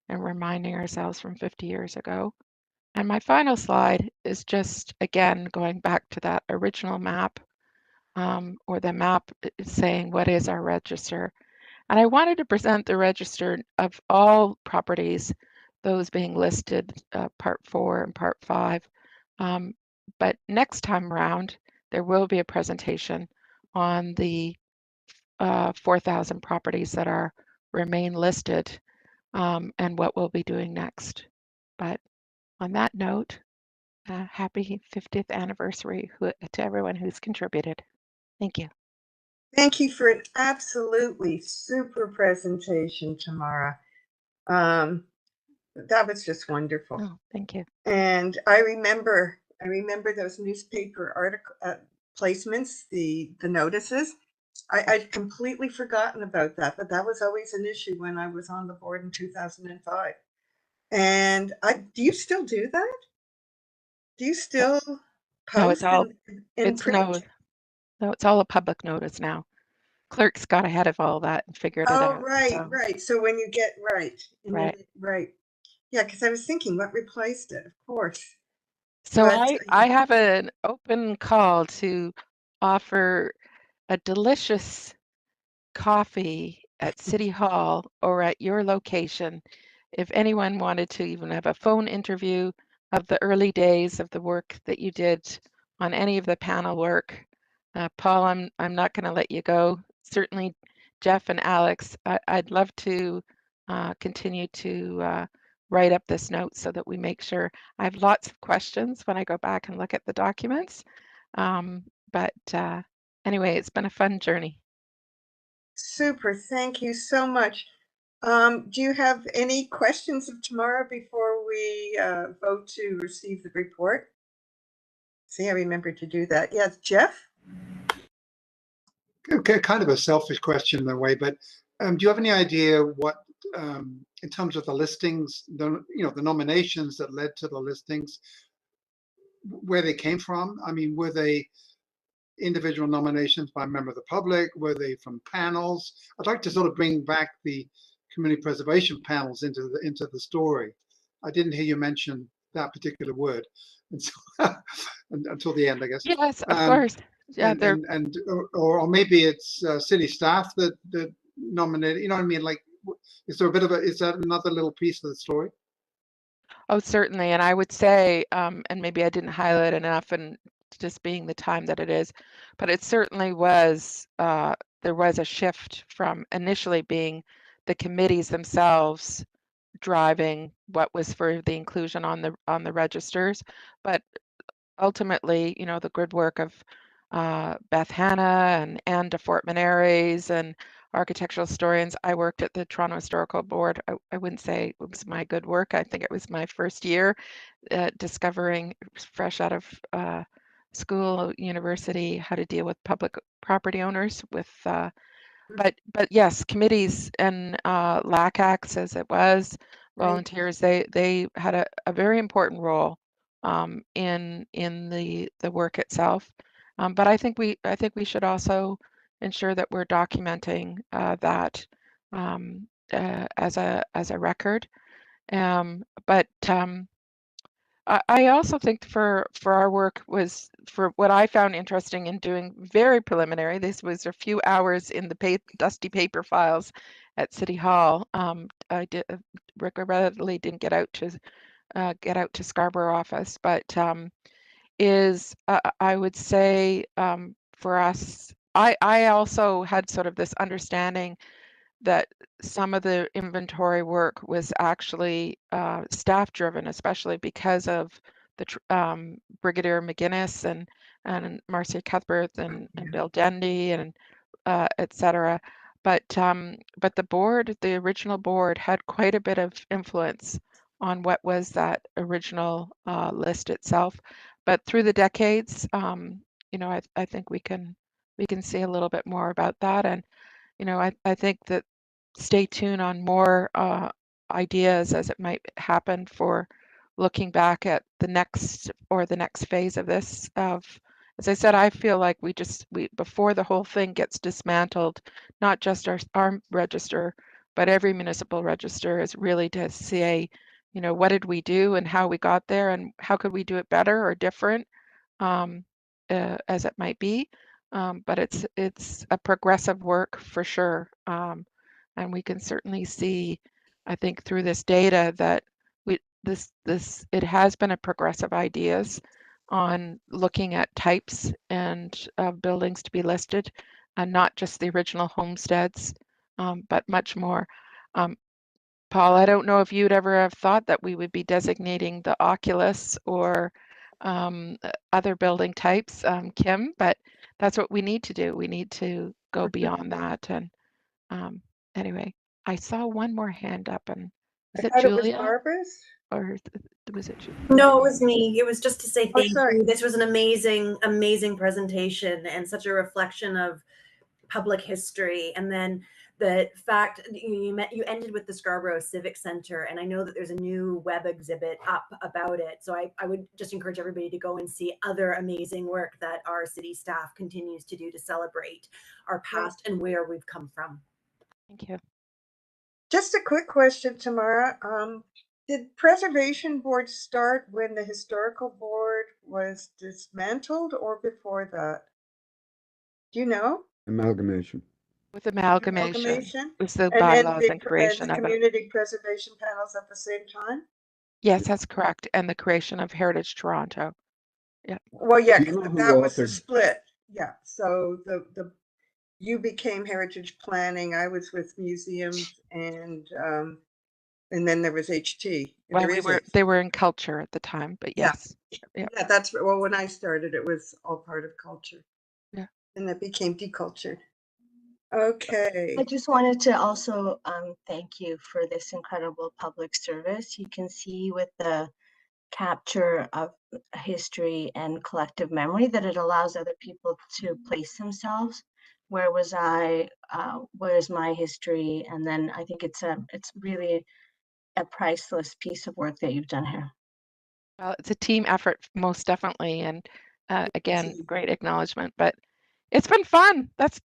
and reminding ourselves from 50 years ago. And my final slide is just, again, going back to that original map, or the map saying what is our register. And I wanted to present the register of all properties, those being listed, part 4 and part 5. But next time around, there will be a presentation on the 4,000 properties that are remain listed, and what we'll be doing next. But on that note, happy 50th anniversary to everyone who's contributed. Thank you. Thank you for an absolutely super presentation, Tamara. That was just wonderful. Oh, thank you. And I remember those newspaper article placements, the notices. I'd completely forgotten about that, but that was always an issue when I was on the board in 2005. And do you still do that? Do you still post No, it's all in print? No, it's all a public notice now. Clerks got ahead of all that and figured it out. Right. So when you get right. Yeah, because I was thinking what replaced it, of course. So I have an open call to offer a delicious coffee at City Hall or at your location. If anyone wanted to even have a phone interview of the early days of the work that you did on any of the panel work, Paul, I'm not going to let you go. Certainly, Jeff and Alex, I'd love to continue to write up this note so that we make sure. I have lots of questions when I go back and look at the documents. But anyway, it's been a fun journey. Super. Thank you so much. Do you have any questions of Tamara before we vote to receive the report? See, I remembered to do that. Yes, Jeff? Okay, kind of a selfish question in a way, but do you have any idea what, in terms of the listings, the nominations that led to the listings, where they came from? I mean, were they individual nominations by a member of the public? Were they from panels? I'd like to sort of bring back the community preservation panels into the story. I didn't hear you mention that particular word until the end, I guess. Yes, of course. Yeah, or maybe it's city staff that nominated. You know what I mean? Like, is there a bit of is that another little piece of the story? Oh, certainly. And I would say, and maybe I didn't highlight enough, and just being the time that it is, but it certainly was, there was a shift from initially being the committees themselves driving what was for the inclusion on the registers, but ultimately, the good work of Beth Hanna and Anne de Fortman Aries and architectural historians. I worked at the Toronto Historical Board. I wouldn't say it was my good work. I think it was my first year discovering, fresh out of school, university, how to deal with public property owners with but yes, committees and LACACs, as it was, volunteers, they had a very important role in the work itself. But I think we should also ensure that we're documenting that as a record. But I also think for our work was, for what I found interesting in doing very preliminary, this was a few hours in the dusty paper files at City Hall. I regrettably didn't get out to Scarborough office, but is, I would say, for us, I also had sort of this understanding that some of the inventory work was actually staff driven, especially because of the Brigadier McGuinness and Marcia Cuthbert and Bill Dendy and et cetera. But the board, the original board, had quite a bit of influence on what was that original list itself. But through the decades, you know, I think we can see a little bit more about that. And you know, I think that stay tuned on more ideas as it might happen for looking back at the next phase of this. As I said, I feel like we before the whole thing gets dismantled, not just our register, but every municipal register, is really to say, you know, what did we do and how we got there and how could we do it better or different, as it might be. But it's a progressive work for sure. And we can certainly see, I think, through this data that it has been a progressive ideas on looking at types and buildings to be listed, and not just the original homesteads, but much more. Paul, I don't know if you'd ever have thought that we would be designating the Oculus or other building types, Kim, but that's what we need to do. We need to go beyond that. And anyway, I saw one more hand up, and was it Julia? Barbara's? Or was it Julia? No, it was me. It was just to say thank sorry. you. This was an amazing, amazing presentation and such a reflection of public history. And then the fact you ended with the Scarborough Civic Center, and I know that there's a new web exhibit up about it. So I would just encourage everybody to go and see other amazing work that our city staff continues to do to celebrate our past and where we've come from. Thank you. Just a quick question, Tamara. Did Preservation Board start when the Historical Board was dismantled or before that? Do you know? Amalgamation. With amalgamation. Was the bylaws and creation the of community preservation panels at the same time? Yes, that's correct. And the creation of Heritage Toronto. Yeah. Well, yeah, Do you know who that was the authored- split. Yeah. So you became Heritage Planning. I was with museums, and then there was HT. Well, they were in culture at the time, but yes. Yeah, that's well. When I started, it was all part of culture. Yeah. And that became decultured. Okay. I just wanted to also thank you for this incredible public service. You can see with the capture of history and collective memory that it allows other people to place themselves. Where was I? Where's my history? And then I think it's really a priceless piece of work that you've done here. Well, it's a team effort, most definitely. And again, great acknowledgement, but it's been fun.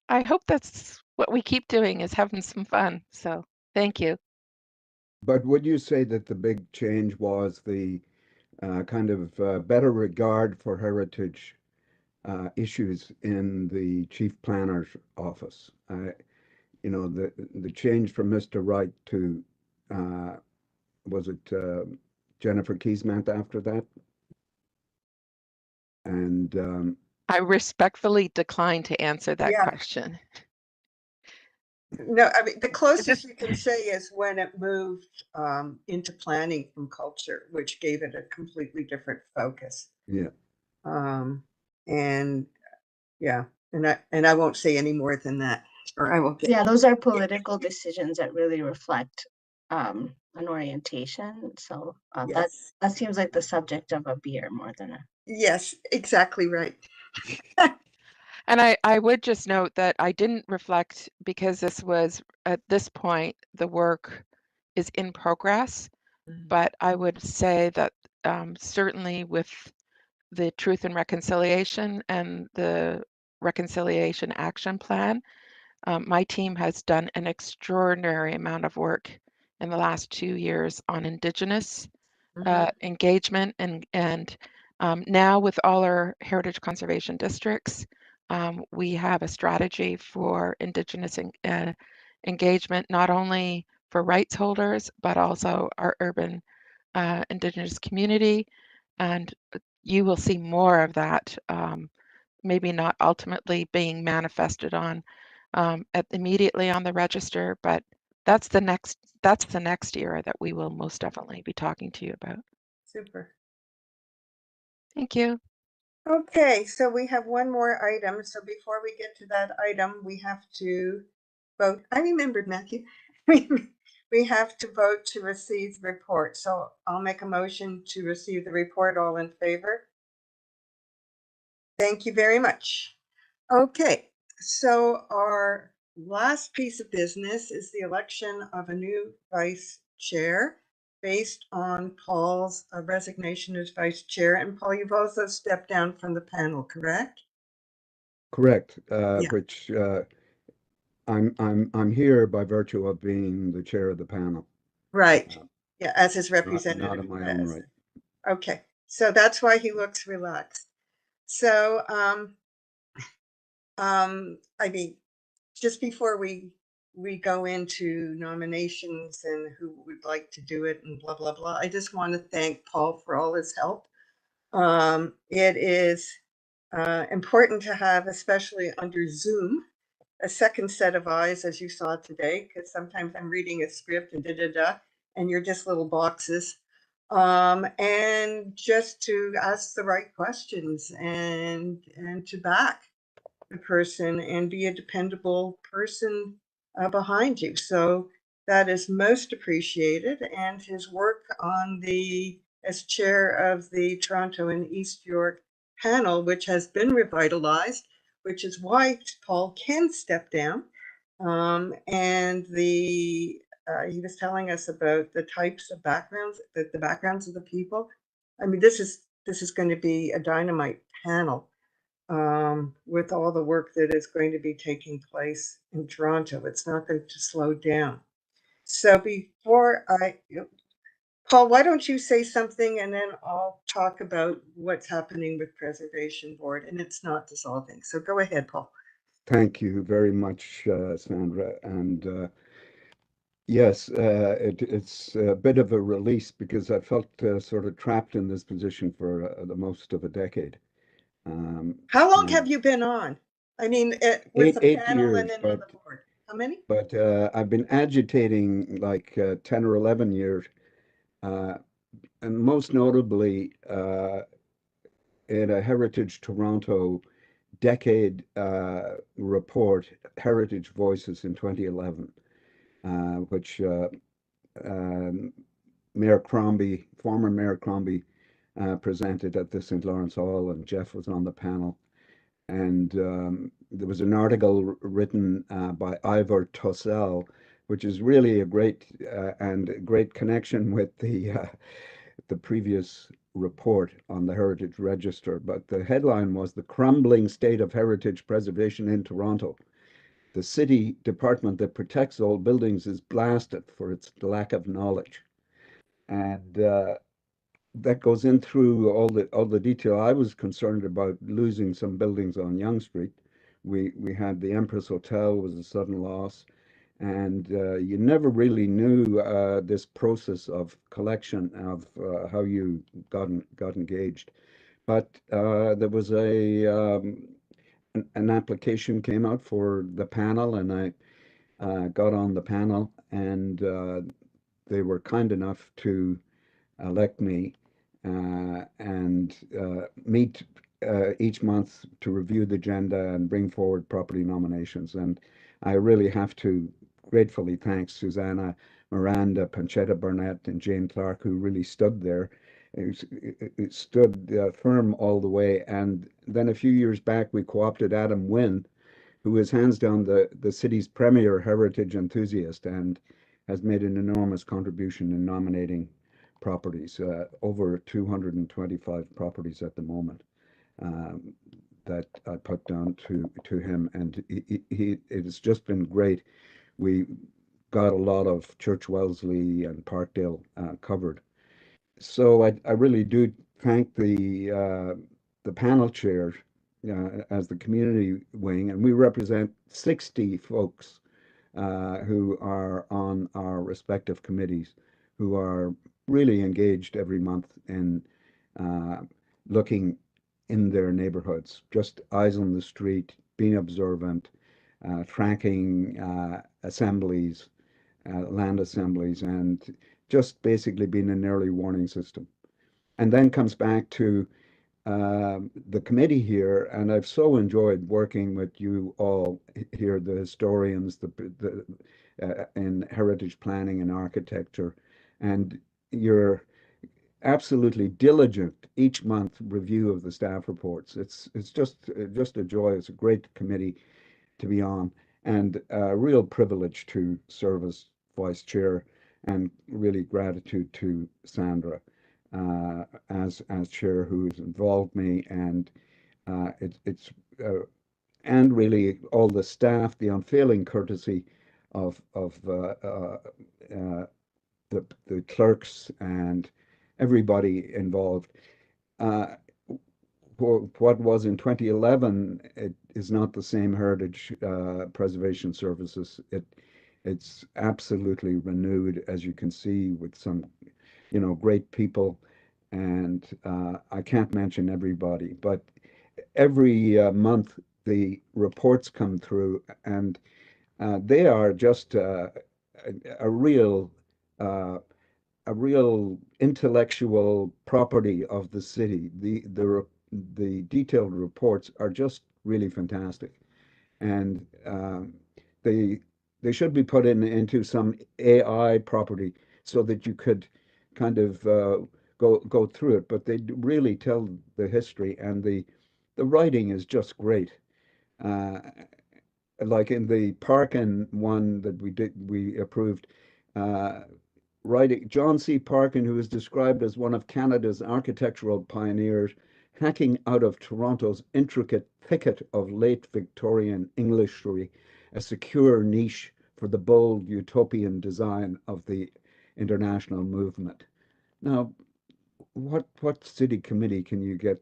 I hope that's what we keep doing, is having some fun. So thank you. But would you say that the big change was the kind of better regard for heritage issues in the chief planner's office? You know, the change from Mr. Wright to, was it Jennifer Keysmant after that? And I respectfully decline to answer that question. No, I mean, the closest you can say is when it moved into planning from culture, which gave it a completely different focus. Yeah. And yeah, and I won't say any more than that, or I won't get. Yeah, those are political decisions that really reflect an orientation. So that seems like the subject of a beer more than a. Yes, exactly right. And I would just note that I didn't reflect, because this was, at this point, the work is in progress. But I would say that certainly with the Truth and Reconciliation and the Reconciliation Action Plan, my team has done an extraordinary amount of work in the last 2 years on Indigenous engagement, and now with all our heritage conservation districts, we have a strategy for Indigenous engagement, not only for rights holders, but also our urban Indigenous community. And you will see more of that, maybe not ultimately being manifested on immediately on the register, but that's the next era that we will most definitely be talking to you about. Super. Thank you. Okay, so we have one more item. So before we get to that item, we have to vote. I remembered, Matthew. We have to vote to receive the report. So I'll make a motion to receive the report. All in favor? Thank you very much. Okay, so our last piece of business is the election of a new vice chair based on Paul's resignation as vice chair. And Paul, you've also stepped down from the panel, correct? Correct. Yeah. Which I'm here by virtue of being the chair of the panel. Right. Yeah, as his Not representative. of my own right. Okay, so that's why he looks relaxed. So, I mean, just before we go into nominations and who would like to do it and blah blah blah, I just want to thank Paul for all his help. It is important to have, especially under Zoom, a second set of eyes, as you saw today, because sometimes I'm reading a script and and you're just little boxes. And just to ask the right questions and to back the person and be a dependable person behind you. So that is most appreciated. And his work on as chair of the Toronto and East York panel, which has been revitalized, which is why Paul can step down. And he was telling us about the types of backgrounds, the backgrounds of the people. I mean, this is going to be a dynamite panel with all the work that is going to be taking place in Toronto. It's not going to slow down. So Paul, why don't you say something and then I'll talk about what's happening with Preservation Board, and it's not dissolving. So go ahead, Paul. Thank you very much, Sandra. And yes, it's a bit of a release because I felt sort of trapped in this position for the most of a decade. How long have you been on? I mean, with the eight panel years, and then on the board. How many? But I've been agitating like 10 or 11 years, and most notably in a Heritage Toronto decade report, Heritage Voices in 2011, which Mayor Crombie, former Mayor Crombie, presented at the St. Lawrence Hall, and Jeff was on the panel. And there was an article written by Ivor Tossell, which is really a great connection with the previous report on the Heritage Register. But the headline was "The Crumbling State of Heritage Preservation in Toronto. The city department that protects old buildings is blasted for its lack of knowledge." And that goes in through all the detail. I was concerned about losing some buildings on Yonge Street. We had the Empress Hotel was a sudden loss, and you never really knew this process of collection of how you got engaged. But there was an application came out for the panel, and I got on the panel, and they were kind enough to elect me and meet each month to review the agenda and bring forward property nominations. And I really have to gratefully thank Susanna, Miranda, Panchetta Burnett, and Jane Clark, who really stood there. It stood firm all the way. And then a few years back, we co-opted Adam Wynn, who is hands down the city's premier heritage enthusiast and has made an enormous contribution in nominating properties, over 225 properties at the moment that I put down to him, and it has just been great. We got a lot of Church Wellesley and Parkdale covered. So I really do thank the panel chair as the community wing, and we represent 60 folks who are on our respective committees, who are really engaged every month in looking in their neighborhoods, just eyes on the street, being observant, tracking assemblies, land assemblies, and just basically being an early warning system. And then comes back to the committee here, and I've so enjoyed working with you all here, the historians, in heritage planning and architecture, and your absolutely diligent each month review of the staff reports. It's just a joy. It's a great committee to be on, and a real privilege to serve as vice chair, and really gratitude to Sandra as chair, who's involved me, and it's and really all the staff, the unfailing courtesy of the clerks and everybody involved. What was in 2011, it is not the same Heritage Preservation Services. It's absolutely renewed, as you can see, with some, great people, and I can't mention everybody, but every month the reports come through, and they are just a real uh, a real intellectual property of the city. The detailed reports are just really fantastic, and they they should be put into some AI property so that you could kind of go through it. But they really tell the history, and the writing is just great. Uh, like in the Parkin one that we approved. Uh, Writing John C. Parkin, who is described as one of Canada's architectural pioneers, hacking out of Toronto's intricate thicket of late Victorian Englishry, a secure niche for the bold utopian design of the international movement. Now, what city committee can you get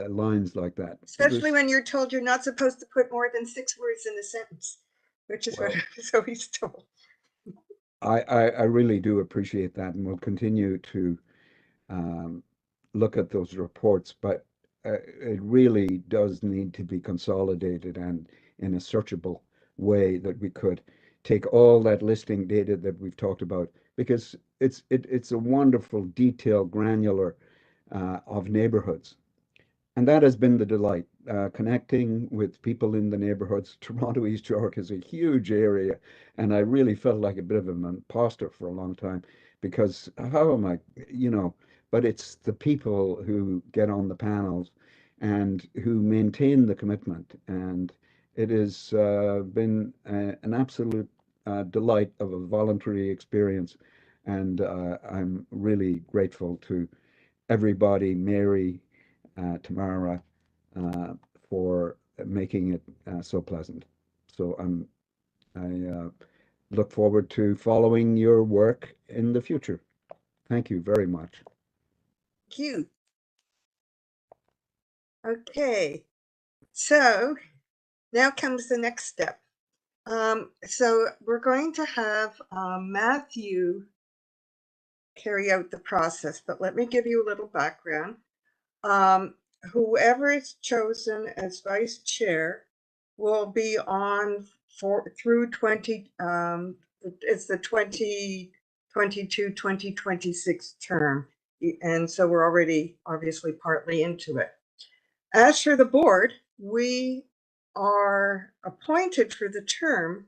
lines like that? Especially when you're told you're not supposed to put more than 6 words in a sentence, which is what I was always told. I really do appreciate that, and we'll continue to look at those reports, but it really does need to be consolidated and in a searchable way that we could take all that listing data that we've talked about, because it's a wonderful, detailed, granular of neighborhoods. And that has been the delight, connecting with people in the neighborhoods. Toronto East York is a huge area, and I really felt like a bit of an imposter for a long time, because how am I, but it's the people who get on the panels and who maintain the commitment. And it has been an absolute delight of a voluntary experience. And I'm really grateful to everybody, Mary, Tamara, for making it so pleasant. So I look forward to following your work in the future. Thank you very much. Thank you. Okay, so now comes the next step. So we're going to have Matthew carry out the process, but let me give you a little background. Whoever is chosen as vice chair will be on through 20, it's the 2022-2026 term. And so we're already obviously partly into it. As for the board, we are appointed for the term,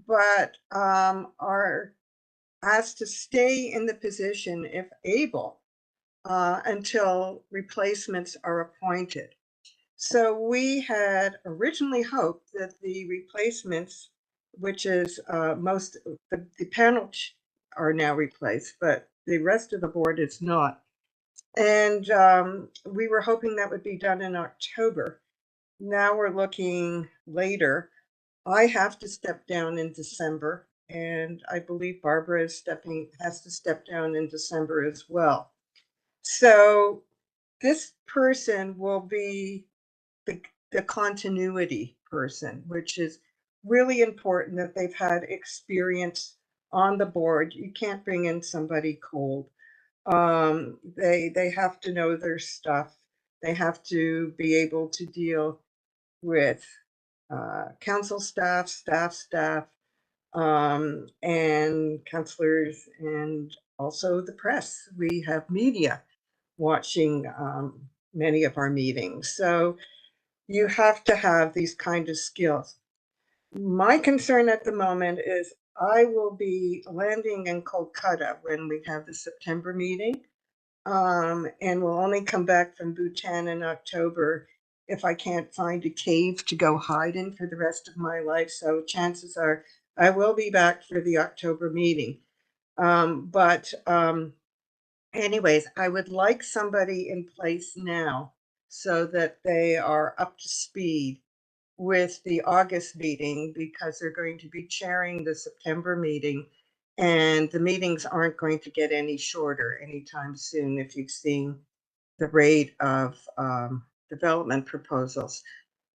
but are asked to stay in the position if able until replacements are appointed. So we had originally hoped that the replacements, which is the panel are now replaced, but the rest of the board is not. And we were hoping that would be done in October. Now we're looking later. I have to step down in December, and I believe Barbara has to step down in December as well. So this person will be the continuity person, which is really important, that they've had experience on the board. You can't bring in somebody cold. They have to know their stuff. They have to be able to deal with council staff, and councillors, and also the press. We have media watching many of our meetings. So you have to have these kind of skills. My concern at the moment is I will be landing in Kolkata when we have the September meeting, and will only come back from Bhutan in October if I can't find a cave to go hide in for the rest of my life. So chances are I will be back for the October meeting. Anyways, I would like somebody in place now so that they are up to speed with the August meeting, because they're going to be chairing the September meeting, and the meetings aren't going to get any shorter anytime soon if you've seen the rate of development proposals.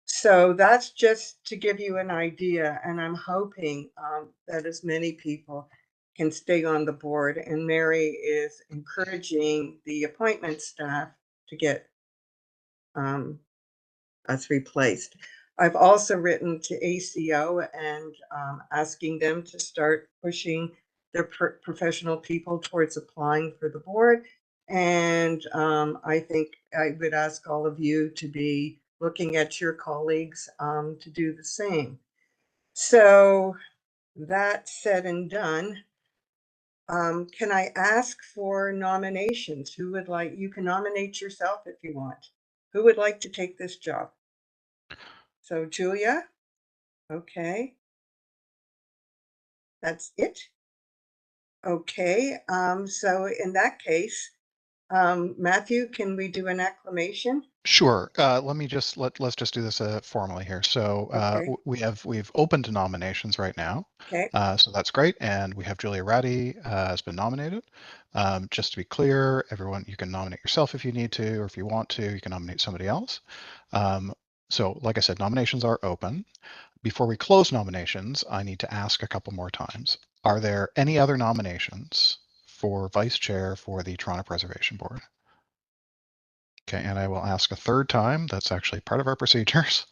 So that's just to give you an idea, and I'm hoping that as many people can stay on the board, and Mary is encouraging the appointment staff to get us replaced. I've also written to ACO and asking them to start pushing their professional people towards applying for the board. And I think I would ask all of you to be looking at your colleagues to do the same. So that said and done, can I ask for nominations? Who would like, you can nominate yourself if you want. Who would like to take this job? So Julia, okay. That's it? Okay, so in that case, Matthew, can we do an acclamation? Sure. Let's just do this formally here. So Okay. we've opened nominations right now. Okay. So that's great, and we have Julia Ratty has been nominated. Just to be clear, everyone, you can nominate yourself if you need to, or if you want to, you can nominate somebody else. So like I said, nominations are open. Before we close nominations, I need to ask a couple more times. Are there any other nominations for vice chair for the Toronto Preservation Board? Okay, and I will ask a third time. That's actually part of our procedures.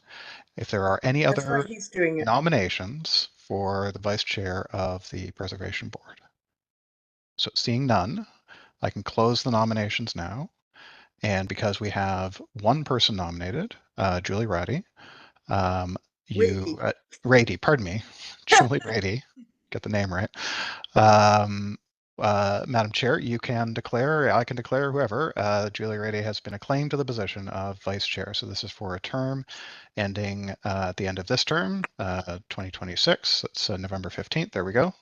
If there are any That's why other he's doing it. nominations for the vice chair of the Preservation Board. So seeing none, I can close the nominations now. And because we have one person nominated, Julie Ratty, Rady, pardon me, Julie Rady, get the name right. Madam Chair, you can declare, I can declare, whoever, Julie Rady has been acclaimed to the position of Vice Chair. So this is for a term ending at the end of this term, 2026. That's November 15th. There we go.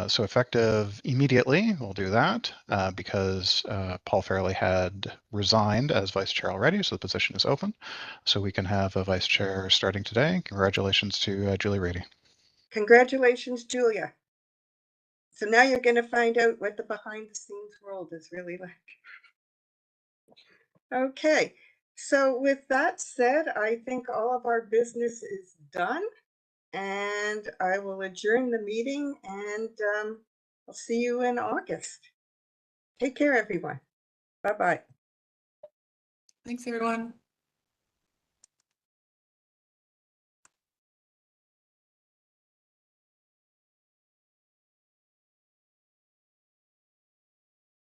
So effective immediately, we'll do that because Paul Fairley had resigned as Vice Chair already, so the position is open. So we can have a Vice Chair starting today. Congratulations to Julie Rady. Congratulations, Julia. So now you're going to find out what the behind the scenes world is really like. Okay, so with that said, I think all of our business is done, and I will adjourn the meeting, and I'll see you in August. Take care, everyone. Bye-bye. Thanks, everyone.